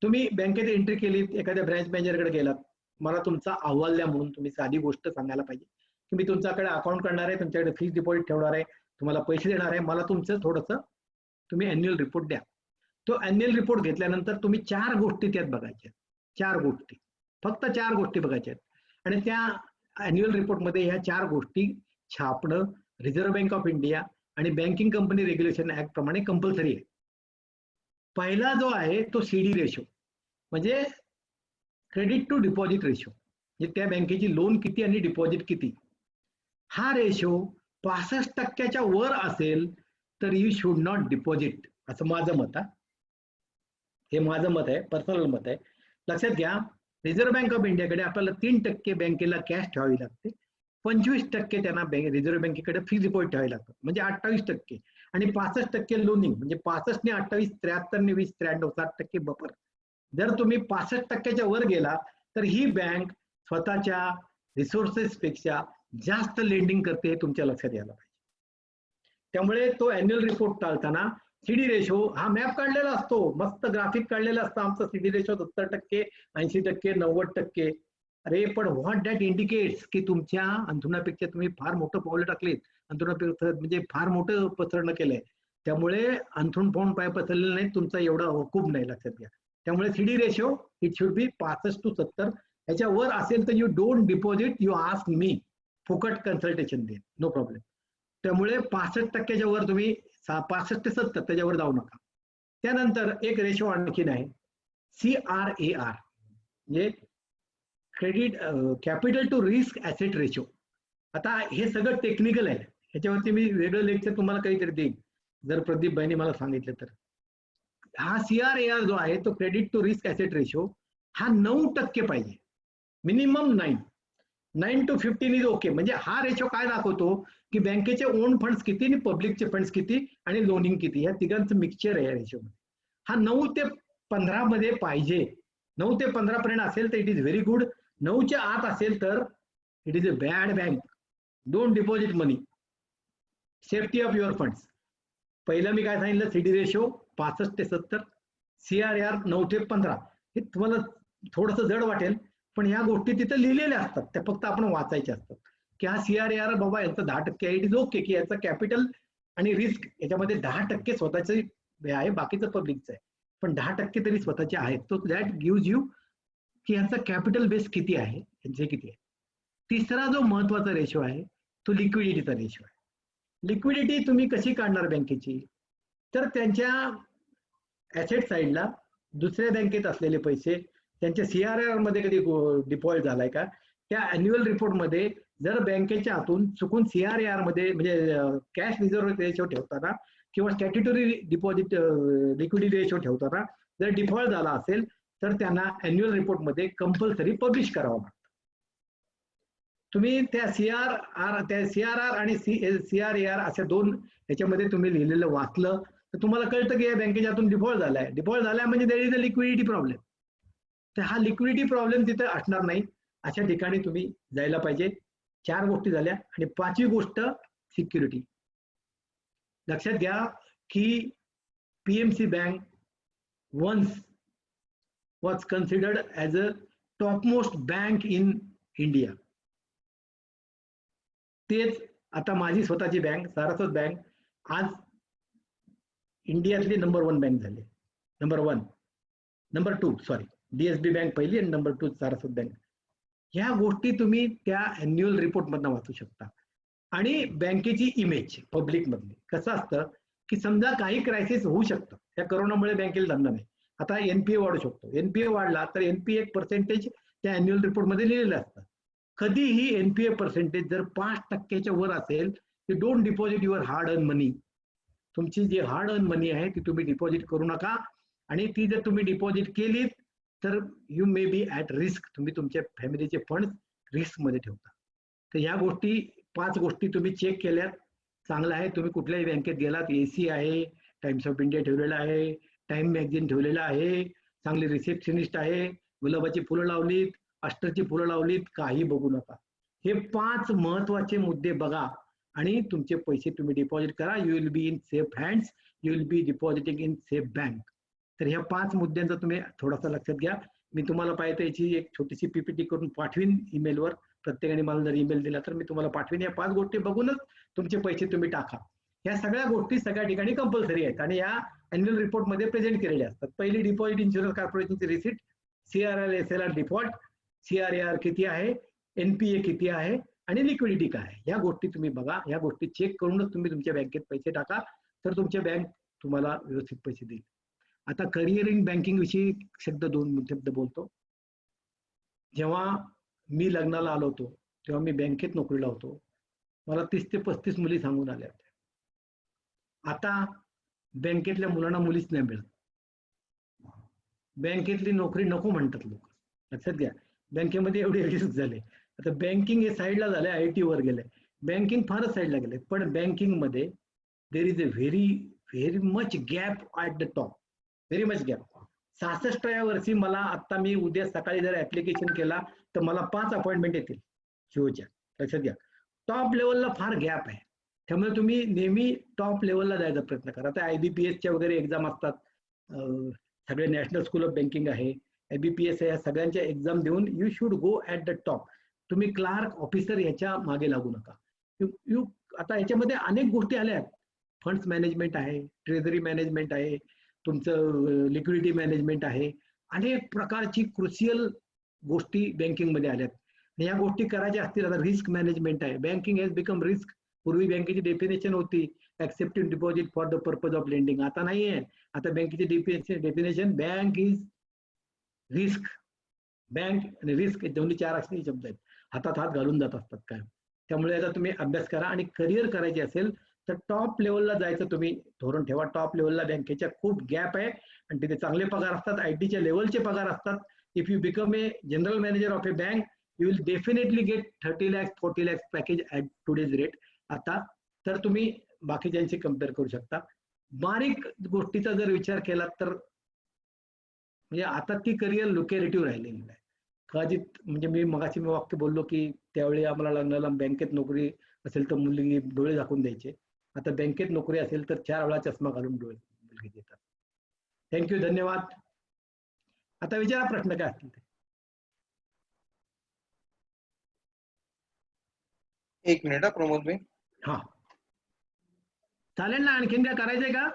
तुम्ही बँकेत एंट्री केली, एखाद्या ब्रँच मॅनेजरकडे गेलात, मला तुमचा अहवाल द्या म्हणून तुम्ही साधी गोष्ट सांगायला पाहिजे की मी तुमच्याकडे अकाउंट करणार आहे, तुमच्याकडे फिक्स डिपॉझिट ठेवणार आहे, तुम्हाला पैसे देणार आहे, मला तुमचं थोडंसं तुम्ही अॅन्युअल रिपोर्ट द्या. तो अॅन्युअल रिपोर्ट घेतल्यानंतर तुम्ही 4 गोष्टी त्यात बघायच्या. 4 गोष्टी, फक्त 4 गोष्टी बघायच्या आहेत. आणि त्या अॅन्युअल रिपोर्टमध्ये ह्या 4 गोष्टी छापणं रिझर्व्ह बँक ऑफ इंडिया आणि बँकिंग कंपनी रेग्युलेशन ऍक्ट प्रमाणे कंपल्सरी आहे. पहिला जो आहे तो CD रेशो, म्हणजे क्रेडिट टू डिपॉझिट रेशो, म्हणजे त्या बँकेची लोन किती आणि डिपॉझिट किती. हा रेशो 65% वर असेल तर यू शुड नॉट डिपॉझिट, असं माझं मत आहे. हे माझं मत आहे, पर्सनल मत आहे. लक्षात घ्या, रिझर्व्ह बँक ऑफ इंडियाकडे आपल्याला 3% बँकेला कॅश ठेवावी लागते, 25% त्यांना रिझर्व्ह बँकेकडे फिक्स डिपॉझिट ठेवावी लागतं, म्हणजे 28%. आणि 65% लोनिंग, म्हणजे 65 ने 28, 73 ने 20, 93, 60% बफर. जर तुम्ही 65% वर गेला तर ही बँक स्वतःच्या रिसोर्सेस पेक्षा जास्त लेंडिंग करते, हे तुमच्या लक्षात यायला पाहिजे. त्यामुळे तो अॅन्युअल रिपोर्ट टाळताना CD रेशो हा मॅप काढलेला असतो, मस्त ग्राफिक काढलेला असतं. आमचा CD रेशो 70%, 80%, 90%. अरे पण व्हॉट दॅट इंडिकेट्स की तुमच्या अंथरुणापेक्षा तुम्ही फार मोठं पाऊल टाकलेत, अंथरुणापेक्षा म्हणजे फार मोठं पसरणं केलंय. त्यामुळे अंथरुण पाहून पाय पसरलेलं नाही, तुमचा एवढा हुकूम नाही, लक्षात घ्या. त्यामुळे CD ratio it should be 65 to 70. याच्यावर असेल तर you don't deposit, you ask me, फुकट कन्सल्टेशन दे, नो प्रॉब्लेम. त्यामुळे 65% वर तुम्ही 65 ते 70 त्याच्यावर जाऊ नका. त्यानंतर एक रेशो आणखीन आहे, CRAR, म्हणजे credit capital to risk asset ratio. आता हे सगळं टेक्निकल आहे, ह्याच्यावरती मी वेगळं लेक्चर तुम्हाला काहीतरी देईन जर प्रदीप भाईंनी मला सांगितलं तर. हा CRAR जो आहे तो credit to risk asset ratio हा 9% पाहिजे, मिनिमम 9 to 15 इज ओके. म्हणजे हा रेशो काय दाखवतो की बँकेचे ओन फंड्स किती आणि पब्लिकचे फंड्स किती आणि लोनिंग किती, या तिघांचं मिक्सचर आहे या रेशोमध्ये. हा 9 ते 15 मध्ये पाहिजे. 9 ते 15 पर्यंत असेल तर इट इज व्हेरी गुड. 9च्या आत असेल तर it is a bad bank. Don't deposit money, safety of your funds. पहिलं मी काय सांगितलं, CD रेशो 65 ते 70, CRAR 9 ते 15. हे तुम्हाला थोडंसं जड वाटेल, पण ह्या गोष्टी तिथे लिहिलेल्या असतात, त्या फक्त आपण वाचायच्या असतात की हा CRAR बाबा यांचं 10% आहे, इट इज ओके, की याचं कॅपिटल आणि रिस्क याच्यामध्ये 10% स्वतःचं आहे, बाकीचं पब्लिकचं आहे, पण 10% तरी स्वतःचे आहेत. तो दॅट गिव्ज यू की यांचा कॅपिटल बेस किती आहे, यांचे किती आहे. तिसरा जो महत्वाचा रेशो आहे तो लिक्विडिटीचा रेशो आहे. लिक्विडिटी तुम्ही कशी काढणार बँकेची, तर त्यांच्या ऍसेट साईडला दुसऱ्या बँकेत असलेले पैसे त्यांच्या CRAR मध्ये कधी डिपॉझिट झालाय का, त्या अॅन्युअल रिपोर्टमध्ये जर बँकेच्या हातून चुकून CRAR मध्ये म्हणजे कॅश रिझर्व्ह रेशो ठेवताना किंवा स्टॅट्युटरी डिपॉझिट लिक्विडिटी रेशो ठेवताना जर डिफॉल्ट झाला असेल तर त्यांना अॅन्युअल रिपोर्टमध्ये कंपल्सरी पब्लिश करावं लागतं. तुम्ही त्या CRR आणि CRAR अशा 2 याच्यामध्ये तुम्ही लिहिलेलं वाचलं तर तुम्हाला कळतं की या बँकेच्या हातून डिफॉल्ट झालाय. डिफॉल्ट झालाय म्हणजे there is a liquidity problem. तर हा लिक्विडिटी प्रॉब्लेम तिथे असणार नाही, अशा ठिकाणी तुम्ही जायला पाहिजे. 4 गोष्टी झाल्या. आणि 5वी गोष्ट सिक्युरिटी. लक्षात घ्या की PMC bank once was considered as a topmost bank in India. तेच आता माझी स्वतःची बँक सारस्वत बँक आज इंडियातली नंबर 1 बँक झाली. नंबर 2 सॉरी, DSB बँक पहिली आणि नंबर 2 सारस्वत बँक. ह्या गोष्टी तुम्ही त्या अॅन्युअल रिपोर्ट मधनं वाचू शकता. आणि बँकेची इमेज पब्लिक मधली कसं असतं की समजा काही क्रायसिस होऊ शकतं, त्या करोनामुळे बँकेला धंदा नाही, आता एनपीए वाढू शकतो. एनपीए वाढला तर एनपीए पर्सेंटेज त्या अॅन्युअल रिपोर्टमध्ये लिहिलेलं असतं. कधीही एनपीए पर्सेंटेज जर 5% वर असेल, you don't deposit your hard earn money. तुमची जी हार्ड अर्न मनी आहे ती तुम्ही डिपॉझिट करू नका. आणि ती जर तुम्ही डिपॉझिट केलीत तर you may be at risk. तुम्ही तुमच्या फॅमिलीचे फंड रिस्क मध्ये ठेवता. तर ह्या गोष्टी 5 गोष्टी तुम्ही चेक केल्यात, चांगलं आहे. तुम्ही कुठल्याही बँकेत गेलात, एसी आहे, टाइम्स ऑफ इंडिया ठेवलेला आहे, टाइम मॅगझिन ठेवलेला आहे, चांगले रिसेप्शनिस्ट आहे, गुलाबाची फुलं लावलीत, अष्टरची फुलं लावलीत, काही बघू नका. हे 5 महत्वाचे मुद्दे बघा आणि तुमचे पैसे तुम्ही डिपॉझिट करा. You will be in safe hands, you will B depositing in safe bank. तर ह्या 5 मुद्द्यांचा तुम्ही थोडासा लक्षात घ्या. मी तुम्हाला पाहिजे याची एक छोटीशी पीपीटी करून पाठवीन ईमेलवर. प्रत्येकाने मला जर ईमेल दिला तर मी तुम्हाला पाठवीन. या 5 गोष्टी बघूनच तुमचे पैसे तुम्ही टाका. या सगळ्या गोष्टी सगळ्या ठिकाणी कंपल्सरी आहेत आणि या अॅन्युअल रिपोर्ट मध्ये प्रेझेंट केलेल्या असतात. पहिली डिपॉझिट इन्शुरन्स कॉर्पोरेशनची receipt, CRR SLR default, CRR किती आहे, एनपीए किती आहे आणि लिक्विडिटी काय आहे. या गोष्टी तुम्ही बघा. या गोष्टी चेक करूनच तुम्ही तुमच्या बँकेत पैसे टाका, तर तुमच्या बँक तुम्हाला व्यवस्थित पैसे देईल. आता करिअर इन बँकिंग विषयी दोन शब्द बोलतो. जेव्हा मी लग्नाला आलो होतो तेव्हा मी बँकेत नोकरीला होतो. मला 30 ते 35 मुली सांगून आल्या होत्या. आता बँकेतल्या मुलांना मुलीच नाही मिळत. बँकेतली नोकरी नको म्हणतात लोक. लक्षात घ्या, बँकेमध्ये एवढे रिस्क झाले. आता बँकिंग हे साईडला झालंय, आयटी वर गेलंय. बँकिंग फारच साईडला गेलंय. पण बँकिंग मध्ये there is a very much gap at the top. Very much gap. 66व्या वर्षी मला आता मी उद्या सकाळी जर ऍप्लिकेशन केला तर मला 5 अपॉइंटमेंट येतील जिओच्या. लक्षात घ्या, टॉप लेवलला फार गॅप आहे. त्यामुळे तुम्ही नेहमी टॉप लेवलला जायचा प्रयत्न करा. आता आयबीपीएसच्या वगैरे एक्झाम असतात, सगळे नॅशनल स्कूल ऑफ बँकिंग आहे, आयबीपीएस आहे, या सगळ्यांच्या एक्झाम देऊन you should go at the top. तुम्ही क्लार्क ऑफिसर याच्या मागे लागू नका. यू आता याच्यामध्ये अनेक गोष्टी आल्या आहेत. फंड्स मॅनेजमेंट आहे, ट्रेझरी मॅनेजमेंट आहे, तुमचं लिक्विडिटी मॅनेजमेंट आहे, अनेक प्रकारची क्रुशियल गोष्टी बँकिंगमध्ये आल्यात. या गोष्टी करायच्या असतील. आता रिस्क मॅनेजमेंट आहे. Banking has become risk. पूर्वी बँकेची डेफिनेशन होती accepting deposit for the purpose of lending. आता नाही आहे. आता बँकेची definition bank is risk. Bank आणि रिस्क दोन्ही 4 अक्षरी शब्द आहेत, हातात हात घालून जात असतात काय. त्यामुळे आता तुम्ही अभ्यास करा आणि करिअर करायचे असेल तर टॉप लेवलला जायचं तुम्ही धोरण ठेवा. टॉप लेवलला बँकेच्या खूप गॅप आहे आणि तिथे चांगले पगार असतात, आयटीच्या लेवलचे पगार असतात. If you become a general manager of A bank U will definitely get 30 lakhs 40 lakhs package at today's rate. आता तर तुम्ही बाकीच्यांशी कम्पेअर करू शकता. बारीक गोष्टीचा जर विचार केला तर म्हणजे आता ती करिअर लोकॅलिटीवर राहिलेली आहे. कदाचित म्हणजे मी वाक्य बोललो की त्यावेळी आम्हाला लग्नाला बँकेत नोकरी असेल तर मुलगी डोळे झाकून द्यायचे. आता बँकेत नोकरी असेल तर 4 वेळा चष्मा घालून डोळे मुलगी देतात. थँक्यू, धन्यवाद. आता विचारा प्रश्न काय असतील ते. एक मिनिट प्रमोद भाई. हा चालेल ना. आणखीन काय करायचंय का?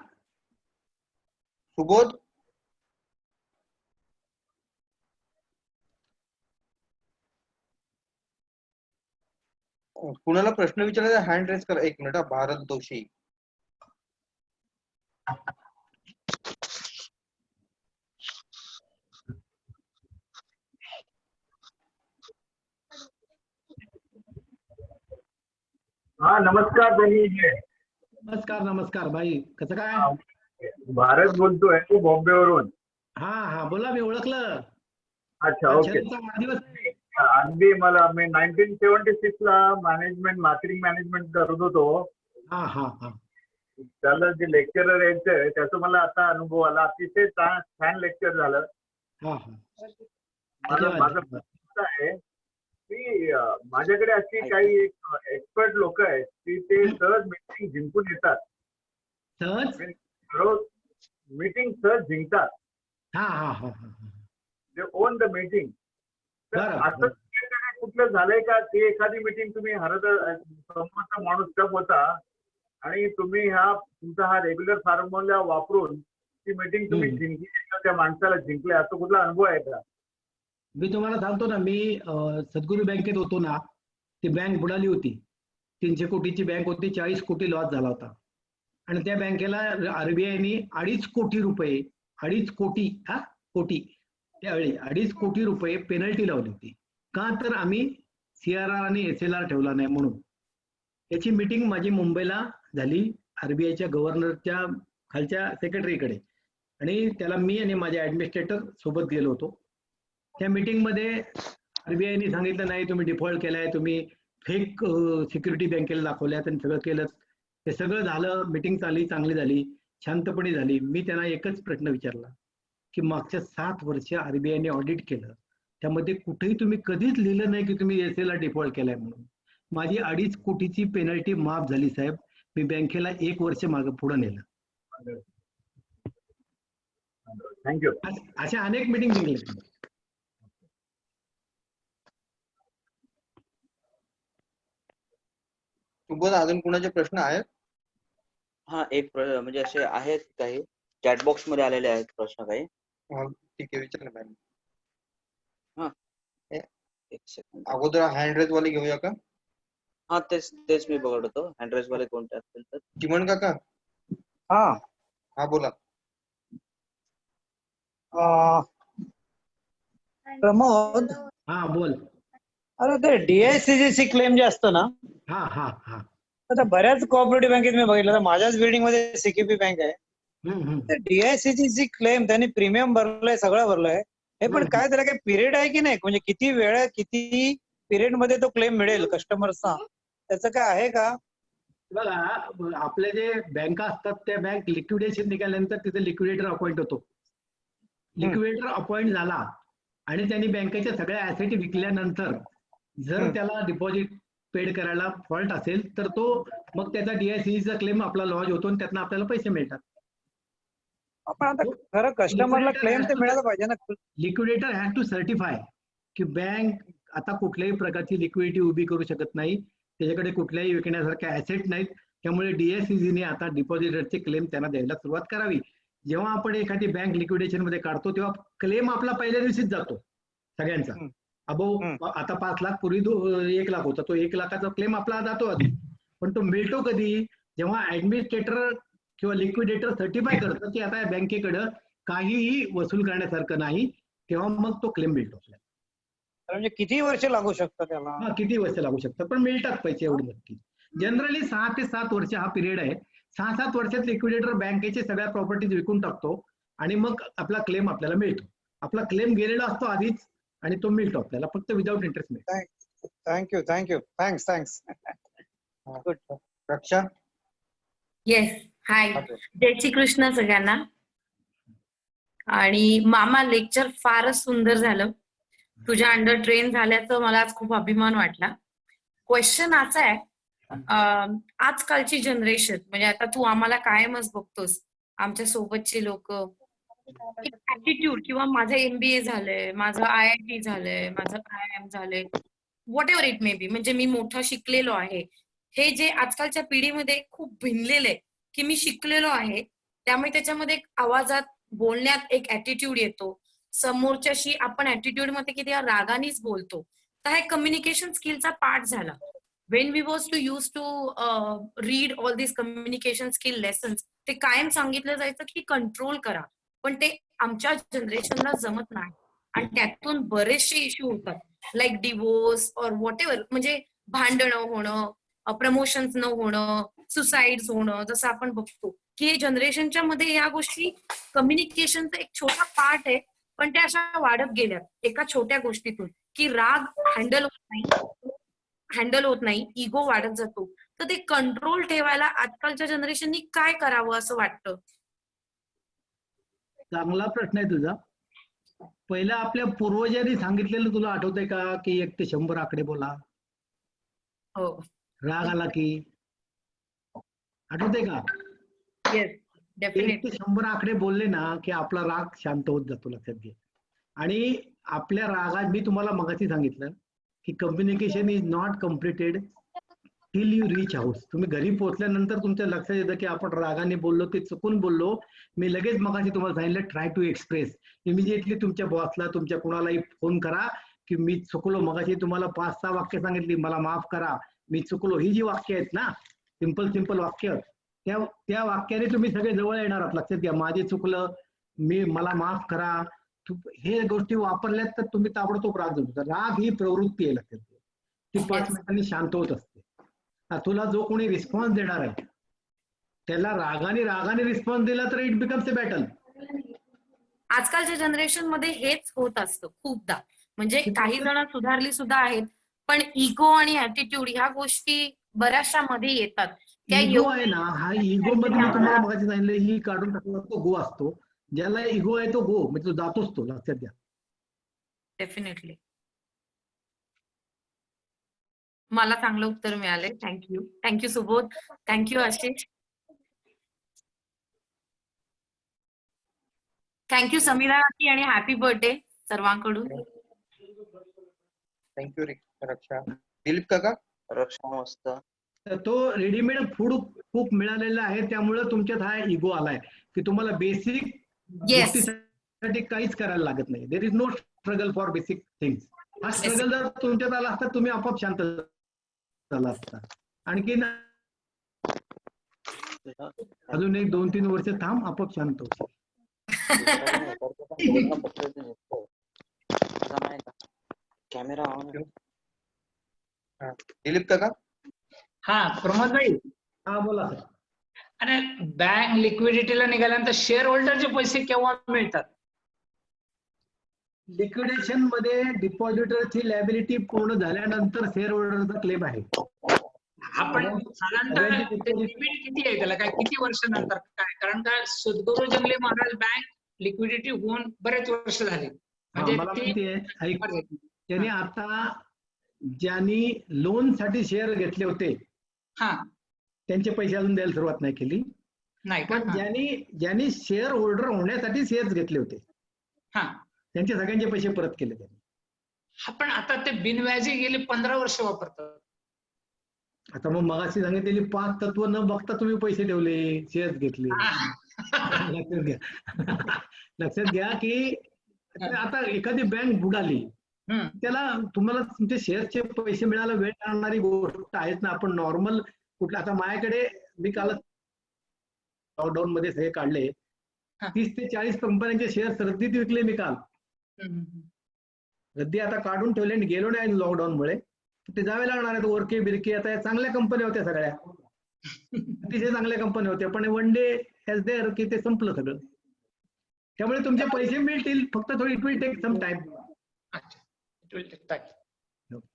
सुबोध, कुणाला प्रश्न विचारायचा हँड रेस करा. एक मिनिट. भारत दोषी. हा नमस्कार धनी. नमस्कार नमस्कार भाई, कसं काय? भारत बोलतोय तू बॉम्बेवरून. हा हा बोला, मी ओळखलं. अच्छा, ओके. वाढदिवस. अगदी मला मी 1976 ला मार्केटिंग मॅनेजमेंट करत होतो. हा हा हा त्याला जे लेक्चरर यायचं त्याचा मला आता अनुभव आला. अतिशय छान लेक्चर झालं. हा हा माझा प्रश्न आहे की माझ्याकडे अशी काही एक्सपर्ट लोक आहेत की ते सहज मीटिंग जिंकून येतात. सहज मीटिंग सहज जिंकतात. हा हा हा हा दे ओन द मीटिंग. तर असं बरं. कुठलं झालंय का की एखादी मीटिंग तुम्ही समोरचा माणूस टप होता आणि तुम्ही तुमचा हा रेग्युलर फॉर्म्युला वापरून ती मीटिंग तुम्ही जिंकली, त्या माणसाला जिंकले, असं कुठला अनुभव आहे का? मी तुम्हाला सांगतो ना, मी सद्गुरू बँकेत होतो ना, ती बँक बुडाली होती. 300 कोटीची बँक होती, 40 कोटी लॉस झाला होता. आणि त्या बँकेला आरबीआयनी 2.5 कोटी रुपये 2.5 कोटी कोटी त्यावेळी 2.5 कोटी रुपये पेनल्टी लावली होती. का तर आम्ही CRR आणि SLR ठेवला नाही म्हणून. याची मीटिंग माझी मुंबईला झाली RBIच्या गव्हर्नरच्या खालच्या सेक्रेटरीकडे, आणि त्याला मी आणि माझे ऍडमिनिस्ट्रेटर सोबत गेलो होतो. त्या मीटिंग मध्ये RBIने सांगितलं नाही तुम्ही डिफॉल्ट केलाय, तुम्ही फेक सिक्युरिटी बँकेला दाखवल्या आणि सगळं केलं. ते सगळं झालं, मीटिंग चांगली झाली, शांतपणे झाली. मी त्यांना एकच प्रश्न विचारला की मागच्या 7 वर्ष RBIने ऑडिट केलं, त्यामध्ये कुठेही तुम्ही कधीच लिहिलं नाही की तुम्ही SLR डिफॉल्ट केलाय म्हणून. माझी 2.5 कोटीची पेनल्टी माफ झाली साहेब. मी बँकेला 1 वर्ष मागे पुढे नेलं. थँक्यू. अशा अनेक मीटिंग जिंकल्या. सुबोध, अजून कुणाचे प्रश्न आहेत? हा, म्हणजे असे आहेत काही चॅटबॉक्स मध्ये आलेले आहेत प्रश्न काही. ठीक आहे, विचार ना मॅम. एक सेकंड. अगोदर हँड रेज वाले घेऊया का? हा, तेच मी बघत होतो. हँड्रेस वाले कोणते असतील तर. चिमण काका, हा बोला. प्रमोद, हा बोल. अरे ते DICGC क्लेम जे असतं ना, हा हा हा आता बऱ्याच कोऑपरेटिव्ह बँकेत मी बघितलं, तर माझ्याच बिल्डिंग मध्ये CKP बँक आहे. तर DICGC क्लेम त्यांनी प्रीमियम भरलंय, सगळं भरलंय, हे पण काय त्याला काही पिरियड आहे की नाही? म्हणजे किती वेळ, किती पिरियड मध्ये तो क्लेम मिळेल कस्टमरचा, त्याचं काय आहे का? बघा, आपले जे बँका असतात त्या बँक लिक्विडेशन निघाल्यानंतर तिथे लिक्विडेटर अपॉइंट होतो. लिक्विडेटर अपॉइंट झाला आणि त्यांनी बँकेच्या सगळ्या ऍसेट विकल्यानंतर जर त्याला डिपॉझिट पेड करायला फॉल्ट असेल तर तो मग त्याचा DICGCचा क्लेम आपला लॉज होतो आणि त्यातनं आपल्याला पैसे मिळतात. पण आता खरं कस्टमरला क्लेम तर मिळायला पाहिजे ना. लिक्विडेटर हॅज टू सर्टिफाय की बँक आता कुठल्याही प्रकारची लिक्विडिटी उभी करू शकत नाही, त्याच्याकडे कुठल्याही विकण्यासारख्या ऍसेट नाहीत. त्यामुळे DICGCने आता डिपॉझिटरचे क्लेम त्यांना द्यायला सुरुवात करावी. जेव्हा आपण एखादी बँक लिक्विडेशन मध्ये काढतो तेव्हा क्लेम आपला पहिल्या दिवशीच जातो सगळ्यांचा. आता 5 लाख, पूर्वी 1 लाख होता, तो 1 लाखाचा क्लेम आपला जातो आधी. पण तो मिळतो कधी? जेव्हा ऍडमिनिस्ट्रेटर किंवा लिक्विडेटर सर्टिफाय करतं की आता बँकेकडे काहीही वसूल करण्यासारखं नाही, तेव्हा मग तो क्लेम मिळतो आपल्याला. म्हणजे किती वर्ष लागू शकतं त्याला? किती वर्ष लागू शकतात, पण मिळतात पैसे एवढे नक्की. जनरली 6 ते 7 वर्ष हा पिरियड आहे. 6-7 वर्षात लिक्विडेटर बँकेचे सगळ्या प्रॉपर्टीज विकून टाकतो आणि मग आपला क्लेम आपल्याला मिळतो. आपला क्लेम गेलेला असतो आधीच आणि तो मिळतो आपल्याला, फक्त विदाउट इंटरेस्ट मिळतो. थँक्यू. थँक्स. गुड. रक्षा. येस, हाय, जय श्री कृष्ण सगळ्यांना. आणि मामा, लेक्चर फारच सुंदर झालं. तुझ्या अंडर ट्रेन झाल्याचं मला आज खूप अभिमान वाटला. क्वेश्चन असा आहे, आजकालची जनरेशन, म्हणजे आता तू आम्हाला कायमच बघतोस, आमच्या सोबतचे लोक, ऍटिट्यूड किंवा माझं MBA झालंय, माझं IIT झालंय, माझं IIM झालंय, what ever it may be, म्हणजे मी मोठा शिकलेलो आहे, हे जे आजकालच्या पिढीमध्ये खूप भिनलेलं आहे की मी शिकलेलो आहे, त्यामुळे त्याच्यामध्ये एक आवाजात, बोलण्यात एक ऍटिट्यूड येतो. समोरच्याशी आपण ऍटिट्यूड मध्ये किती रागानेच बोलतो. तर हा कम्युनिकेशन स्किलचा पार्ट झाला. When we was to use to read all this communication skill lessons, ते कायम सांगितलं जायचं की कंट्रोल करा, पण ते आमच्या जनरेशनला जमत नाही आणि त्यातून बरेचसे इश्यू होतात, लाईक डिवोर्स और व्हॉट एव्हर, म्हणजे भांडणं होणं, प्रमोशन्स न होणं, सुसाइड्स होणं, जसं आपण बघतो की जनरेशनच्या मध्ये या गोष्टी, कम्युनिकेशनचा एक छोटा पार्ट आहे, पण त्या अशा वाढत गेल्या एका छोट्या गोष्टीतून, की राग हँडल होत नाही, इगो वाढत जातो. तर ते कंट्रोल ठेवायला आजकालच्या जनरेशननी काय करावं असं वाटतं? चांगला प्रश्न आहे तुझा. पहिला आपल्या पूर्वजांनी सांगितलेलं तुला आठवतंय का की 1 ते 100 आकडे बोला. हो, राग आला की आठवतंय का? येस, 1 ते डेफिनेटली. 100 आकडे बोलले ना की आपला राग शांत होत जातो, लक्षात घे. आणि आपल्या रागात, मी तुम्हाला मगाशी सांगितलं की communication is not completed till you reach house. तुम्ही घरी पोहोचल्यानंतर तुमच्या लक्षात येतं की आपण रागाने बोललो, ते चुकून बोललो. मी लगेच मगाशी तुम्हाला सांगितलं, ट्राय टू एक्सप्रेस. इमिजिएटली तुमच्या बॉसला, तुमच्या कुणालाही फोन करा की मी चुकलो. मगाशी तुम्हाला 5-6 वाक्य सांगितली, मला माफ करा, मी चुकलो. ही जी वाक्य आहेत ना, सिंपल वाक्य, त्या वाक्याने तुम्ही सगळे जवळ येणार आहात. लक्षात घ्या, माझे चुकलं, मला माफ करा, हे गोष्टी वापरल्यात तर तुम्ही ताबडतोब राग देऊ. राग ही प्रवृत्ती आहे लक्षात घ्या. ती 5 मिनिटांनी शांत होत असते. तुला जो कोणी रिस्पॉन्स देणार आहे त्याला रागाने रिस्पॉन्स दिला तर इट बिकम्स अ बॅटल. आजकालच्या जनरेशन मध्ये हेच होत असतं खूपदा. म्हणजे काही जण सुधारली सुद्धा आहेत, पण इगो आणि ऍटिट्यूड ह्या गोष्टी बऱ्याचशा मध्ये येतात. त्या इगो आहे ना, हा इगो मध्ये मी तुम्हाला मगाशी सांगितलं, ही काढून टाकला तो गो असतो. ज्याला इगो आहे तो गो म्हणजे तो जातोच, तो लक्षात घ्या. डेफिनेटली. मला चांगलं उत्तर मिळाले. Thank you Subodh. Thank you Ashish. Thank you Samira आणि हॅपी बर्थडे सर्वांकडून. थँक्यू रक्षा. दिलीप काका. रक्षा मस्त. तर तो रेडीमेड फूड खूप मिळालेला आहे, त्यामुळे तुमच्यात हा इगो आलाय की तुम्हाला बेसिक गोष्टीसाठी काहीच करायला लागत नाही. There is no struggle for basic things. हा स्ट्रगल जर तुमच्यात आला असता तुम्ही आपोआप शांत झाला असता. आणखीन अजून 1-2-3 वर्ष थांब, आपोआप शांत होशील. Camera on. दिलीप काका. हा प्रमोद भाई. हा बोला सर. आणि बँक लिक्विडिटीला निघाल्यानंतर शेअर होल्डरचे पैसे केव्हा मिळतात? लिक्विडेशन मध्ये डिपॉझिटरची लॅबिलिटी पूर्ण झाल्यानंतर शेअर होल्डरचा क्लेम आहे. आपण साधारणतः लिमिट किती आहे त्याला, काय किती वर्षानंतर काय? कारण का सद्गुरू जंगले महाराज बँक लिक्विडिटी होऊन बरेच वर्ष झाली. मला माहिती आहे. त्यांनी आता ज्यांनी लोन साठी शेअर घेतले होते त्यांचे पैसे अजून द्यायला सुरुवात नाही केली. पण ज्यांनी शेअर होल्डर होण्यासाठी शेअर्स घेतले होते त्यांचे सगळ्यांचे पैसे परत केले त्यांनी. पण आता ते बिनव्याजी गेले 15 वर्ष वापरतात. आता मग मगाशी सांगितलेली 5 तत्व न बघता तुम्ही पैसे ठेवले, शेअर्स घेतले. लक्षात घ्या की आता एखादी बँक बुडाली, त्याला तुम्हाला तुमचे शेअरचे पैसे मिळायला वेळ लागणारी गोष्ट आहेच ना. आपण नॉर्मल कुठला, आता माझ्याकडे मी काल लॉकडाऊन मध्ये सगळे काढले 30 ते 40 कंपन्यांचे शेअर रद्दीत विकले मी काल. रद्दी आता काढून ठेवले आणि गेलो नाही लॉकडाऊन मुळे. ते जावे लागणार आहेत. ओरके बिरके आता या चांगल्या कंपन्या होत्या सगळ्या, अतिशय चांगल्या कंपन्या होत्या, पण वन डे हॅज देअर की ते संपलं सगळं. त्यामुळे तुमचे पैसे मिळतील, फक्त थोडी it will take some time.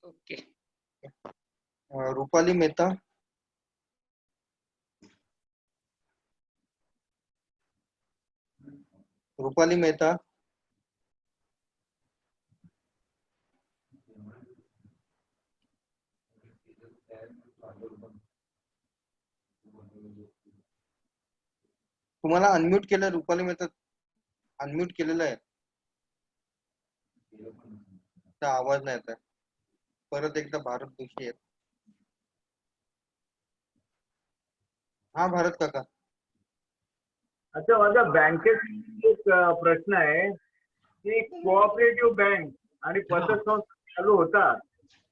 Okay. Rupali Mehta. Rupali Mehta. तुम्हाला अनम्यूट केलं रुपाली मेहता, अनम्यूट केलेलं आहे. आवाज नाही येत. परत एकदा भारत जोशी आहेत. हा भारत काका. अच्छा, माझ्या बँकेत एक प्रश्न आहे की कोऑपरेटिव्ह बँक आणि पतसंस्था चालू होतात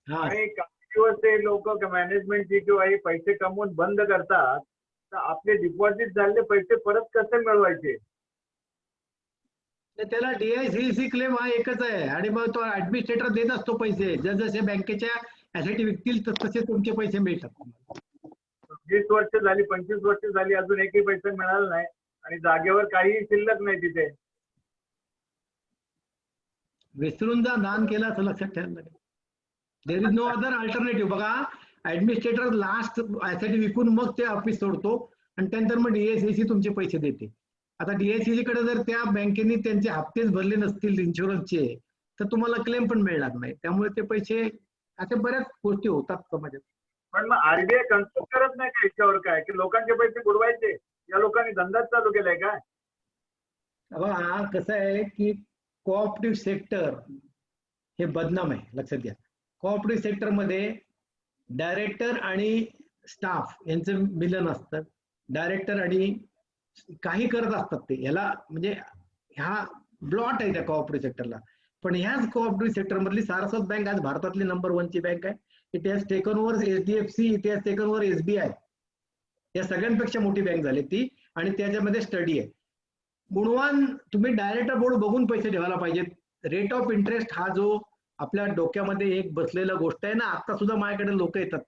आणि काही दिवस ते लोक मॅनेजमेंटची किंवा हे पैसे कमवून बंद करतात, तर आपले डिपॉझिट झालेले पैसे परत कसे मिळवायचे? त्याला DICC क्लेम हा एकच आहे आणि मग तो ऍडमिनिस्ट्रेटर देत असतो पैसे. जसजसे बँकेच्या ऍसेट विकतील तसे तुमचे पैसे मिळतात. 20 वर्ष झाली, 25 वर्ष झाली, अजून एकही पैसा मिळाला नाही आणि जागेवर काही शिल्लक नाही तिथे. विसरून जा, दान केलं असं लक्षात ठेवायला लागेल. There is no other alternative. बघा, ऍडमिनिस्ट्रेटर लास्ट ऍसेट विकून मग ते ऑफिस सोडतो आणि त्यानंतर मग DICC तुमचे पैसे देते. आता DICC कडे जर त्या बँकेने त्यांचे हप्तेच भरले नसतील इन्शुरन्सचे तर तुम्हाला क्लेम पण मिळणार नाही. त्यामुळे ते पैसे, अशा बऱ्याच गोष्टी होतात समाजात. पण मग RBI कन्सल्ट करत नाही का याच्यावर? काय की लोकांचे पैसे बुडवायचे? या लोकांनी धंदाच चालू केलाय काय? बघा कसं आहे की कोऑपरेटिव्ह सेक्टर हे बदनाम आहे, लक्षात घ्या. कोऑपरेटिव्ह सेक्टर मध्ये डायरेक्टर आणि स्टाफ यांचं मिलन असतं. डायरेक्टर आणि काही करत असतात ते, याला म्हणजे ह्या ब्लॉट आहे त्या कोऑपरेटिव्ह सेक्टरला. पण ह्याच कोऑपरेटिव्ह सेक्टर मधली सारस्वत बँक आज भारतातली नंबर 1 ची बँक आहे. It has taken over HDFC, it has taken over SBI. या सगळ्यांपेक्षा मोठी बँक झाली ती आणि त्याच्यामध्ये स्टडी आहे. गुणवान तुम्ही डायरेक्टर बोर्ड बघून पैसे ठेवायला पाहिजेत. रेट ऑफ इंटरेस्ट हा जो आपल्या डोक्यामध्ये एक बसलेला गोष्ट आहे ना, आता सुद्धा माझ्याकडे लोक येतात,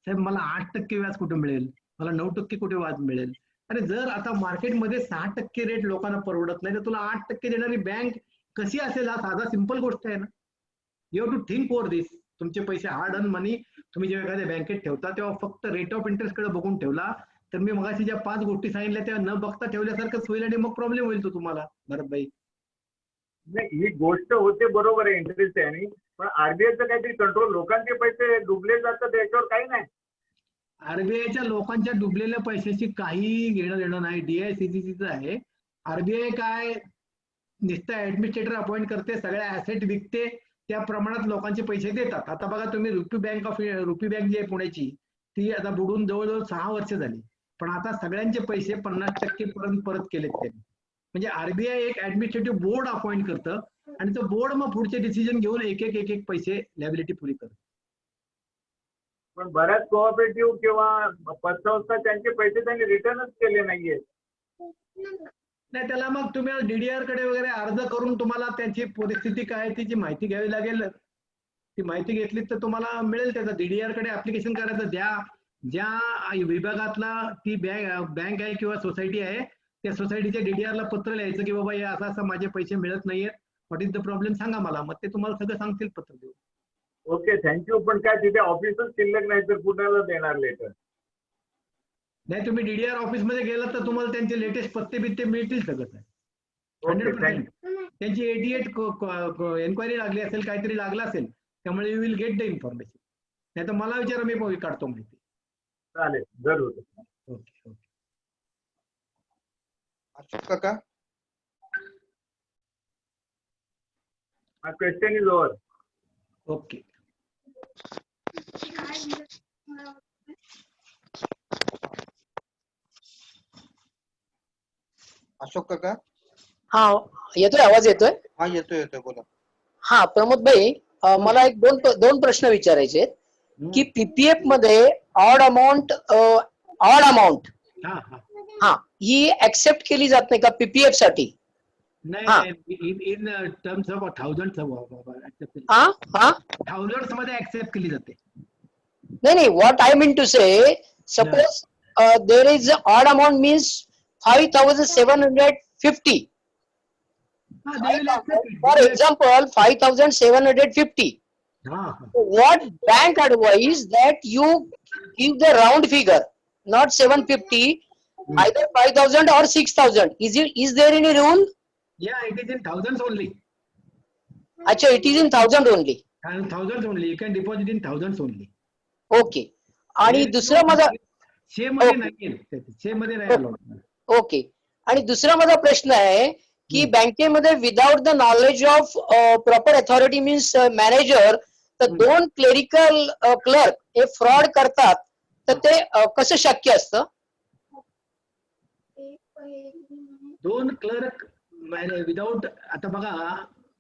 साहेब मला 8% व्याज कुठे मिळेल, मला 9% कुठे व्याज मिळेल. अरे जर आता मार्केटमध्ये 6% रेट लोकांना परवडत नाही तर तुला 8% देणारी बँक कशी असेल, हा साधा सिंपल गोष्ट आहे ना. You have to think over this. तुमचे पैसे हार्ड अर्न मनी तुम्ही जेव्हा एखाद्या बँकेत ठेवता तेव्हा फक्त रेट ऑफ इंटरेस्ट कडे बघून ठेवला तर मी मगाशी ज्या 5 गोष्टी सांगितल्या त्या न बघता ठेवल्यासारखंच होईल आणि मग प्रॉब्लेम होईल तो तुम्हाला. भरतभाई नाही, ही गोष्ट होते बरोबर आहे, इंटरेस्ट आहे, आणि पण आरबीआयचं काहीतरी कंट्रोल, लोकांचे पैसे डुबले जातात याच्यावर काही नाही. आरबीआयच्या लोकांच्या डुबलेल्या पैशाची काही घेणं देणं नाही. DICCC आहे. आरबीआय काय नुसतं ऍडमिनिस्ट्रेटर अपॉइंट करते, सगळ्या ऍसेट विकते, त्या प्रमाणात लोकांचे पैसे देतात. आता बघा तुम्ही रुपी बँक जी आहे पुण्याची, ती आता बुडून जवळजवळ 6 वर्ष झाली, पण आता सगळ्यांचे पैसे 50% पर्यंत परत केलेत त्यांनी. म्हणजे आरबीआय एक ऍडमिनिस्ट्रेटिव्ह बोर्ड अपॉइंट करतं आणि तो बोर्ड मग पुढचे डिसिजन घेऊन एक एक पैसे लॅबिलिटी पुरी करतं. पण बऱ्याच कोऑपरेटिव्ह किंवा पतसंस्था त्यांचे पैसे त्यांनी रिटर्नच केले नाहीये. नाही, त्याला मग तुम्ही DDR कडे वगैरे अर्ज करून तुम्हाला त्यांची परिस्थिती काय तिची माहिती घ्यावी लागेल. ती माहिती घेतली तर तुम्हाला मिळेल. त्याचा DDR कडे ऍप्लिकेशन करायचं. ज्या विभागातला ती बँक आहे किंवा सोसायटी आहे त्या सोसायटीच्या DDR ला पत्र लिहायचं की बाबा या असं माझे पैसे मिळत नाहीयेत, व्हॉट इज द प्रॉब्लेम सांगा मला, मग ते तुम्हाला सगळं सांगतील पत्र देऊन. Okay, thank you. पण काय तिथे ऑफिसच शिल्लक नाही तर कुणाला देणार लेटर? नाही, तुम्ही DDR ऑफिस मध्ये गेलात तर तुम्हाला त्यांचे लेटेस्ट पत्ते बित्ते मिळतील सगळं. ओके, 100% त्यांची 88 एन्क्वायरी लागली असेल, काहीतरी लागलं असेल, त्यामुळे you will get the information. नाही तर मला विचारा, मी काढतो माहिती. चालेल, जरूर. ओके. अशोक काका, question is over. Okay. Ashok काका. हा, येतोय, आवाज येतोय? हा, येतोय बोला. हा, प्रमोद भाई, मला एक दोन प्रश्न विचारायचे आहेत की पीपीएफ मध्ये ऑड अमाऊंट हा ही ऍक्सेप्ट केली जात नाही का पीपीएफ साठी? नाही, इन टर्म्स ऑफ थाउजंड मध्ये ऍक्सेप्ट केली जाते. नाही, what I mean to say, suppose there is odd amount means 5,750. For example, 5,750. What bank advise that you give the round figure, not 750, either 5,000 or 6,000? Is there any rule? Yeah, it is in thousands only. Acha, it is in 1,000 only. And thousands only. You can deposit in thousands only. Okay. आणि दुसरा माझा मध्ये नाही allowed. Okay. आणि दुसरा माझा प्रश्न आहे की बँकेमध्ये without the knowledge of proper authority means manager, तर 2 क्लेरिकल क्लर्क हे फ्रॉड करतात, तर ते कसं शक्य असतं? 2 क्लर्क विदाउट, आता बघा,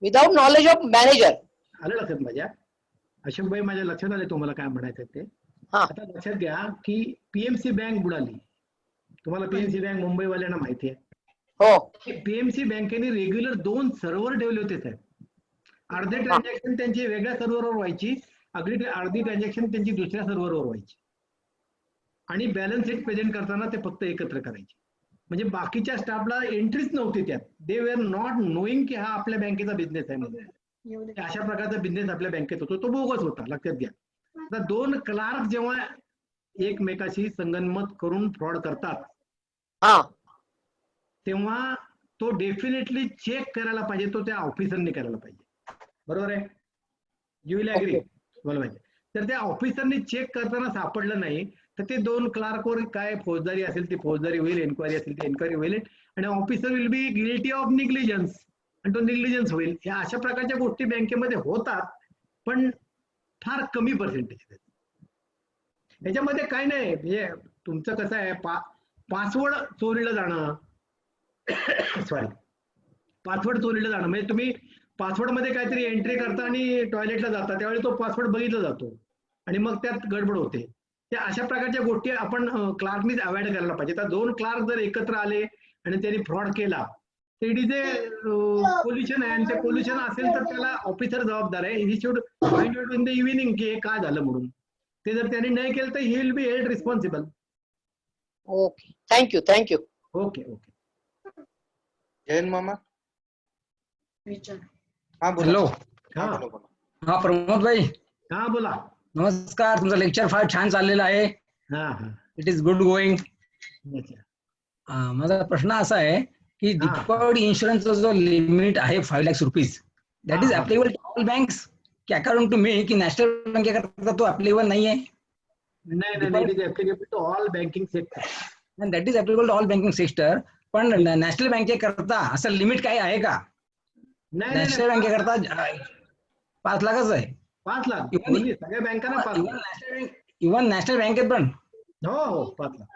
विदाउट नॉलेज ऑफ मॅनेजर. आलं लक्षात माझ्या? अशोक भाई, माझ्या लक्षात आले तुम्हाला काय म्हणायचं ते. आता लक्षात घ्या की PMC बँक बुडाली. तुम्हाला PMC बँक मुंबईवाल्यांना माहिती आहे. हो. PMC बँकेने रेग्युलर 2 सर्व्हर ठेवले होते साहेब. अर्धे ट्रान्झॅक्शन त्यांची वेगळ्या सर्व्हरवर व्हायची, अर्धी ट्रान्झॅक्शन त्यांची दुसऱ्या सर्व्हरवर व्हायची, आणि बॅलन्स शीट प्रेझेंट करताना ते फक्त एकत्र करायचे. म्हणजे बाकीच्या स्टाफला एंट्रीच नव्हती त्यात. दे वेर नॉट नोईंग की हा आपल्या बँकेचा बिझनेस आहे म्हणून. अशा प्रकारचा बिझनेस आपल्या बँकेत होतो, तो बोगस होता. लक्षात घ्या. आता 2 क्लार्क जेव्हा एकमेकाशी संगनमत करून फ्रॉड करतात, तेव्हा तो डेफिनेटली चेक करायला पाहिजे, तो त्या ऑफिसरने करायला पाहिजे. बरोबर आहे? You will agree? बोला पाहिजे. तर त्या ऑफिसरने चेक करताना सापडलं नाही तर ते 2 क्लार्कवर काय फौजदारी असेल ती फौजदारी होईल, एन्क्वायरी असेल ती एन्क्वायरी होईल, आणि officer will be guilty of negligence, आणि तो निग्लिजन्स होईल. या अशा प्रकारच्या गोष्टी बँकेमध्ये होतात, पण फार कमी पर्सेंटेज. याच्यामध्ये काय नाही. म्हणजे तुमचं कसं आहे, पासवर्ड चोरीला जाणं, पासवर्ड चोरीला जाणं म्हणजे तुम्ही पासवर्ड मध्ये काहीतरी एंट्री करता आणि टॉयलेटला जाता, त्यावेळी तो पासवर्ड बघितला जातो आणि मग त्यात गडबड होते. त्या अशा प्रकारच्या गोष्टी आपण क्लार्कनीच अवॉइड करायला पाहिजे. तर 2 क्लार्क जर एकत्र आले आणि त्यांनी फ्रॉड केला इट इज ए पोल्युशन आहे, आणि ते पोल्युशन असेल तर त्याला ऑफिसर जबाबदार आहे. He should find out in the evening की हे काय झालं म्हणून. ते जर त्यांनी नाही केलं तर he will be held responsible. Okay, thank you thank you. Okay okay. Jayant मामा. हा बोला. हॅलो. हा बोला बोला. हा प्रमोद भाई, हा बोला. नमस्कार. तुमचं लेक्चर फार छान चाललेलं आहे. हा हा. It is good going. अच्छा. माझा प्रश्न असा आहे की हा. दीपावली इन्शुरन्सचा जो लिमिट आहे 5 लाख रुपीज, दॅट इज हा, हा. ऍप्लिकेबल टू ऑल बँक्स की अकॉर्डिंग टू मी की नॅशनल बँकेकरता तो ऍप्लिकेबल नाही आहे? नाही नाही, it is applicable to all banking sector. That is applicable to all banking sector. पण नॅशनल बँकेकरता असं लिमिट काही आहे का? नाही नॅशनल नाही, बँकेकरता 5 लाखच आहे. 5 लाख Even- only, सगळ्या बँकांना 5 लाख. इव्हन नॅशनल बँकेत पण? हो हो 5 लाख.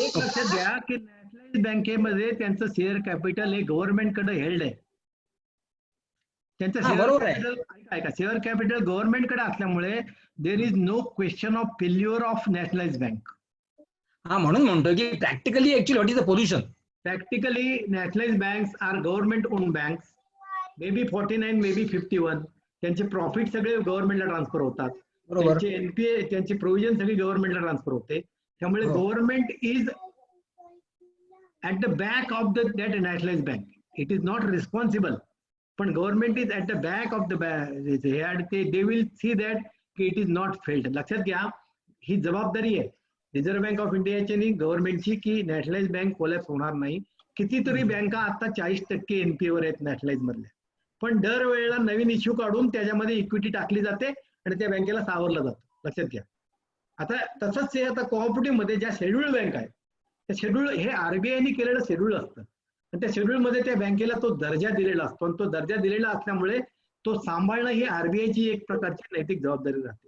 एक लक्षात घ्या की नॅशनलाइज बँकेमध्ये त्यांचं शेअर कॅपिटल हे गव्हर्नमेंट कडे हेल्ड आहे. त्यांचं हा, शेअर बरोबर आहे. कॅपिटल ऐका, शेअर कॅपिटल गव्हर्नमेंट कडे असल्यामुळे there is no question of failure of nationalise bank. हा, म्हणून म्हणतो की practically actually what is the pollution? Practically, nationalized banks are government-owned banks. Maybe 49, maybe 51. त्यांचे प्रॉफिट सगळे गव्हर्नमेंटला ट्रान्सफर होतात. बरोबर. त्यांचे एनपीए, त्यांची प्रोव्हिजन सगळी गव्हर्नमेंटला ट्रान्सफर होते. त्यामुळे हो. Government is at the back of the that nationalise bank. It is not responsible. पण government is at the back of the they will see that की इट इज नॉट फेल्ड. लक्षात घ्या, ही जबाबदारी आहे रिझर्व्ह बँक ऑफ इंडियाची आणि गव्हर्नमेंटची की nationalise bank collapse होणार नाही. कितीतरी बँका आता 40% एनपीए वर आहेत नॅशनलाइज मधल्या. पण दरवेळेला नवीन इश्यू काढून त्याच्यामध्ये इक्विटी टाकली जाते आणि त्या बँकेला सावरलं जातं. लक्षात घ्या. आता तसंच हे आता कोऑपरेटिव्ह मध्ये ज्या शेड्यूल्ड बँक आहेत, त्या शेड्यूल हे आरबीआयने केलेलं शेड्यूल असतं आणि त्या शेड्यूल मध्ये त्या बँकेला तो दर्जा दिलेला असतो आणि तो दर्जा दिलेला असल्यामुळे तो सांभाळणं ही आरबीआयची एक प्रकारची नैतिक जबाबदारी राहते.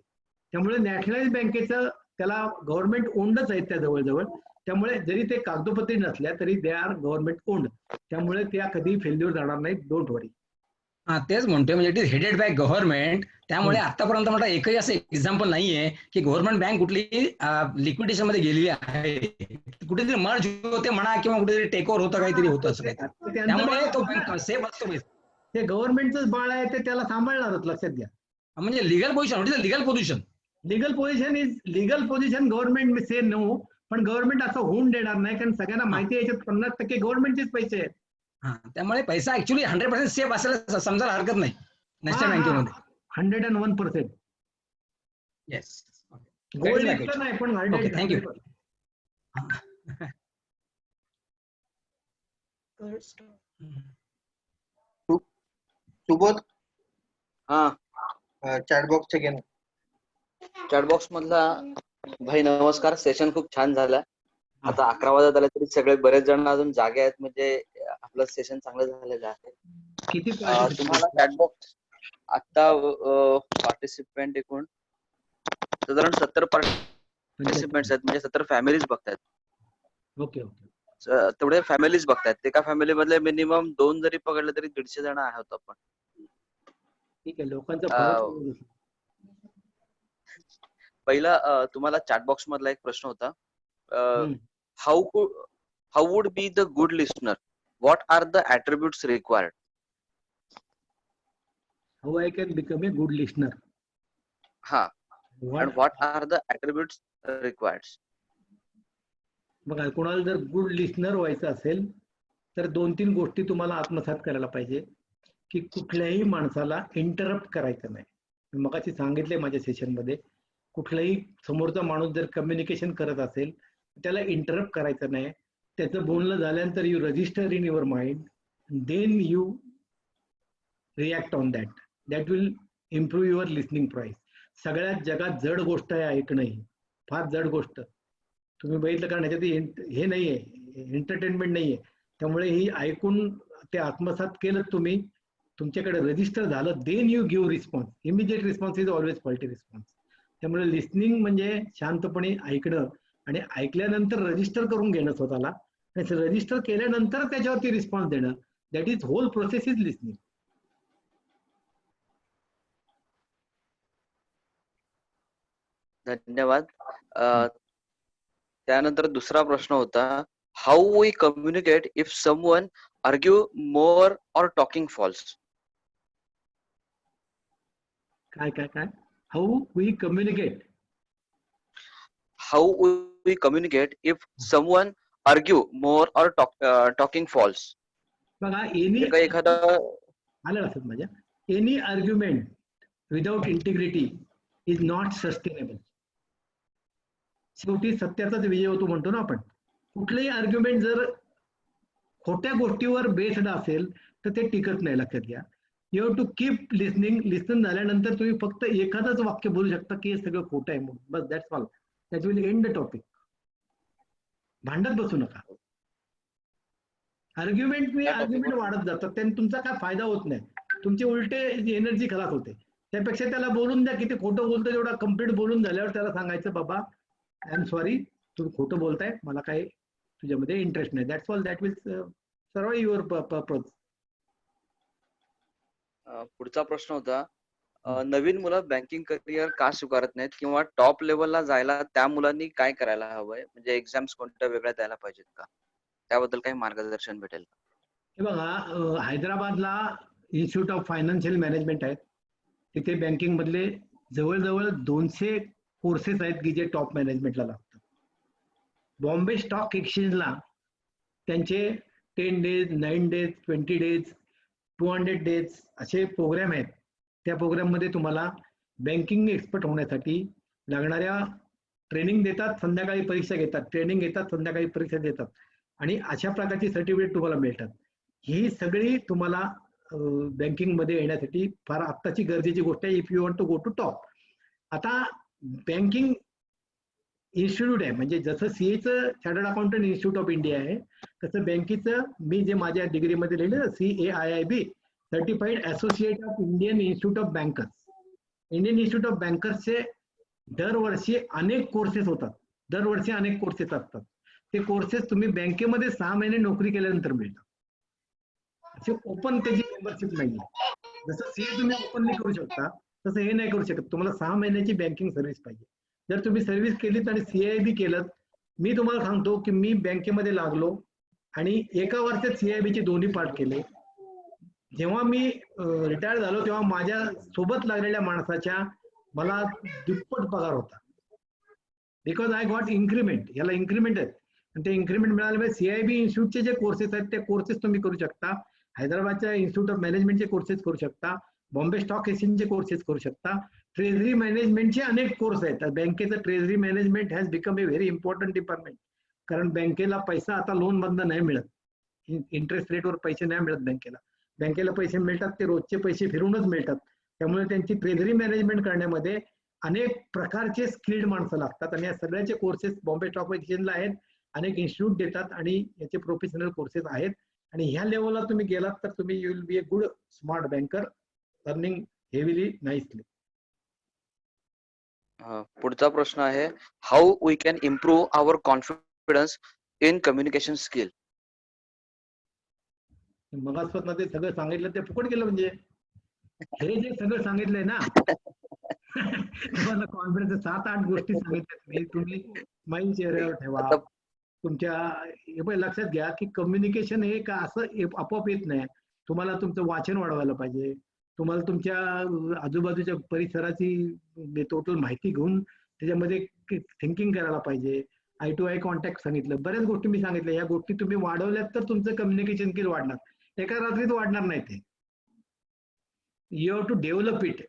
त्यामुळे नॅशनलाइज बँकेचं त्याला गव्हर्नमेंट ओन्डच आहेत त्या जवळजवळ. त्यामुळे जरी ते कागदोपत्री नसल्या तरी दे आर गव्हर्नमेंट ओन्ड. त्यामुळे त्या कधी फेल्युअर जाणार नाहीत. डोंट वरी. हा, तेच म्हणतोय म्हणजे it is headed by government. त्यामुळे आतापर्यंत मला एकही असं एक्झाम्पल नाहीये की गव्हर्नमेंट बँक कुठली लिक्विडेशन मध्ये गेलेली आहे. कुठेतरी मर्ज होते म्हणा किंवा कुठेतरी टेक ओव्हर होतं, काहीतरी होतं असं काहीतरी. त्यामुळे तो बँक सेफ असतो. ते गव्हर्नमेंटच बाळ आहे, ते त्याला सांभाळणारच. लक्षात घ्या. म्हणजे legal position, legal position. Legal position government says no, पण गव्हर्नमेंट असं होऊन देणार नाही, कारण सगळ्यांना माहिती आहे याच्यात 50% गव्हर्नमेंटचेच पैसे आहेत. हा, त्यामुळे पैसा ऍक्च्युली 100% सेफ असायला समजायला हरकत नाही नॅशनल बँकेमध्ये. 101%. येस. गोल्ड इतकं नाही, पण ओके, थँक्यू. सुबोध. हा, चॅटबॉक्स घे ना. चॅटबॉक्स मधला भाई नमस्कार. सेशन खूप छान झालं. आता 11 वाजत आले तरी सगळे बरेच जण अजून जागे आहेत, म्हणजे आपलं सेशन चांगलं झालेलं आहे. किती तुम्हाला चॅटबॉक्स आता पार्टिसिपेंट एकूण साधारण 70 पार्टिसिपेंट्स आहेत, म्हणजे 70 फॅमिलीज बघतायत. Okay okay. तेवढे फॅमिलीज बघतायत. एका फॅमिली मधले मिनिमम 2 जरी पकडले तरी 150 जण आहोत आपण. ठीक आहे. लोकांचा पहिला तुम्हाला चॅटबॉक्स मधला एक प्रश्न होता. How would be the good listener? What are the attributes required? How I can become a good listener. हा, and what are the attributes required? बघा, कोणाला जर गुड लिस्नर व्हायचं असेल तर 2-3 गोष्टी तुम्हाला आत्मसात करायला पाहिजे की कुठल्याही माणसाला इंटरप्ट करायचं नाही. मी मगाशी सांगितले माझ्या सेशनमध्ये, कुठलाही समोरचा माणूस जर कम्युनिकेशन करत असेल त्याला इंटरप्ट करायचं नाही. त्याचं बोलणं झाल्यानंतर you register in your mind, then you react on that. That will improve your listening price. सगळ्यात जगात जड गोष्ट आहे ऐकणं. ही फार जड गोष्ट. तुम्ही बघितलं, कारण ह्याच्यात हे नाहीये, एंटरटेनमेंट नाहीये. त्यामुळे ही ऐकून ते आत्मसात केलं तुम्ही, तुमच्याकडे रजिस्टर झालं, then you give response. Immediate response is always faulty response. त्यामुळे लिस्निंग म्हणजे शांतपणे ऐकणं आणि ऐकल्यानंतर रजिस्टर करून घेणं स्वतःला, आणि रजिस्टर केल्यानंतर त्याच्यावरती रिस्पॉन्स देणं. That is whole process is listening. धन्यवाद. त्यानंतर दुसरा प्रश्न होता how we communicate if someone argue more or talking false. काय how we communicate How we communicate if someone argue more or talking false. बघा एनी एका एखादा आलं लक्षात माझ्या any argument without integrity is not sustainable. शेवटी सत्याचाच विजय होतो म्हणतो ना आपण. कुठलंही आर्ग्युमेंट जर खोट्या गोष्टीवर बेस्ड असेल तर ते टिकत नाही. लक्षात घ्या. You have to keep listening झाल्यानंतर तुम्ही फक्त एखादंच वाक्य बोलू शकता की हे सगळं खोटं आहे म्हणून. बस that's all. That will end the topic. भांडत बसू नका. आर्ग्युमेंट वाढत जातात त्याने तुमचा काय फायदा होत नाही. तुमची उलटे एनर्जी खलास होते. त्यापेक्षा त्याला बोलून द्या की ते खोटं बोलतं. जेवढा कम्प्लीट बोलून झाल्यावर त्याला सांगायचं बाबा आय एम सॉरी तुम्ही खोटं बोलताय मला काही तुझ्यामध्ये इंटरेस्ट नाही. That's all. That will serve your purpose. पुढचा प्रश्न होता नवीन मुलं बँकिंग करिअर का स्वीकारत नाहीत किंवा टॉप लेवलला जायला त्या मुलांनी काय करायला हवंय म्हणजे एक्झाम्स कोणत्या वेगळ्या द्यायला पाहिजेत का त्याबद्दल काही मार्गदर्शन भेटेल का? हे बघा हैदराबादला इन्स्टिट्यूट ऑफ फायनान्शियल मॅनेजमेंट आहेत. तिथे बँकिंग मधले जवळजवळ 200 कोर्सेस आहेत की जे टॉप मॅनेजमेंटला लागतात. बॉम्बे स्टॉक एक्सचेंजला त्यांचे 10 days 9 days 20 days 200 days असे प्रोग्राम आहेत. त्या प्रोग्राममध्ये तुम्हाला बँकिंग एक्सपर्ट होण्यासाठी लागणाऱ्या ट्रेनिंग देतात. संध्याकाळी परीक्षा घेतात. ट्रेनिंग घेतात संध्याकाळी परीक्षा देतात आणि अशा प्रकारची सर्टिफिकेट तुम्हाला मिळतात. ही सगळी तुम्हाला बँकिंग मध्ये येण्यासाठी फार आत्ताची गरजेची गोष्ट आहे. If you want to go to top. आता बँकिंग इन्स्टिट्यूट आहे म्हणजे जसं सीएचं chartered accountant institute of India आहे तसं बँकेचं मी जे माझ्या डिग्रीमध्ये लिहिलं CAIIB certified associate of Indian institute of bankers. Indian institute of बँकर्सचे दरवर्षी अनेक कोर्सेस होतात. दरवर्षी अनेक कोर्सेस असतात. ते कोर्सेस तुम्ही बँकेमध्ये 6 महिने नोकरी केल्यानंतर मिळतात. असे ओपन त्याची मेंबरशिप नाही. जसं सीए तुम्ही ओपनली करू शकता तसं हे नाही करू शकत. तुम्हाला 6 महिन्याची बँकिंग सर्व्हिस पाहिजे. जर तुम्ही सर्व्हिस केलीत आणि CIB केलं मी तुम्हाला सांगतो की मी बँकेमध्ये लागलो आणि एका वर्षात CIB चे दोन्ही पार्ट केले. जेव्हा मी रिटायर झालो तेव्हा माझ्या सोबत लागलेल्या माणसाच्या मला दुप्पट पगार होता. Because I got increment. याला इन्क्रीमेंट आहेत आणि ते इन्क्रीमेंट मिळाल्यामुळे CIB इन्स्टिट्यूटचे जे कोर्सेस आहेत ते कोर्सेस तुम्ही करू शकता. हैदराबादच्या इन्स्टिट्यूट ऑफ मॅनेजमेंटचे कोर्सेस करू शकता. बॉम्बे स्टॉक एक्सचेंजचे कोर्सेस करू शकता. ट्रेझरी मॅनेजमेंटचे अनेक कोर्स आहेत. बँकेचं treasury management has become a very important department. कारण बँकेला पैसा आता लोन मधनं नाही मिळत. इंटरेस्ट रेटवर पैसे नाही मिळत बँकेला. बँकेला पैसे मिळतात ते रोजचे पैसे फिरूनच मिळतात. त्यामुळे त्यांची ट्रेझरी मॅनेजमेंट करण्यामध्ये अनेक प्रकारचे स्किल्ड माणसं लागतात आणि या सगळ्याचे कोर्सेस बॉम्बे स्टॉक एक्सचेंजला आहेत. अनेक इन्स्टिट्यूट देतात आणि याचे प्रोफेशनल कोर्सेस आहेत आणि ह्या लेवलला तुम्ही गेलात तर तुम्ही you will be a good smart banker earning heavily nicely. पुढचा प्रश्न आहे how we can improve our confidence in communication skill. मगासपासून ते सगळं सांगितलं ते फुकट गेलं म्हणजे हे जे सगळं सांगितलंय ना तुम्हाला कॉन्फिडन्स 7-8 गोष्टी सांगितल्यात मी. तुम्ही माइंड चेहऱ्यावर ठेवा. तुमच्या लक्षात घ्या की कम्युनिकेशन हे का असं आपोआप येत नाही. तुम्हाला तुमचं वाचन वाढवायला पाहिजे. तुम्हाला तुमच्या आजूबाजूच्या परिसराची टोटल माहिती घेऊन त्याच्यामध्ये थिंकिंग करायला पाहिजे. आय टू आय कॉन्टॅक्ट सांगितलं. बऱ्याच गोष्टी मी सांगितल्या. या गोष्टी तुम्ही वाढवल्यात तर तुमचं कम्युनिकेशन स्किल वाढणार. एका रात्रीत वाढणार नाही ते. You have to develop it.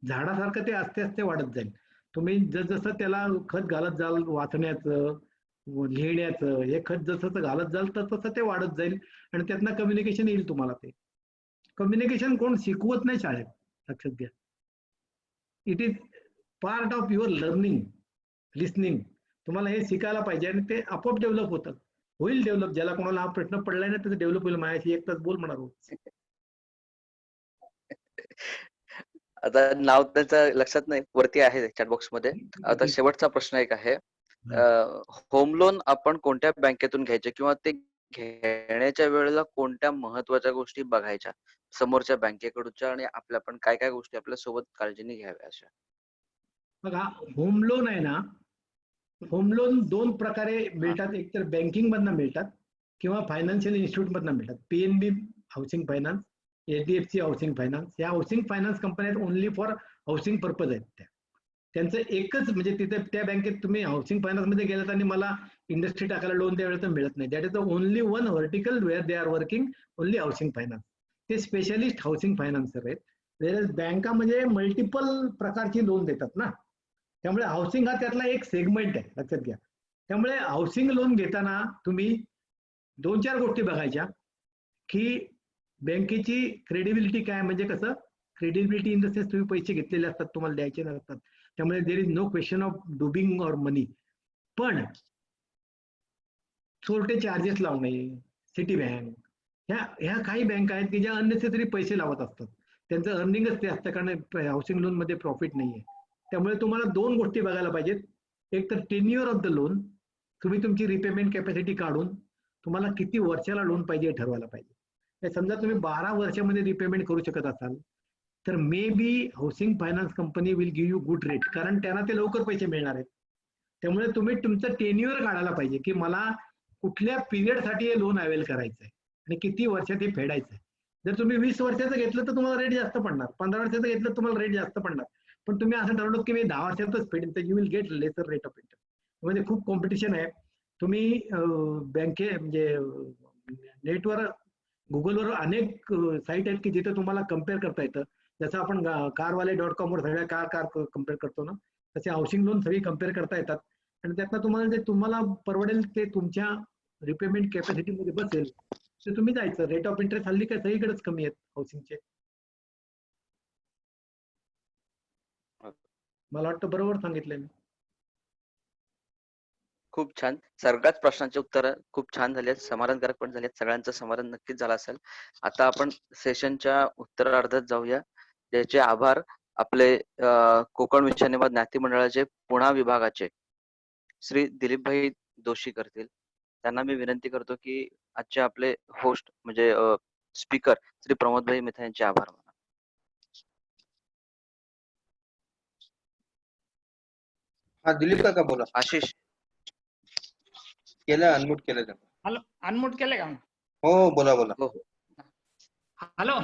झाडासारखं ते आस्ते आस्ते वाढत जाईल. तुम्ही जसं त्याला खत घालत जाल वाचण्याचं लिहिण्याचं हे खत जसं घालत जाल तर तसं ते वाढत जाईल आणि त्यातनं कम्युनिकेशन येईल तुम्हाला. ते कम्युनिकेशन कोण शिकवत नाही शाळेत. लक्षात घ्या. It is part of your learning. Listening तुम्हाला हे शिकायला पाहिजे आणि ते आपोआप डेव्हलप होतं. होईल डेव्हलप. ज्याला कोणाला हा प्रश्न पडलाय ना त्याचं डेव्हलप होईल. माझ्याशी 1 तास बोल म्हणणार. आता नाव त्याचं लक्षात नाही वरती आहे चॅटबॉक्स मध्ये. आता शेवटचा प्रश्न एक आहे होम लोन आपण कोणत्या बँकेतून घ्यायचे किंवा ते घेण्याच्या वेळेला कोणत्या महत्वाच्या गोष्टी बघायच्या समोरच्या बँकेकडूनच्या आणि आपल्या पण काय काय गोष्टी आपल्या सोबत काळजीने घ्याव्या अशा. बघा होम लोन आहे ना होम लोन 2 प्रकारे मिळतात, एक तर बँकिंग मधनं मिळतात किंवा फायनान्शियल इन्स्टिट्यूट मधनं मिळतात. PNB housing finance, HDFC housing finance, या हाऊसिंग फायनान्स कंपन्या ओनली फॉर हाऊसिंग पर्पज आहेत. त्यांचं एकच म्हणजे तिथे त्या बँकेत तुम्ही हाऊसिंग फायनान्स मध्ये गेलात आणि मला इंडस्ट्री टाकायला लोन त्यावेळेस तर मिळत नाही. That is the only one vertical where they are working only housing finance. ते स्पेशलिस्ट हाऊसिंग फायनान्सर आहेत. वेअर बँका म्हणजे मल्टिपल प्रकारची लोन देतात ना, त्यामुळे हाऊसिंग हा त्यातला एक सेगमेंट आहे, लक्षात घ्या. त्यामुळे हाऊसिंग लोन घेताना तुम्ही 2-4 गोष्टी बघायच्या की बँकेची क्रेडिबिलिटी काय, म्हणजे कसं क्रेडिबिलिटी इन द सेन्स तुम्ही पैसे घेतलेले असतात, तुम्हाला द्यायचे नसतात, त्यामुळे there is no question of dubbing or money. पण चोरटे चार्जेस लावणे, सिटी बँक, ह्या काही बँक आहेत की ज्या अननेसेसरी पैसे लावत असतात. त्यांचं अर्निंगच ते असतं, कारण हाऊसिंग लोन मध्ये प्रॉफिट नाहीये. त्यामुळे तुम्हाला 2 गोष्टी बघायला पाहिजेत. एक तर टेन्युअर ऑफ द लोन, तुम्ही तुमची रिपेमेंट कॅपॅसिटी काढून तुम्हाला किती वर्षाला लोन पाहिजे हे ठरवायला पाहिजे. समजा तुम्ही 12 वर्षामध्ये रिपेमेंट करू शकत असाल तर may be housing finance company will give you good rate, कारण त्यांना ते लवकर पैसे मिळणार आहेत. त्यामुळे तुम्ही तुमचं टेन्युअर काढायला पाहिजे की मला कुठल्या पिरियडसाठी हे लोन अवेल करायचं आहे आणि किती वर्षात हे फेडायचं आहे. जर तुम्ही 20 वर्षाचं घेतलं तर तुम्हाला रेट जास्त पडणार, 15 वर्षाचं घेतलं तर तुम्हाला रेट जास्त पडणार. पण तुम्ही असं ठरवलं की मी 10 वर्षातच फेडेन तर you will get lesser rate of interest. म्हणजे खूप कॉम्पिटिशन आहे. तुम्ही बँके म्हणजे नेटवर गुगलवर अनेक साईट आहेत की जिथे तुम्हाला कम्पेअर करता येतं. जसं आपण कारवाले.com वर सगळ्या कार कम्पेअर करतो ना, तसे हाऊसिंग लोन सगळी कम्पेअर करता येतात आणि त्यातनं तुम्हाला जे तुम्हाला परवडेल ते तुमच्या रिपेमेंट कॅपॅसिटी मध्ये बसेल तर तुम्ही जायचं. रेट ऑफ इंटरेस्ट हल्ली काय सगळीकडेच कमी आहेत हाऊसिंगचे. मला वाटतं बरोबर सांगितलंय मी. खूप छान. सगळ्याच प्रश्नांची उत्तरं खूप छान झाली आहेत, समाधानकारक पण झाली आहेत. सगळ्यांचं समाधान नक्कीच झालं असेल. आता आपण सेशनच्या उत्तरार्धात जाऊया. ज्याचे आभार आपले कोकण विषानिवाद ज्ञाती मंडळाचे पुणा विभागाचे श्री दिलीपभाई दोशी करतील. त्यांना मी विनंती करतो की आजचे आपले होस्ट म्हणजे स्पीकर श्री प्रमोदभाई मिथा यांचे आभार माना. हा दिलीप काका बोला. आशिष केलं, अनम्यूट केलं त्यांना. हॅलो, अनम्यूट केलंय का? हो बोला बोला. हो हो. हॅलो,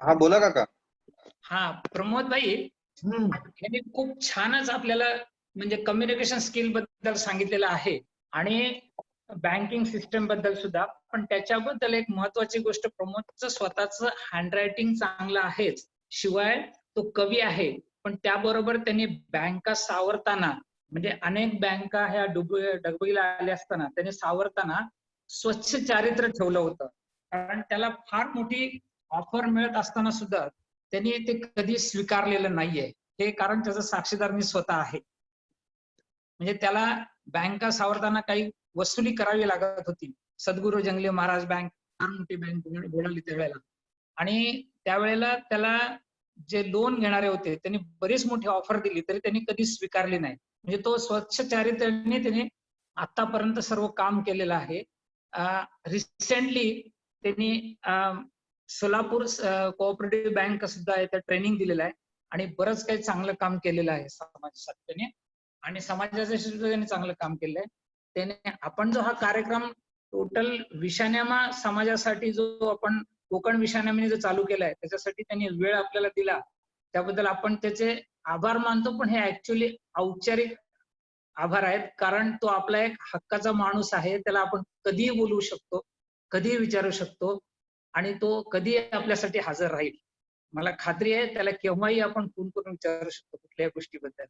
हा बोला काका. हा प्रमोद भाई यांनी खूप छानच आपल्याला म्हणजे कम्युनिकेशन स्किल बद्दल सांगितलेलं आहे आणि बँकिंग सिस्टम बद्दल सुद्धा. पण त्याच्याबद्दल एक महत्वाची गोष्ट, प्रमोदचं स्वतःचं हँडरायटिंग चांगलं आहेच, शिवाय तो कवी आहे. पण त्याबरोबर त्यांनी बँका सावरताना म्हणजे अनेक बँका ह्या डगबगीला आल्या असताना त्यांनी सावरताना स्वच्छ चारित्र्य ठेवलं होतं. कारण त्याला फार मोठी ऑफर मिळत असताना सुद्धा त्यांनी ते कधी स्वीकारलेलं नाहीये. हे कारण त्याचं साक्षीदार मी स्वतः आहे. म्हणजे त्याला बँका सावरताना काही वसुली करावी लागत होती. सद्गुरू जंगले महाराज बँक फार मोठी बँक बोलावली त्यावेळेला, आणि त्यावेळेला त्याला जे लोन घेणारे होते त्यांनी बरीच मोठी ऑफर दिली तरी त्यांनी कधी स्वीकारली नाही. म्हणजे तो स्वच्छ चारित्र्याने त्याने आतापर्यंत सर्व काम केलेलं आहे. रिसेंटली त्यांनी सोलापूर कोऑपरेटिव्ह बँक सुद्धा इथे ट्रेनिंग दिलेलं आहे आणि बरंच काही चांगलं काम केलेलं आहे समाजासाठी त्याने, आणि समाजाचं सुद्धा त्यांनी चांगलं काम केलेलं आहे. त्याने आपण जो हा कार्यक्रम टोटल विषाण्यामा समाजासाठी जो आपण कोकण विषाण्यामाने जो चालू केलाय त्याच्यासाठी त्यांनी वेळ आपल्याला दिला, त्याबद्दल आपण त्याचे आभार मानतो. पण हे ऍक्च्युअली औपचारिक आभार आहेत, कारण तो आपला एक हक्काचा माणूस आहे. त्याला आपण कधीही बोलवू शकतो, कधीही विचारू शकतो आणि तो कधी आपल्यासाठी हजर राहील. मला खात्री आहे त्याला केव्हाही आपण फोन करून विचारू शकतो कुठल्याही गोष्टीबद्दल.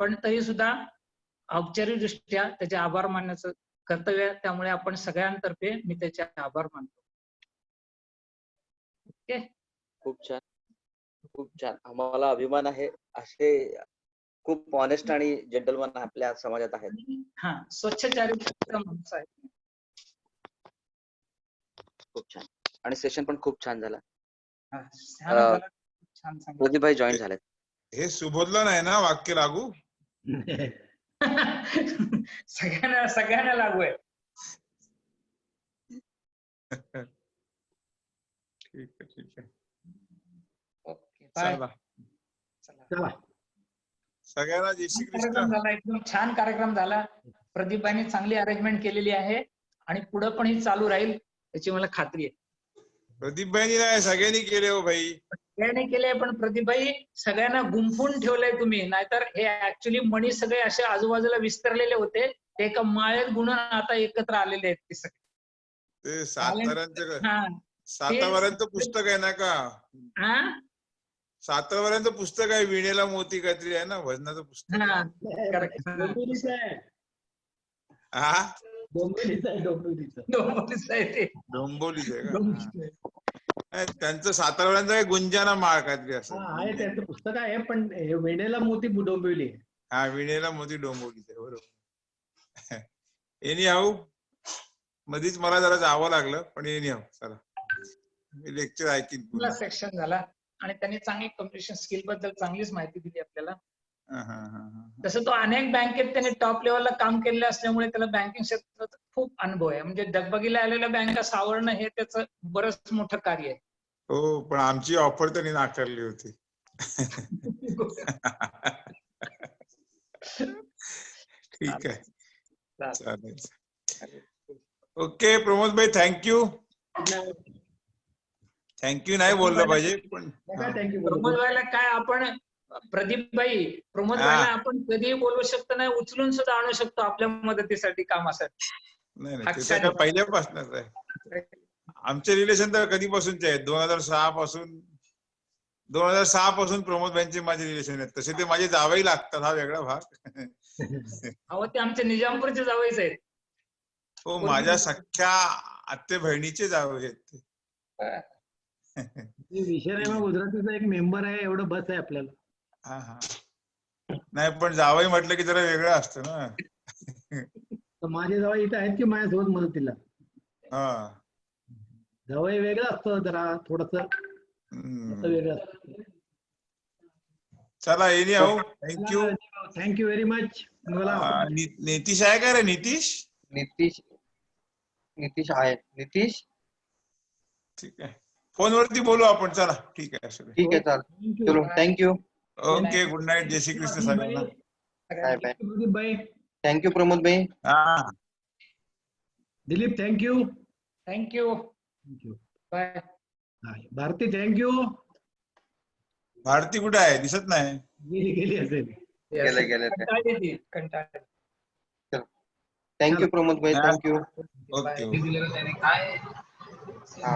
पण तरी सुद्धा औपचारिकदृष्ट्या त्याचे आभार मानण्याचं कर्तव्य आहे, त्यामुळे आपण सगळ्यांतर्फे मी त्याचे आभार मानतो. ओके, खूप छान, खूप छान. आम्हाला अभिमान आहे, असे खूप ऑनेस्ट आणि जेंटलमन आपल्या समाजात आहेत. हा, स्वच्छ चारित्र्याचा माणूस आहे. खूप छान. आणि सेशन पण खूप छान झाला. छान सांगितलं. प्रदीपभाई जॉईन झालेत. हे सुबोधला नाही ना वाक्य लागू? सगळ्यांना लागू आहे. ठीक आहे, ठीक आहे. Okay, bye. चला. चला. सगळ्यांना जय श्री कृष्ण. कार्यक्रम झाला, एकदम छान कार्यक्रम झाला. प्रदीपबाईंनी चांगली अरेंजमेंट केलेली आहे आणि पुढे पण ही चालू राहील याची मला खात्री आहे. प्रदीपबाईंनी नाही, सगळ्यांनी केले हो भाई. सगळ्यांनी केलंय, पण प्रदीपबाई सगळ्यांना गुंफून ठेवलंय तुम्ही. नाहीतर हे ऍक्च्युली मणी सगळे असे आजूबाजूला विस्तरलेले होते, ते एका माळेत गुणून आता एकत्र आलेले आहेत ते सगळे. ते साताऱ्यांचं हा. साताऱ्याचं पुस्तक आहे ना का? हा? साताऱ्याचं पुस्तक आहे, विणेला मोती काहीतरी आहे ना, भजनाचं पुस्तक. हा. Correct. डोंबिवलीचं आहे. हा, डोंबिवलीचं आहे, डोंबिवलीचं. डोंबिवलीचं आहे ते. डोंबिवलीचं आहे का? हा. त्यांचं साताऱ्याचं आहे, गुंजाना माळ काहीतरी असं. हा आहे, त्याचं पुस्तक आहे, पण हे वेणेला मोती डोंबिवली आहे. हा, विणेला मोती डोंबिवलीचं आहे, बरोबर. एनी हाऊ, मधीच मला जरा जावं लागलं, पण एनी हाऊ चला, मी लेक्चर ऐकीन. सेक्शन झाला आणि त्यांनी चांगली कम्युनिकेशन स्किल बद्दल चांगलीच माहिती दिली आपल्याला. तसं तो अनेक बँकेत त्याने टॉप लेवलला काम केलेलं असल्यामुळे त्याला बँकिंग क्षेत्रात खूप अनुभव आहे. म्हणजे डगबगीला आलेल्या बँका सावरणं हे त्याचं बरंच मोठं कार्य आहे. हो, पण आमची ऑफर त्यांनी नाकारली होती. ठीक आहे, चालेल. ओके प्रमोद भाई, थँक्यू. थँक्यू नाही बोललं पाहिजे, पण थँक्यू. प्रमोद भाईला काय आपण प्रमोद भाईला आपण कधीही बोलवू शकतो, नाही उचलून सुद्धा आणू शकतो आपल्या मदतीसाठी, कामासाठी. नाही नाही, ते तर काय पहिल्यापासूनच आहे. आमचे रिलेशन तर कधीपासूनचे आहेत, 2006 पासून प्रमोद भाईंचे माझे रिलेशन आहेत. तसे ते माझे जावई लागतात, हा वेगळा भाग. अहो, ते आमचे निजामपूरचे जावईच आहेत. हो, माझ्या सख्या आत्ते बहिणीचे जावई आहेत ते. विषय गुजरातीचा एक मेंबर आहे, एवढं बस आहे आपल्याला. हा हा, नाही पण जावई म्हटलं की जरा वेगळं असतं ना. तर माझे जवळ इथे आहेत की माझ्यासोबत मदतीला. हा, जवळ वेगळं असतं, जरा थोडस वेगळं असतं. चला any how, thank you. Thank you very much. मला नितीश आहे का रे? नितीश आहे. नितीश, ठीक आहे, फोनवरती बोलू आपण. चला, ठीक आहे, सगळं ठीक आहे, चालेल. चलो, थँक्यू. ओके, गुड नाईट, जय श्री कृष्ण सगळ्यांना. Bye bye. प्रदीप भाई, थँक्यू प्रमोद भाई. हा, Dilip thank you. Thank you. Thank you. Bye. Bharati thank you. Bharati कुठे आहे? दिसत नाही. गेली असेल. गेले. कंटाळली. थँक्यू प्रमोद भाई, थँक्यू. ओके. हा.